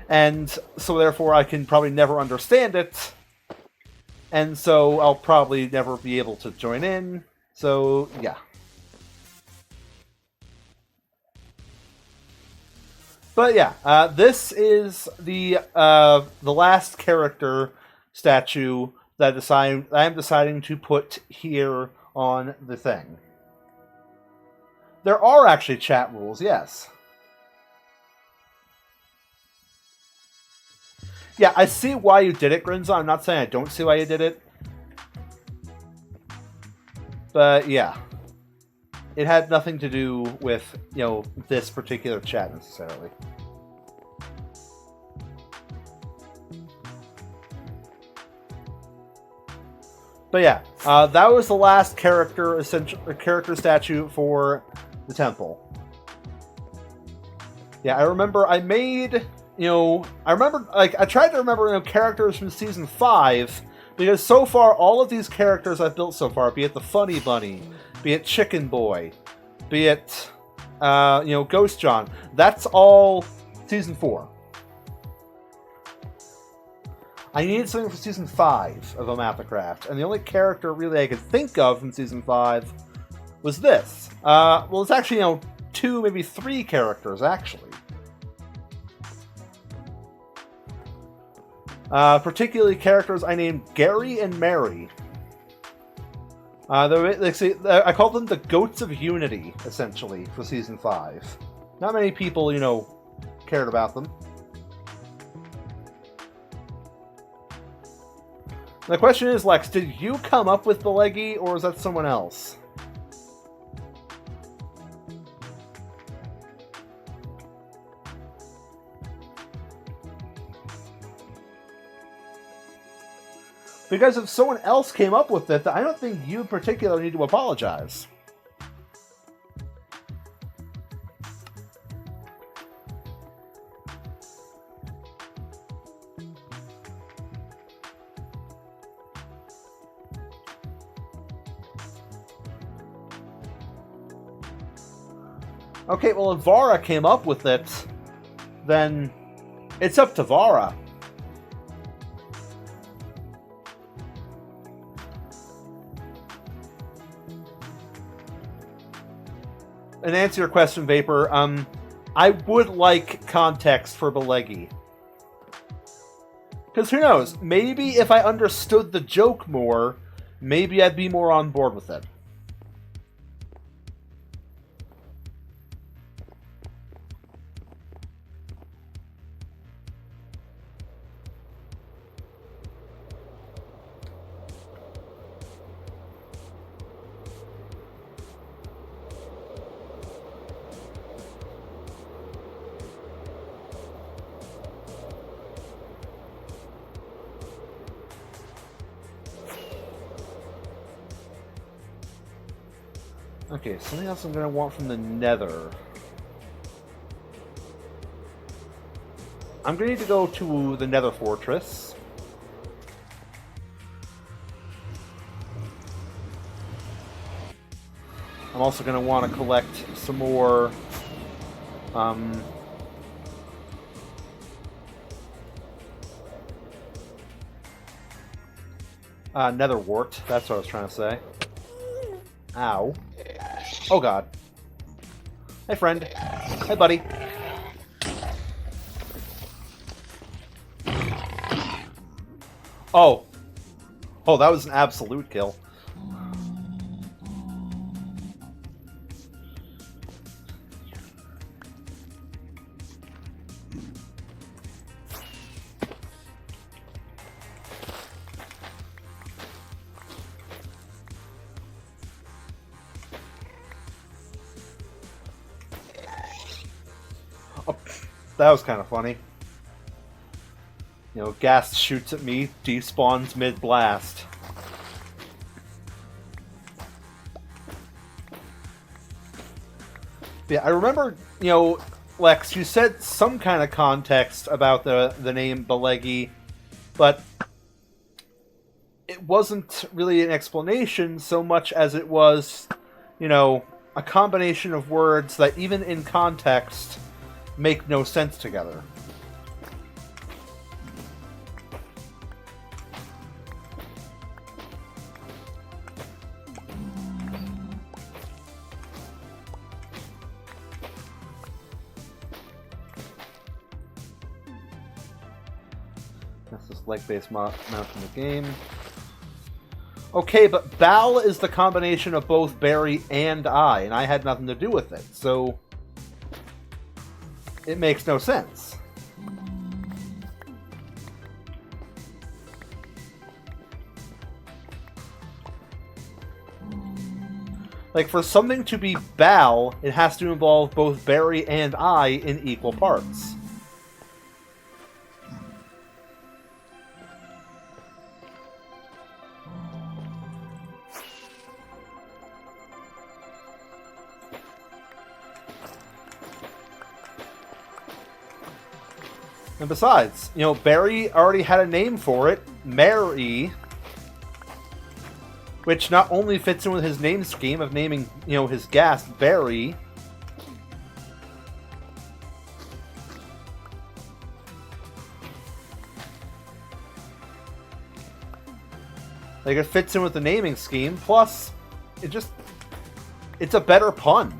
and so therefore I can probably never understand it, and so I'll probably never be able to join in. So, yeah. But yeah, this is the last character statue that I am deciding to put here on the thing. There are actually chat rules, yes. Yeah, I see why you did it, Grinza. I'm not saying I don't see why you did it. But yeah, it had nothing to do with, you know, this particular chat necessarily. But yeah, that was the last character statue for the temple. Yeah, I remember I made, you know, I tried to remember, you know, characters from Season 5, because so far, all of these characters I've built so far, be it the Funny Bunny, be it Chicken Boy, be it, you know, Ghost John, that's all Season 4. I needed something for Season 5 of OmathaCraft, and the only character really I could think of from Season 5 was this. Well, it's actually, you know, 2, maybe 3 characters, actually. Particularly characters I named Gary and Mary. I called them the Goats of Unity, essentially, for Season 5. Not many people, you know, cared about them. The question is, Lex, did you come up with Beleggy, or is that someone else? Because if someone else came up with it, I don't think you particularly need to apologize. Okay, well, if Vara came up with it, then it's up to Vara. And to answer your question, Vapor, I would like context for Beleggy. Because who knows, maybe if I understood the joke more, maybe I'd be more on board with it. Okay, something else I'm going to want from the Nether. I'm going to need to go to the Nether Fortress. I'm also going to want to collect some more nether wart. That's what I was trying to say. Ow. Oh god. Hey friend. Hey buddy. Oh. Oh, that was an absolute kill. Oh, that was kind of funny. You know, gas shoots at me, despawns mid-blast. Yeah, I remember, you know, Lex, you said some kind of context about the name Belegi, but it wasn't really an explanation so much as it was, you know, a combination of words that even in context make no sense together. That's this leg-based mount in the game. Okay, but Bal is the combination of both Barry and I had nothing to do with it, so it makes no sense. Like, for something to be Bal, it has to involve both Barry and I in equal parts. And besides, you know, Barry already had a name for it, Mary, which not only fits in with his name scheme of naming, you know, his gas Barry, like, it fits in with the naming scheme, plus, it's a better pun.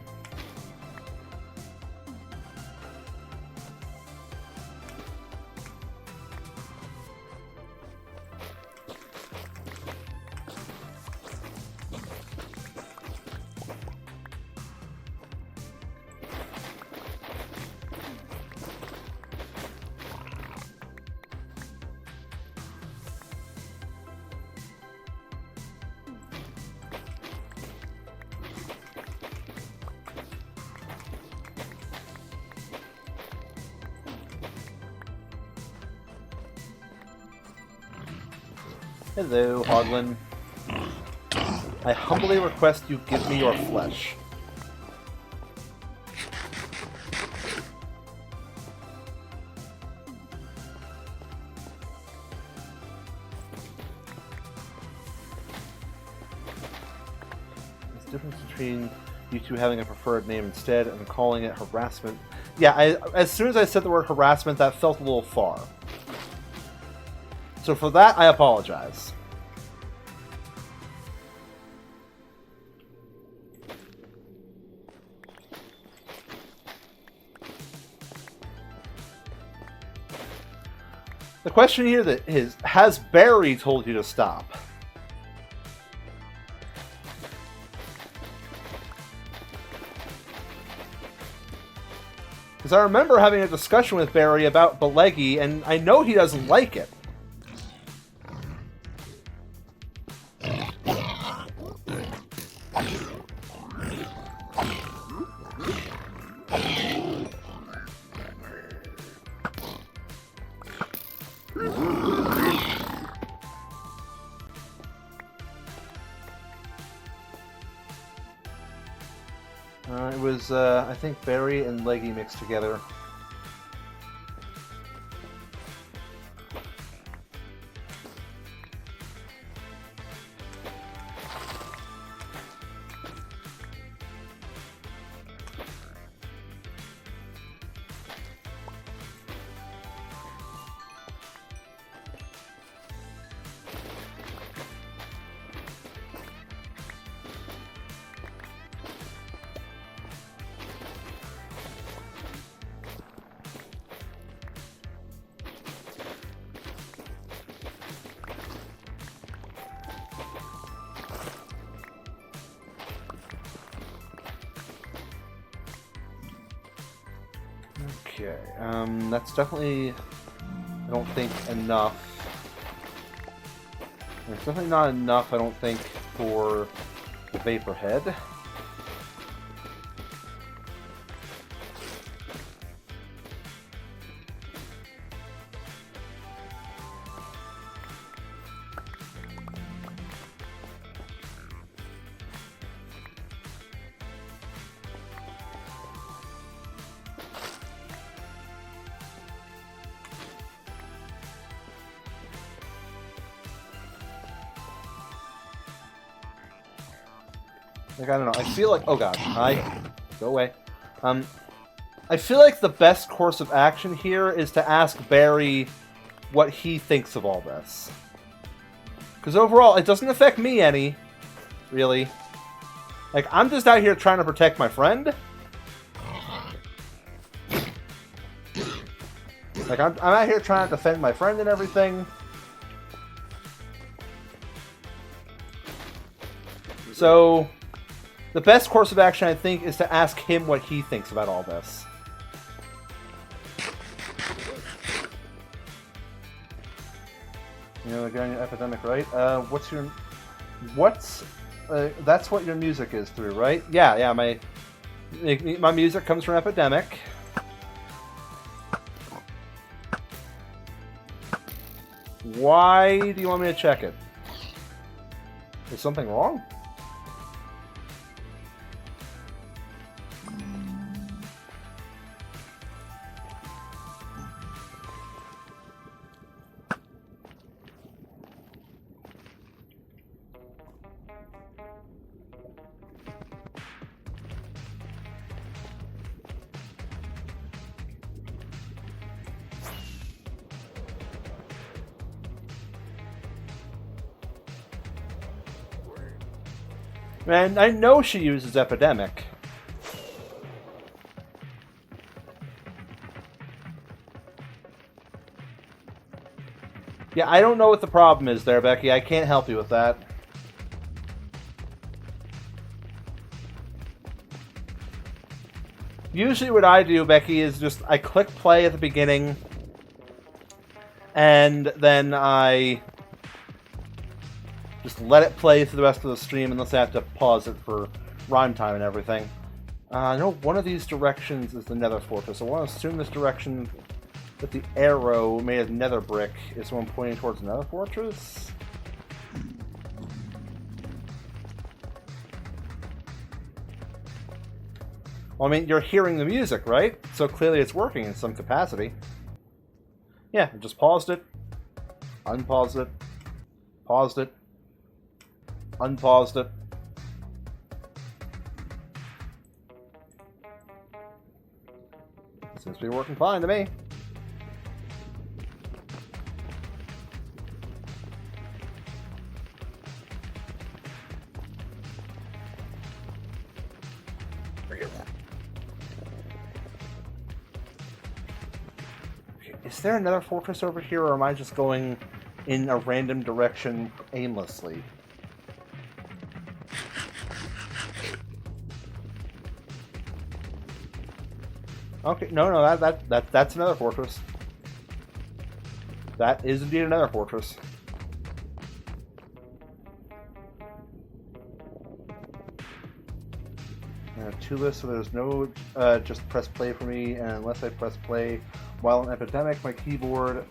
Hello, Hoglin. I humbly request you give me your flesh. There's a difference between you two having a preferred name instead and calling it harassment. Yeah, as soon as I said the word harassment, that felt a little far. So for that, I apologize. The question here is, has Barry told you to stop? Because I remember having a discussion with Barry about Belegi, and I know he doesn't like it. It was, I think, Barry and Leggy mixed together. Okay, that's definitely, I don't think, enough. It's definitely not enough, I don't think, for the Vapor Head. Like, I don't know. I feel like... Oh, God. Go away. I feel like the best course of action here is to ask Barry what he thinks of all this. Because overall, it doesn't affect me any, really. Like, I'm just out here trying to protect my friend. Like, I'm out here trying to defend my friend and everything. So... the best course of action, I think, is to ask him what he thinks about all this. You know, again, epidemic, right? That's what your music is through, right? Yeah, my music comes from Epidemic. Why do you want me to check it? Is something wrong? And I know she uses Epidemic. Yeah, I don't know what the problem is there, Becky. I can't help you with that. Usually what I do, Becky, is just I click play at the beginning, and then I just let it play through the rest of the stream unless I have to pause it for rhyme time and everything. I know one of these directions is the Nether Fortress. I want to assume this direction that the arrow made of nether brick is the one pointing towards the Nether Fortress. Well, I mean, you're hearing the music, right? So clearly it's working in some capacity. Yeah, I just paused it, unpaused it, paused it, unpaused it. Seems to be working fine to me. Is there another fortress over here, or am I just going in a random direction aimlessly? Okay, no, that's another fortress. That is indeed another fortress. Two lists, so there's no just press play for me, and unless I press play while in Epidemic, my keyboard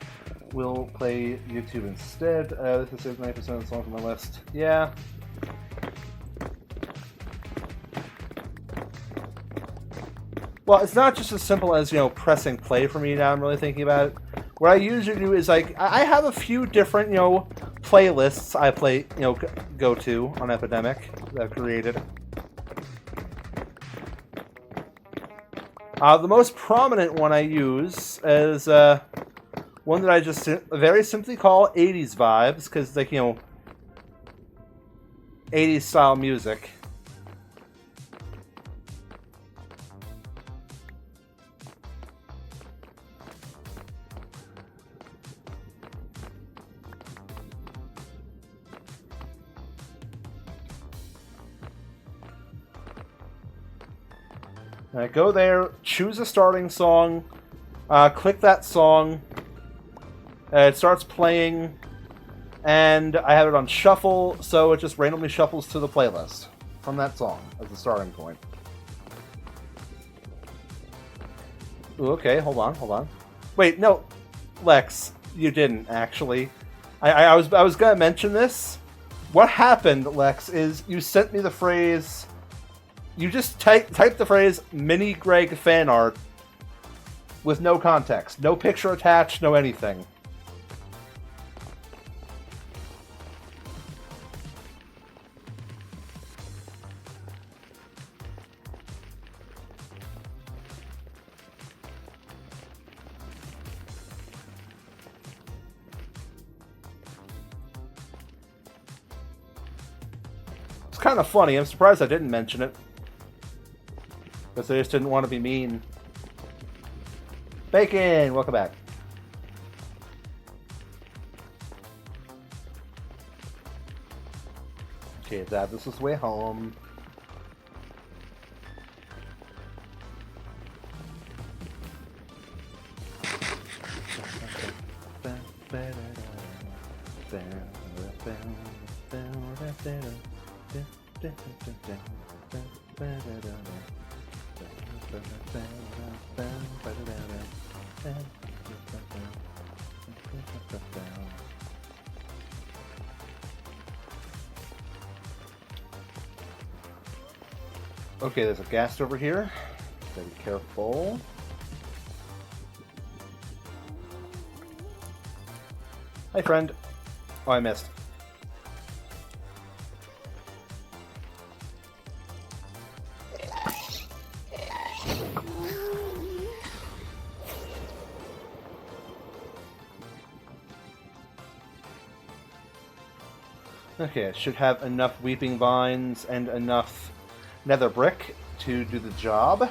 will play YouTube instead. This is 90% of the songs on my list. Yeah. Well, it's not just as simple as, pressing play for me now I'm really thinking about it. What I usually do is, like, I have a few different, playlists I play, go to on Epidemic that I've created. The most prominent one I use is one that I just very simply call 80s vibes, because, like, 80s style music. Go there, choose a starting song, Click that song. It starts playing, and I have it on shuffle, so it just randomly shuffles to the playlist from that song as the starting point. Ooh, okay, hold on. Wait, no, Lex, you didn't actually. I was gonna mention this. What happened, Lex, is you sent me the phrase. You just typed the phrase "Mini Greg fan art" with no context, no picture attached, no anything. It's kind of funny. I'm surprised I didn't mention it. Because I just didn't want to be mean. Bacon! Welcome back. Okay, Dad, this is way home. Okay, there's a ghast over here. Gotta be careful. Hi, friend. Oh, I missed. Okay, I should have enough weeping vines and enough nether brick to do the job.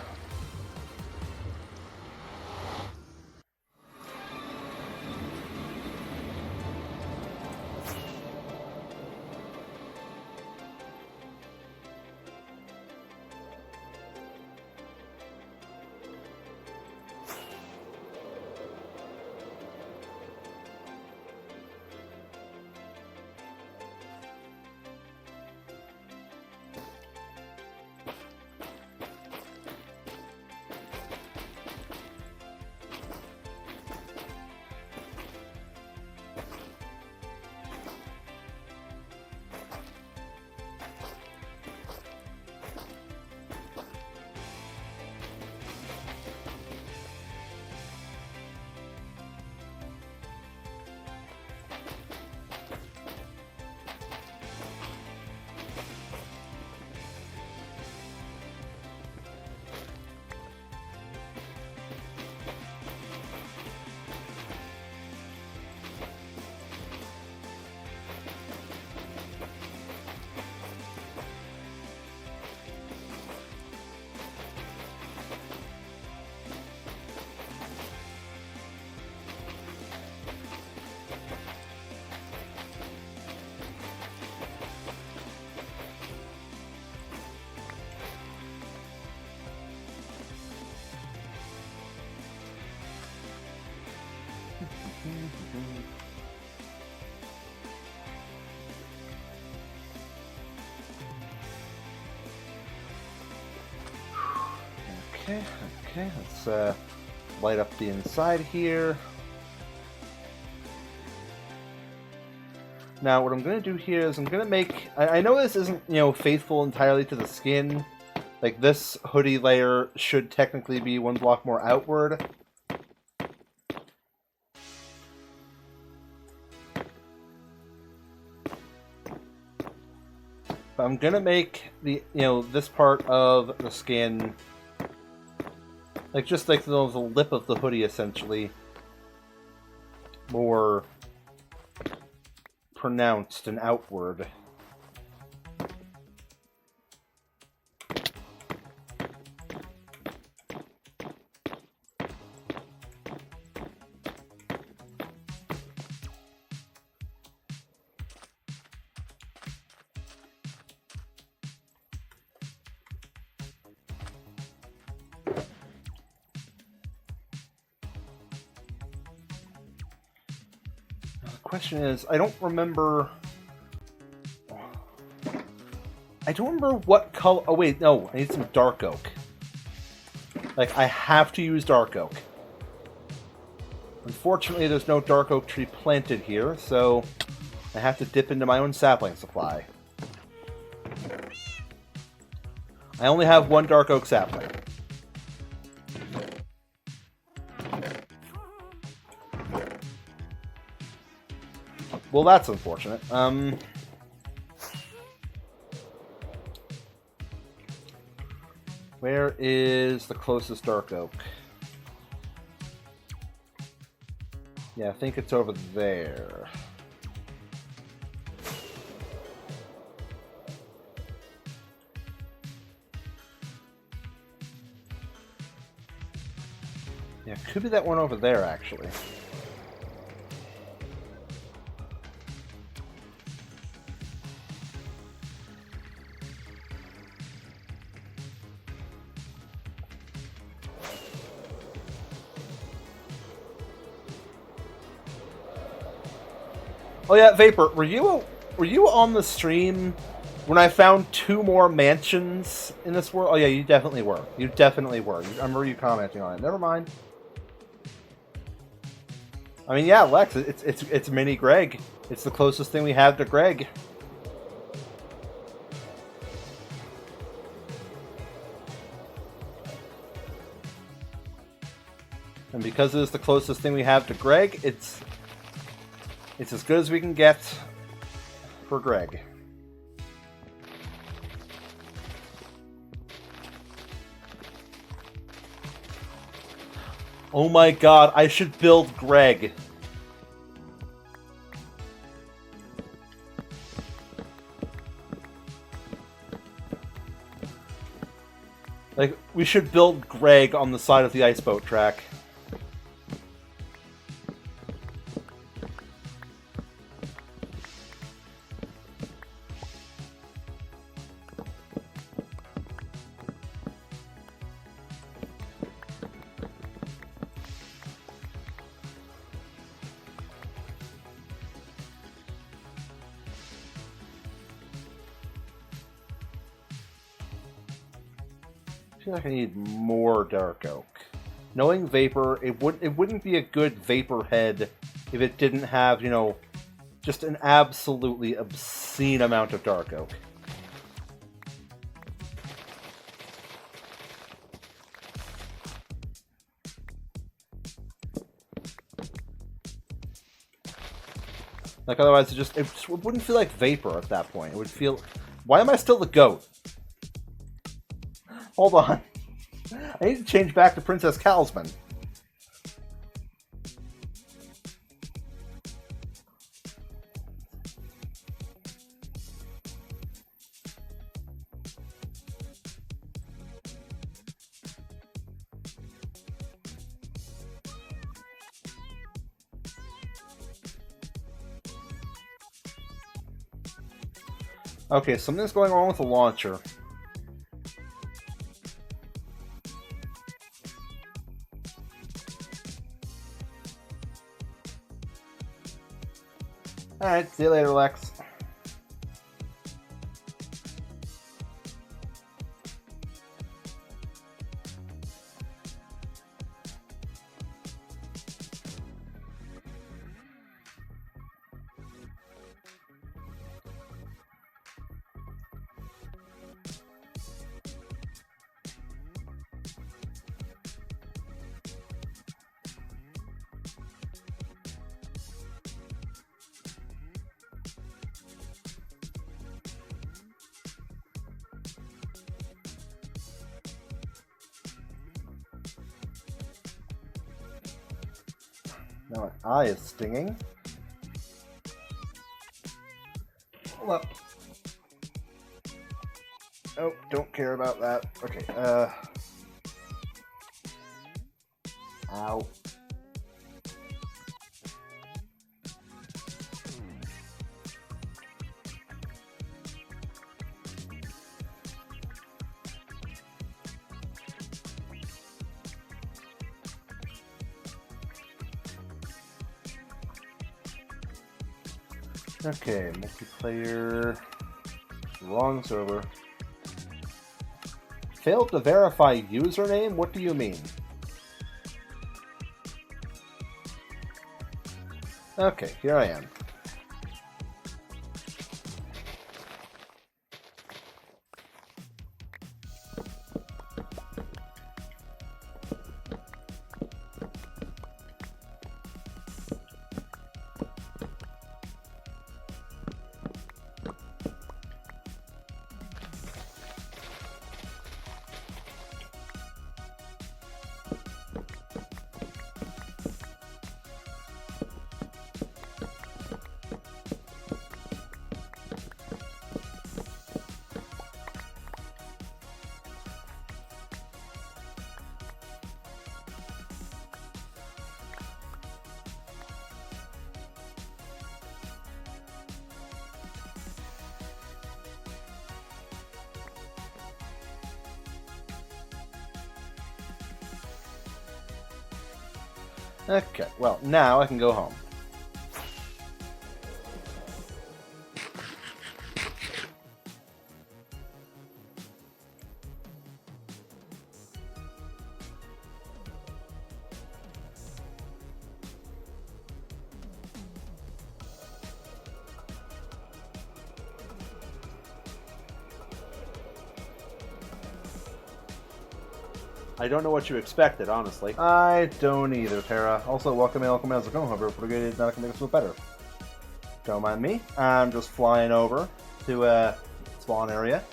Okay, let's light up the inside here. Now, what I'm going to do here is I'm going to make... I know this isn't, faithful entirely to the skin. Like, this hoodie layer should technically be one block more outward. But I'm going to make the, this part of the skin... like, just like the lip of the hoodie, essentially, more pronounced and outward. question is, I don't remember what color... Oh, wait, no. I need some dark oak. Like, I have to use dark oak. Unfortunately, there's no dark oak tree planted here, so I have to dip into my own sapling supply. I only have one dark oak sapling. Well, that's unfortunate. Where is the closest dark oak? Yeah, I think it's over there. Yeah, it could be that one over there, actually. Oh yeah, Vapor, were you on the stream when I found 2 more mansions in this world? Oh yeah, you definitely were. You definitely were. I remember you commenting on it. Never mind. I mean, yeah, Lex, it's Mini Greg. It's the closest thing we have to Greg. And because it is the closest thing we have to Greg, it's as good as we can get for Greg. Oh my god, I should build Greg. Like, we should build Greg on the side of the ice boat track. I feel like I need more dark oak. Knowing Vapor, it wouldn't be a good Vapor head if it didn't have, you know, just an absolutely obscene amount of dark oak. Like, otherwise it wouldn't feel like Vapor at that point. It would feel... Why am I still the goat? Hold on. I need to change back to Princess Calsman. Okay, something's going wrong with the launcher. Alright, see you later, Lex. Now my eye is stinging. Hold up. Oh, don't care about that. Okay, Ow. Okay, multiplayer. Wrong server. Failed to verify username? What do you mean? Okay, here I am. Okay, well, now I can go home. I don't know what you expected, honestly. I don't either, Tara. Also, welcome, how's it going? Hope you're pretty good. Not gonna make us feel better. Don't mind me. I'm just flying over to spawn area.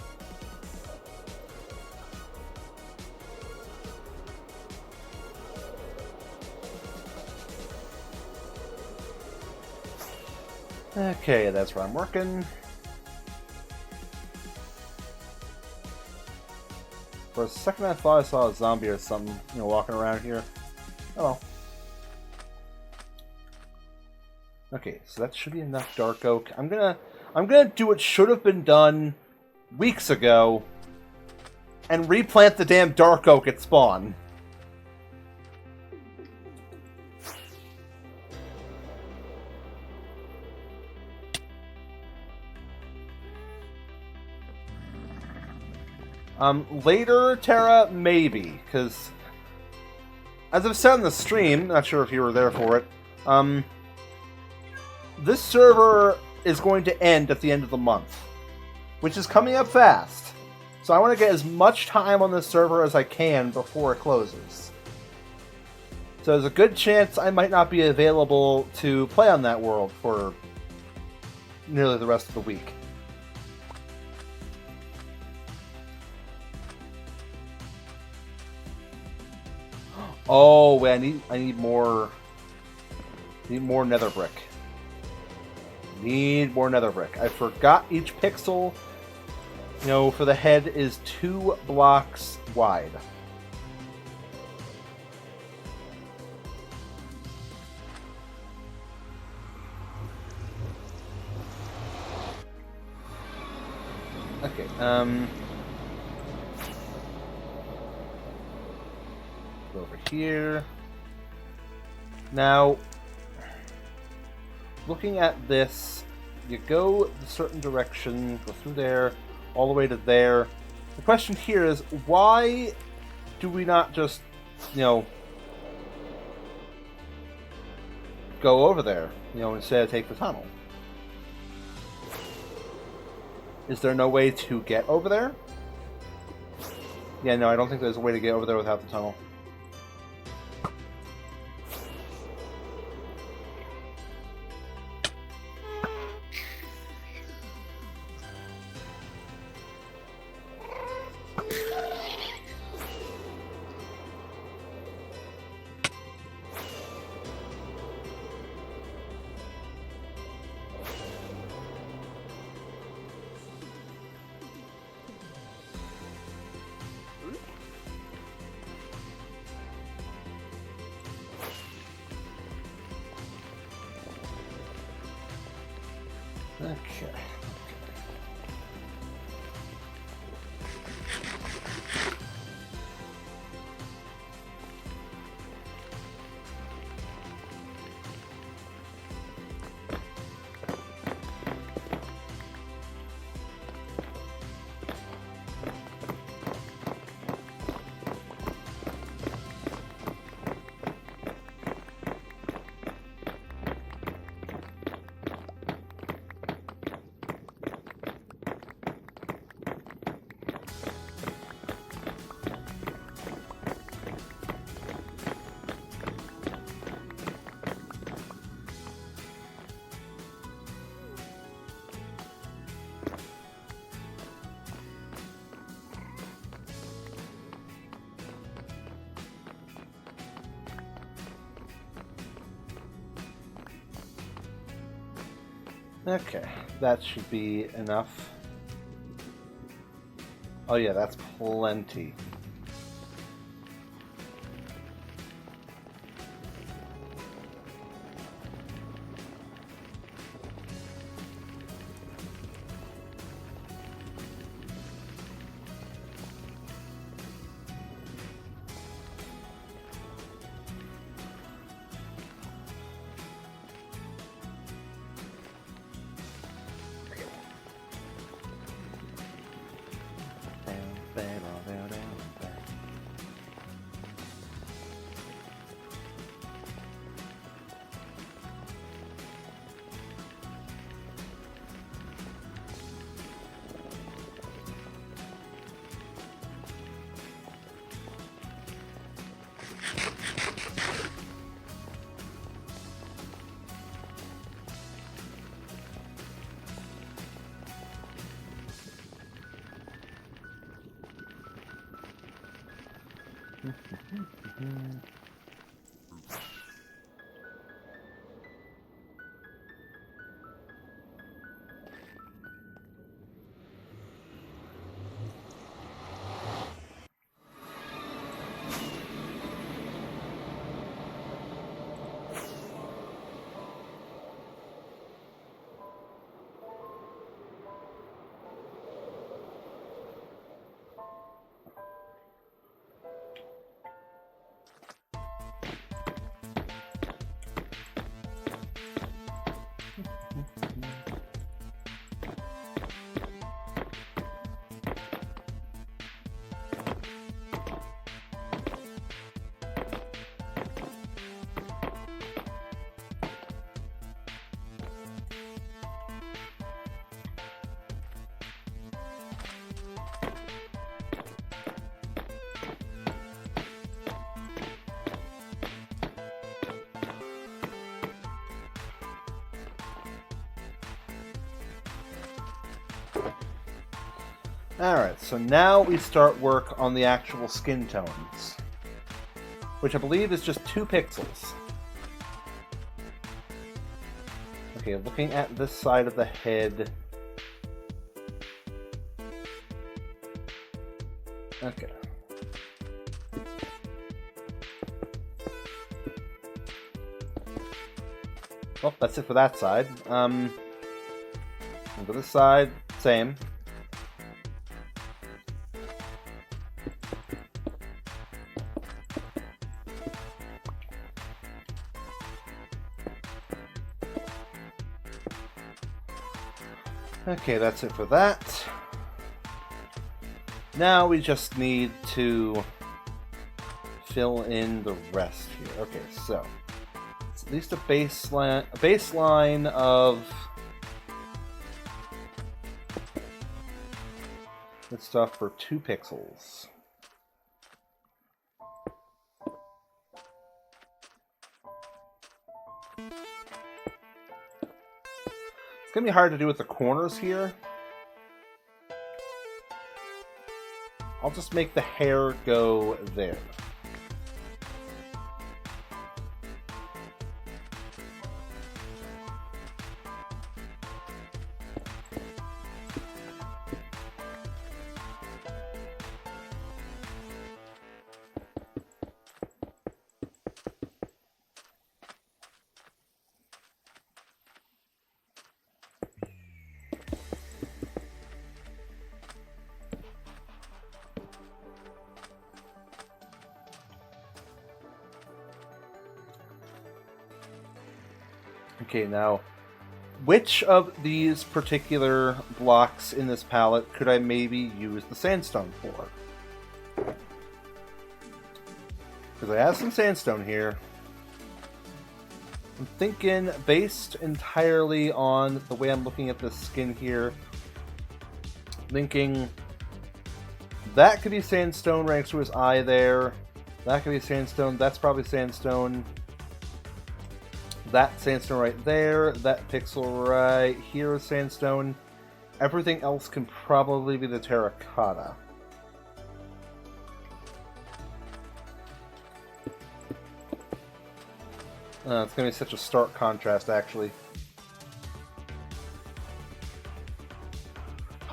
Okay, that's where I'm working. For a second, I thought I saw a zombie or something, walking around here. Oh. Okay, so that should be enough dark oak. I'm gonna do what should have been done weeks ago, and replant the damn dark oak at spawn. Later, Tara, maybe, because as I've said in the stream, not sure if you were there for it, this server is going to end at the end of the month, which is coming up fast. So I want to get as much time on this server as I can before it closes. So there's a good chance I might not be available to play on that world for nearly the rest of the week. Oh, wait, I need more nether brick. Need more nether brick. I forgot each pixel, for the head is 2 blocks wide. Okay, go over here. Now, looking at this, you go a certain direction, go through there, all the way to there. The question here is, why do we not just, go over there, instead of take the tunnel? Is there no way to get over there? Yeah, no, I don't think there's a way to get over there without the tunnel. Okay. Okay, that should be enough. Oh yeah, that's plenty. Alright, so now we start work on the actual skin tones, which I believe is just 2 pixels. Okay, looking at this side of the head. Okay. Well, that's it for that side. And for this side, same. Okay, that's it for that. Now we just need to fill in the rest here. Okay, so it's at least a baseline of good stuff for 2 pixels. It's gonna be hard to do with the corners here. I'll just make the hair go there. Okay, now, which of these particular blocks in this palette could I maybe use the sandstone for? Because I have some sandstone here. I'm thinking, based entirely on the way I'm looking at this skin here, thinking that could be sandstone right next to his eye there. That could be sandstone. That's probably sandstone. That sandstone right there, that pixel right here is sandstone. Everything else can probably be the terracotta. It's going to be such a stark contrast, actually.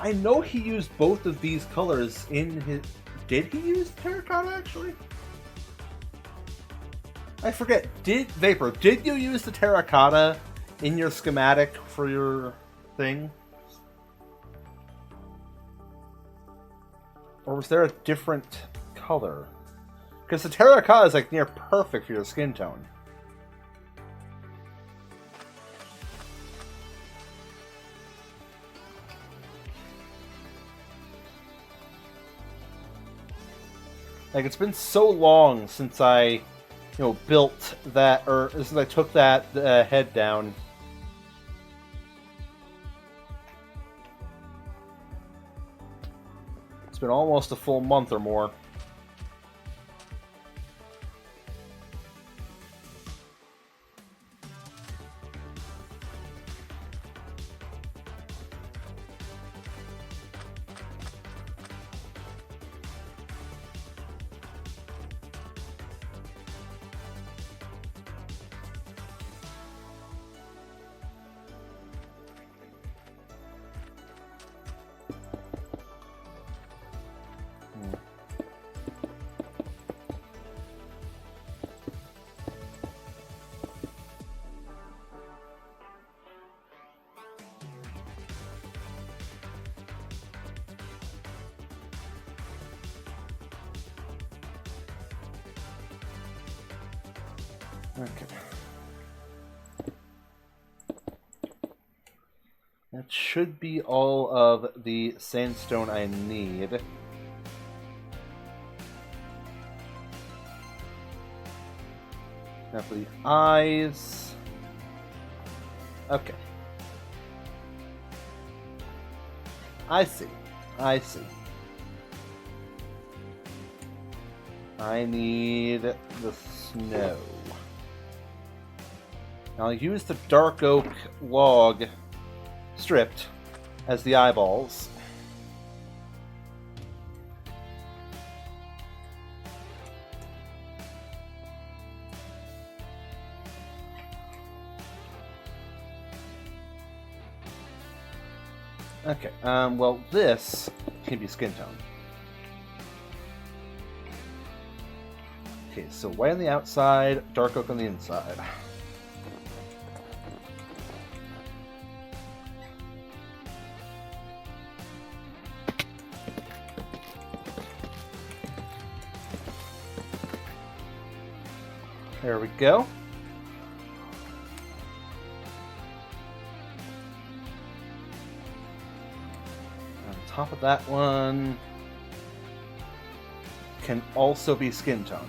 I know he used both of these colors in his... Did he use terracotta, actually? I forget. Vapor, did you use the terracotta in your schematic for your thing? Or was there a different color? Because the terracotta is like near perfect for your skin tone. Like, it's been so long since I, built that, or since I took that head down. It's been almost a full month or more. Okay. That should be all of the sandstone I need. Now for the eyes. Okay. I see. I see. I need the snow. I'll use the dark oak log stripped as the eyeballs. Okay, well, this can be skin tone. Okay, so white on the outside, dark oak on the inside. There we go. On top of that one can also be skin tone.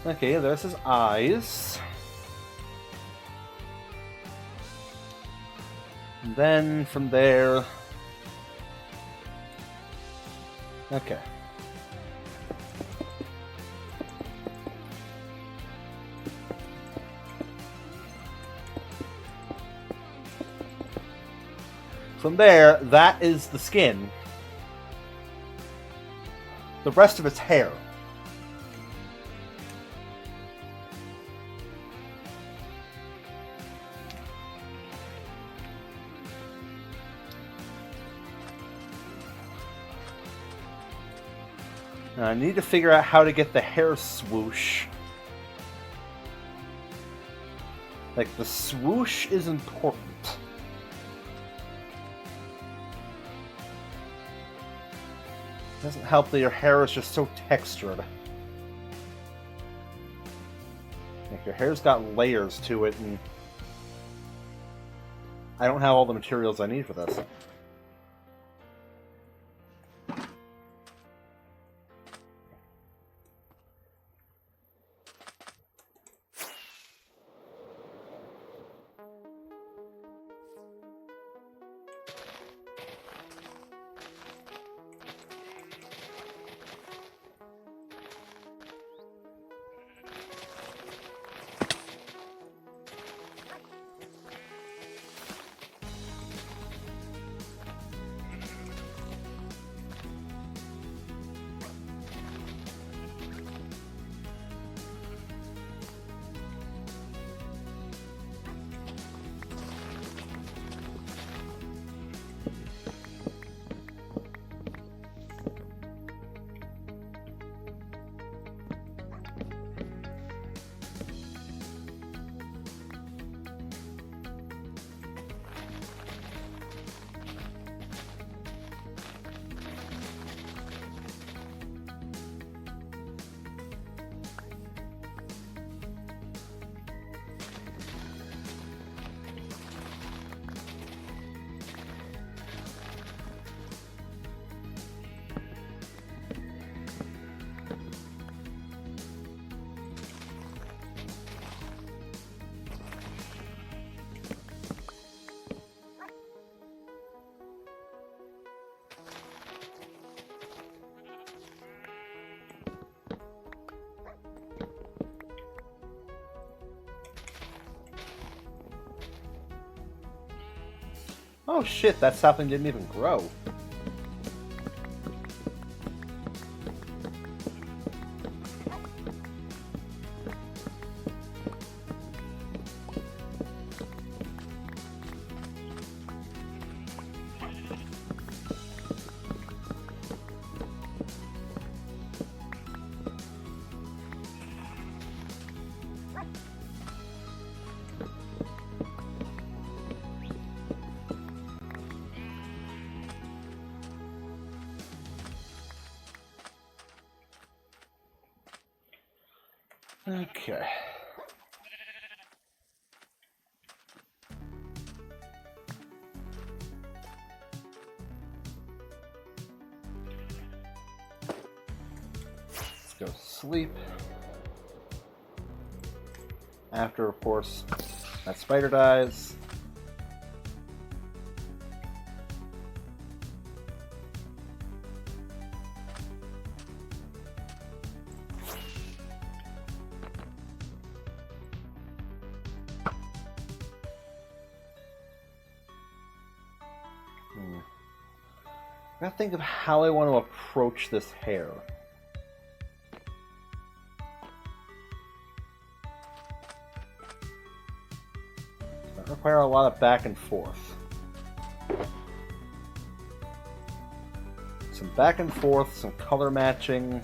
Okay, there's his eyes. And then from there... Okay. From there, that is the skin. The rest of it's hair. Now I need to figure out how to get the hair swoosh. Like, the swoosh is important. It doesn't help that your hair is just so textured. Like, your hair's got layers to it, and I don't have all the materials I need for this. Oh shit, that sapling didn't even grow. Okay. Let's go sleep. After, of course, that spider dies. I gotta think of how I want to approach this hair. That require a lot of back and forth. Some back and forth, some color matching.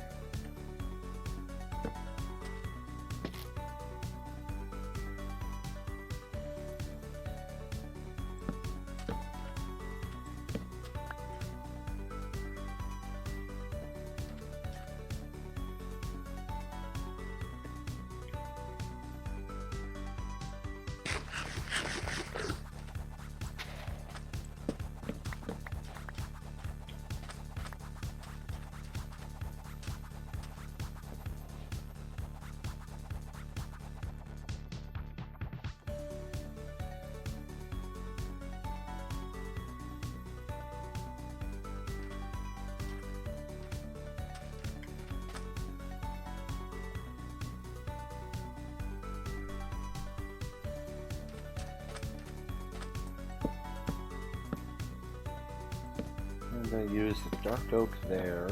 I'm going to use the dark oak there.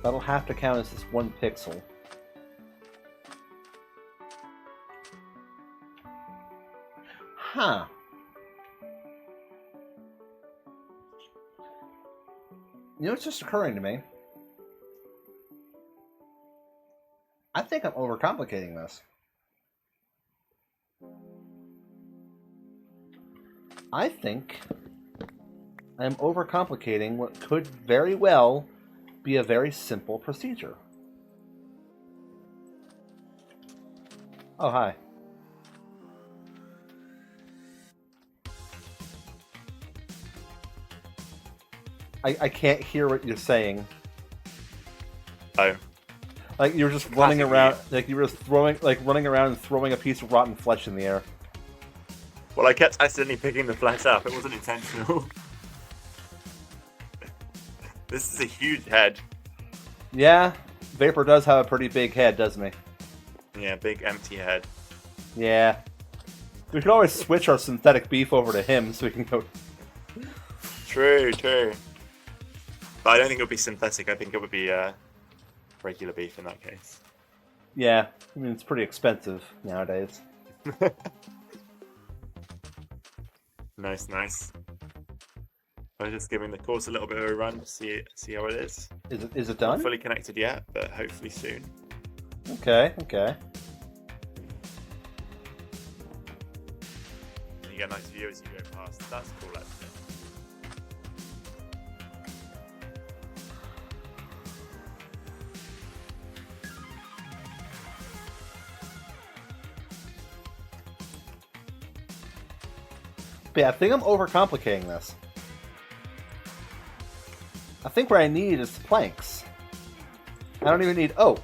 That'll have to count as this 1 pixel. Huh. You know what's just occurring to me? I think I'm overcomplicating this. I think I'm overcomplicating what could very well be a very simple procedure. Oh, hi. I can't hear what you're saying. Oh. Like you were just running around, like you were running around and throwing a piece of rotten flesh in the air. Well, I kept accidentally picking the flesh up. It wasn't intentional. This is a huge head. Yeah, Vapor does have a pretty big head, doesn't he? Yeah, big empty head. Yeah. We could always switch our synthetic beef over to him so we can go... True. But I don't think it would be synthetic. I think it would be regular beef in that case. Yeah, I mean, it's pretty expensive nowadays. Nice. I was just giving the course a little bit of a run to see how it is. Is it done? Not fully connected yet, but hopefully soon. Okay. You get a nice view as you go past. That's cool, actually. But yeah, I think I'm overcomplicating this. I think what I need is planks. I don't even need oak.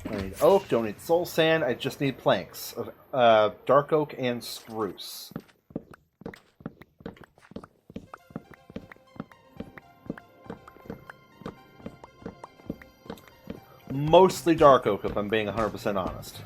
I don't need oak, don't need soul sand, I just need planks of dark oak and spruce. mostly dark oak, if I'm being 100% honest.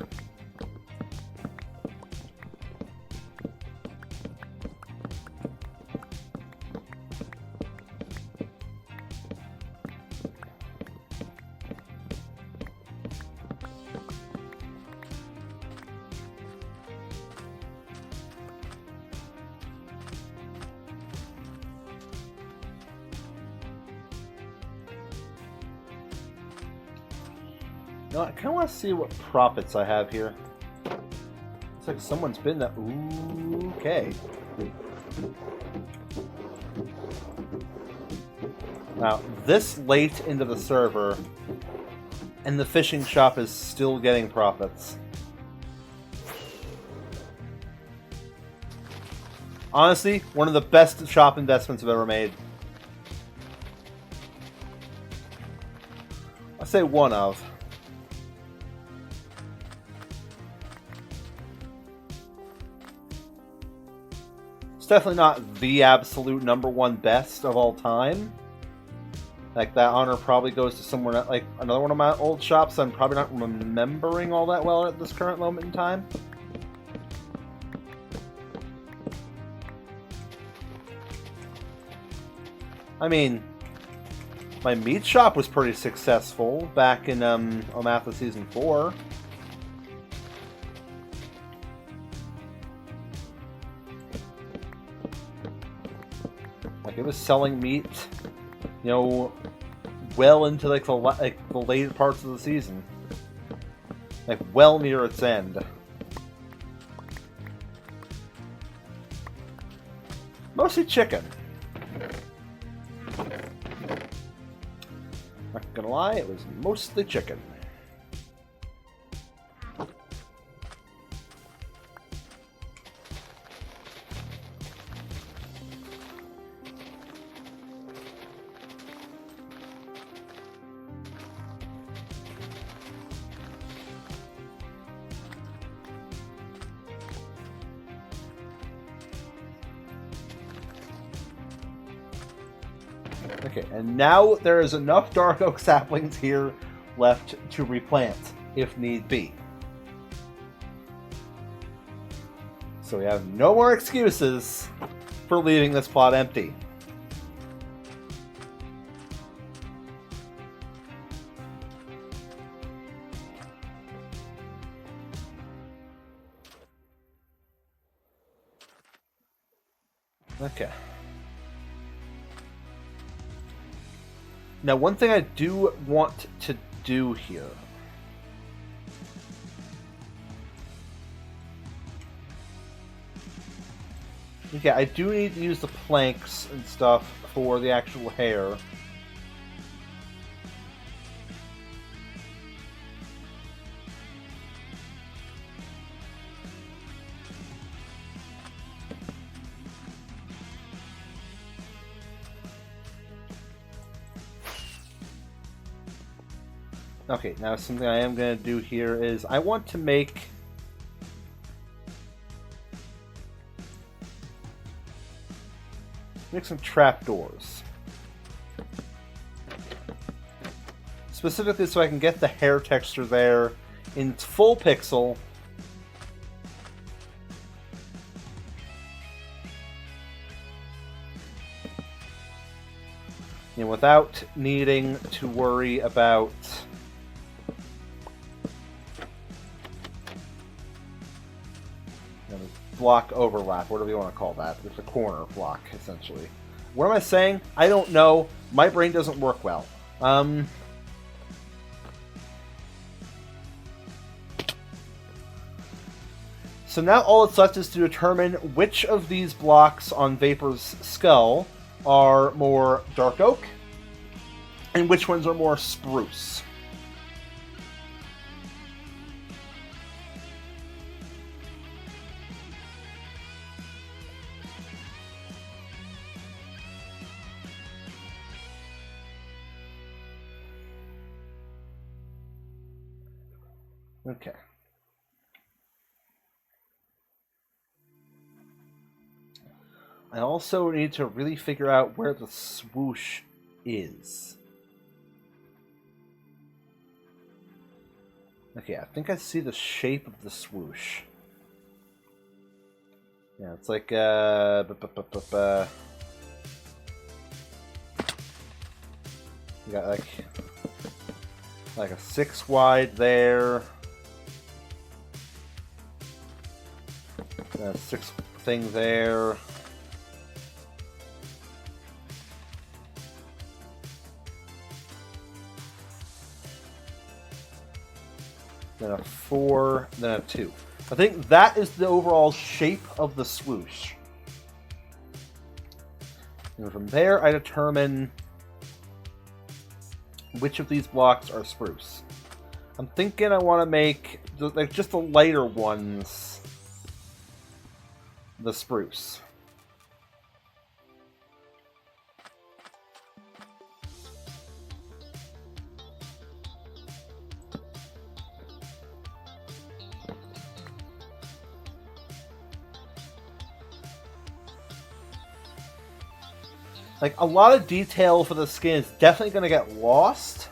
You know, I kind of want to see what profits I have here. Looks like someone's been that. Ooh, okay. Now, this late into the server, and the fishing shop is still getting profits. Honestly, one of the best shop investments I've ever made. I say one of. It's definitely not the absolute #1 best of all time. Like, that honor probably goes to somewhere, like another one of my old shops I'm probably not remembering all that well at this current moment in time. I mean, my meat shop was pretty successful back in Omatha Season 4. Like, it was selling meat, you know, well into like the later parts of the season, like well near its end. Mostly chicken. Not gonna lie, it was mostly chicken. Okay, and now there is enough dark oak saplings here left to replant, if need be. So we have no more excuses for leaving this plot empty. Okay. Now, one thing I do want to do here. Okay, I do need to use the planks and stuff for the actual hair. Okay, now something I am going to do here is I want to make some trapdoors. Specifically so I can get the hair texture there in full pixel. And without needing to worry about block overlap, whatever you want to call that. It's a corner block, essentially. What am I saying? I don't know. My brain doesn't work well. So now all that's left is to determine which of these blocks on Vapor's skull are more dark oak, and which ones are more spruce. Okay. I also need to really figure out where the swoosh is. Okay, I think I see the shape of the swoosh. Yeah, it's like you got like a 6 wide there. A 6 thing there. Then a 4, then a 2. I think that is the overall shape of the swoosh. And from there, I determine which of these blocks are spruce. I'm thinking I want to make like just the lighter ones the spruce. Like, a lot of detail for the skin is definitely going to get lost.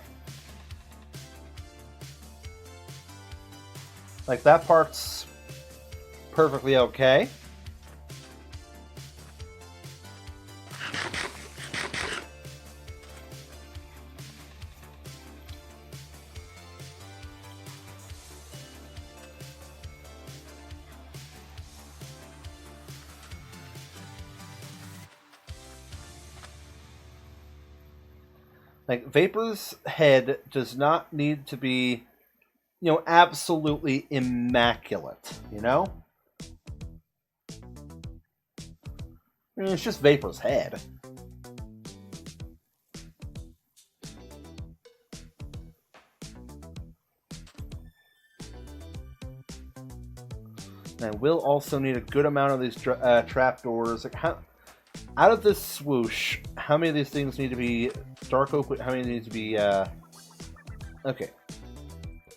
Like, that part's perfectly okay. Like, Vapor's head does not need to be, you know, absolutely immaculate, you know? I mean, it's just Vapor's head. And I will also need a good amount of these trapdoors. Like, out of this swoosh, how many of these things need to be dark oak? How many need to be, okay.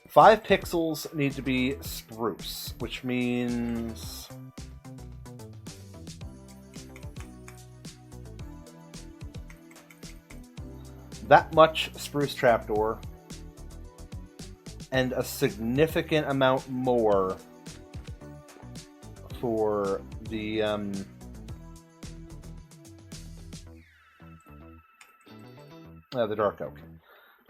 5 pixels need to be spruce, which means that much spruce trapdoor and a significant amount more for the dark oak.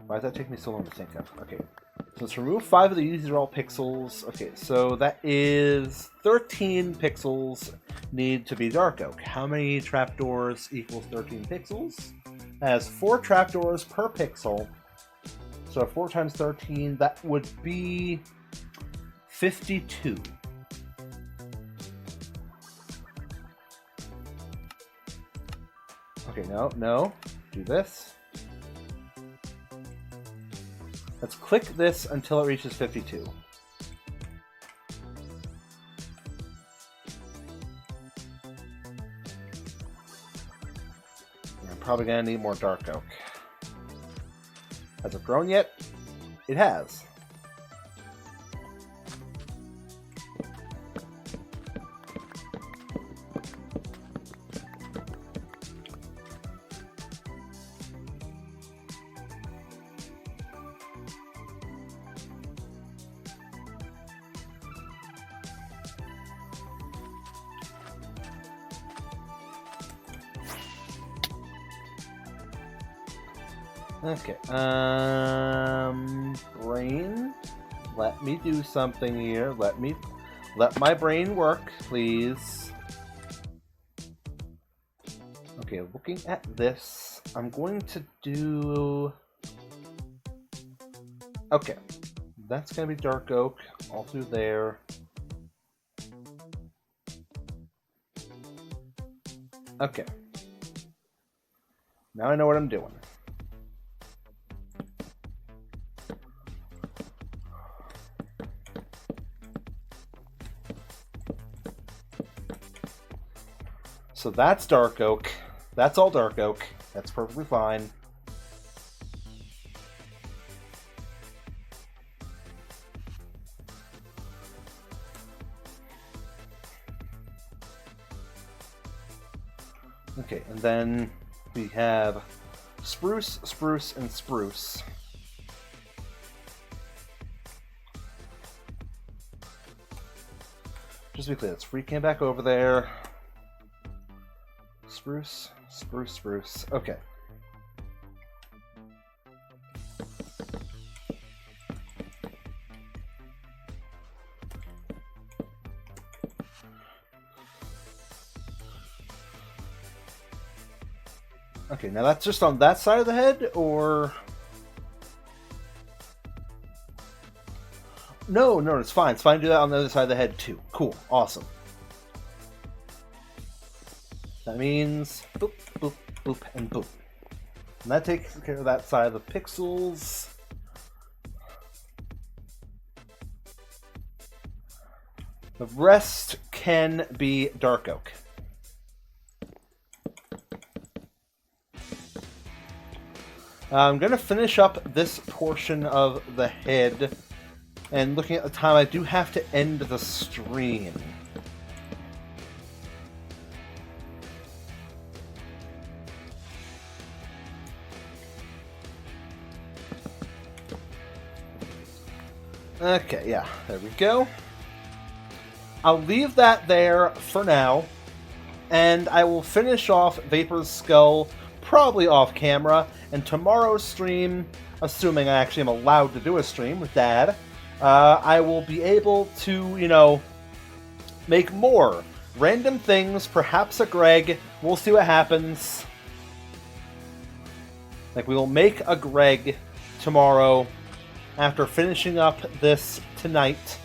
Why does that take me so long to think of? Okay, so let's remove 5 of these. These are all pixels. Okay, so that is 13 pixels need to be dark oak. How many trapdoors equals 13 pixels? That has 4 trapdoors per pixel. So 4 times 13, that would be 52. Okay, no. Do this. Let's click this until it reaches 52. I'm probably going to need more dark oak. Has it grown yet? It has. Okay, brain, let me do something here. Let my brain work, please. Okay, looking at this, I'm going to do... Okay, that's going to be dark oak all through there. Okay. Now I know what I'm doing. So that's dark oak. That's all dark oak. That's perfectly fine. Okay, and then we have spruce, spruce, and spruce. Just to be clear, let's recam back over there. Spruce, spruce, spruce. Okay. Okay, now that's just on that side of the head, or... No, it's fine. It's fine to do that on the other side of the head, too. Cool. Awesome. That means boop, boop, boop, and boop. And that takes care of that side of the pixels. The rest can be dark oak. I'm going to finish up this portion of the head, and looking at the time, I do have to end the stream. Okay, yeah, there we go. I'll leave that there for now, and I will finish off Vapor's Skull probably off camera, and tomorrow's stream, assuming I actually am allowed to do a stream with Dad, I will be able to, you know, make more random things, perhaps a Greg. We'll see what happens. Like, we will make a Greg tomorrow after finishing up this tonight.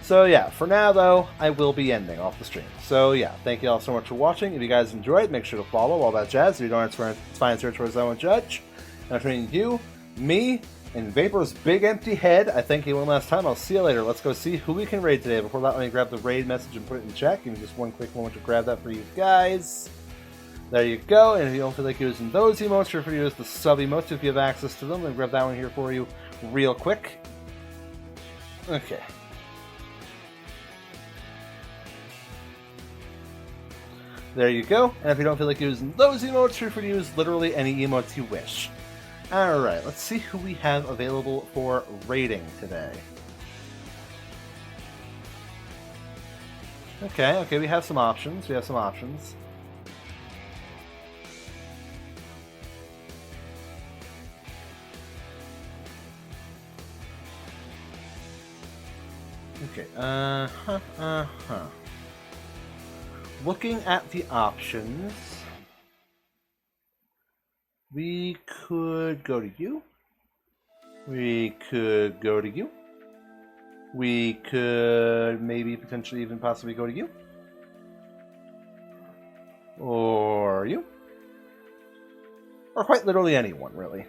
So yeah, for now though, I will be ending off the stream. So yeah, thank you all so much for watching. If you guys enjoyed, make sure to follow, all that jazz. If you don't, it's fine, search for I won't judge. And between you, me, and Vapor's big empty head, I thank you one last time. I'll see you later. Let's go see who we can raid today. Before that, let me grab the raid message and put it in chat. Give me just one quick moment to grab that for you guys. There you go. And if you don't feel like using those emotes, feel free to use the sub emotes if you have access to them. Let me grab that one here for you real quick. Okay. There you go. And if you don't feel like using those emotes, feel free to use literally any emotes you wish. Alright, let's see who we have available for raiding today. Okay, we have some options. Okay, looking at the options, we could go to you. We could go to you. We could maybe potentially even possibly go to you. Or you. Or quite literally anyone, really.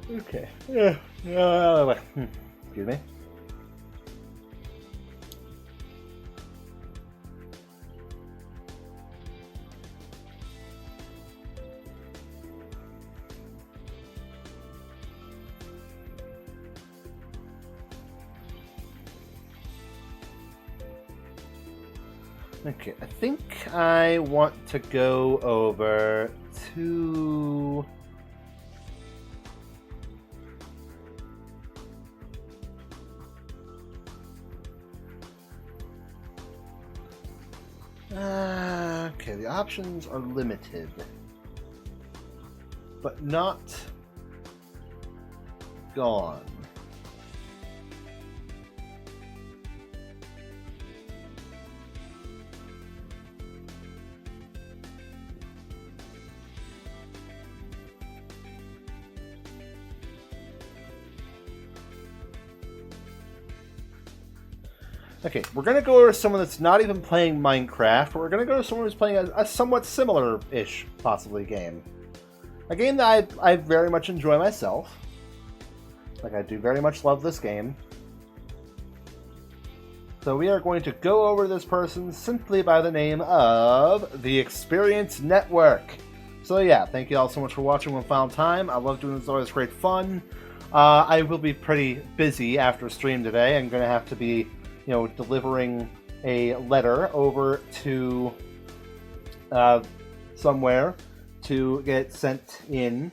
Okay. Excuse me. Okay, I think I want to go over to... Okay, the options are limited, but not gone. Okay, we're going to go over someone that's not even playing Minecraft, but we're going to go to someone who's playing a somewhat similar-ish, possibly, game. A game that I very much enjoy myself. Like, I do very much love this game. So we are going to go over this person simply by the name of The Experience Network. So yeah, thank you all so much for watching one final time. I love doing this, it's always great fun. I will be pretty busy after stream today. I'm going to have to be delivering a letter over to somewhere to get sent in.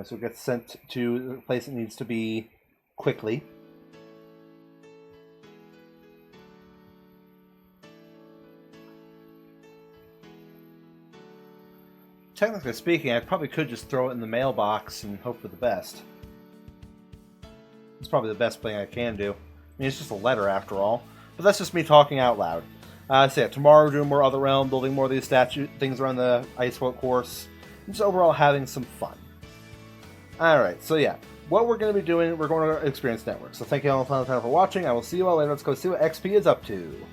So it gets sent to the place it needs to be quickly. Technically speaking, I probably could just throw it in the mailbox and hope for the best. It's probably the best thing I can do. I mean, it's just a letter after all. But that's just me talking out loud. So yeah, tomorrow we're doing more Other Realm, building more of these statue things around the ice boat course. And just overall having some fun. Alright, so yeah. What we're going to be doing, we're going to Experience Network. So thank you all for watching. I will see you all later. Let's go see what XP is up to.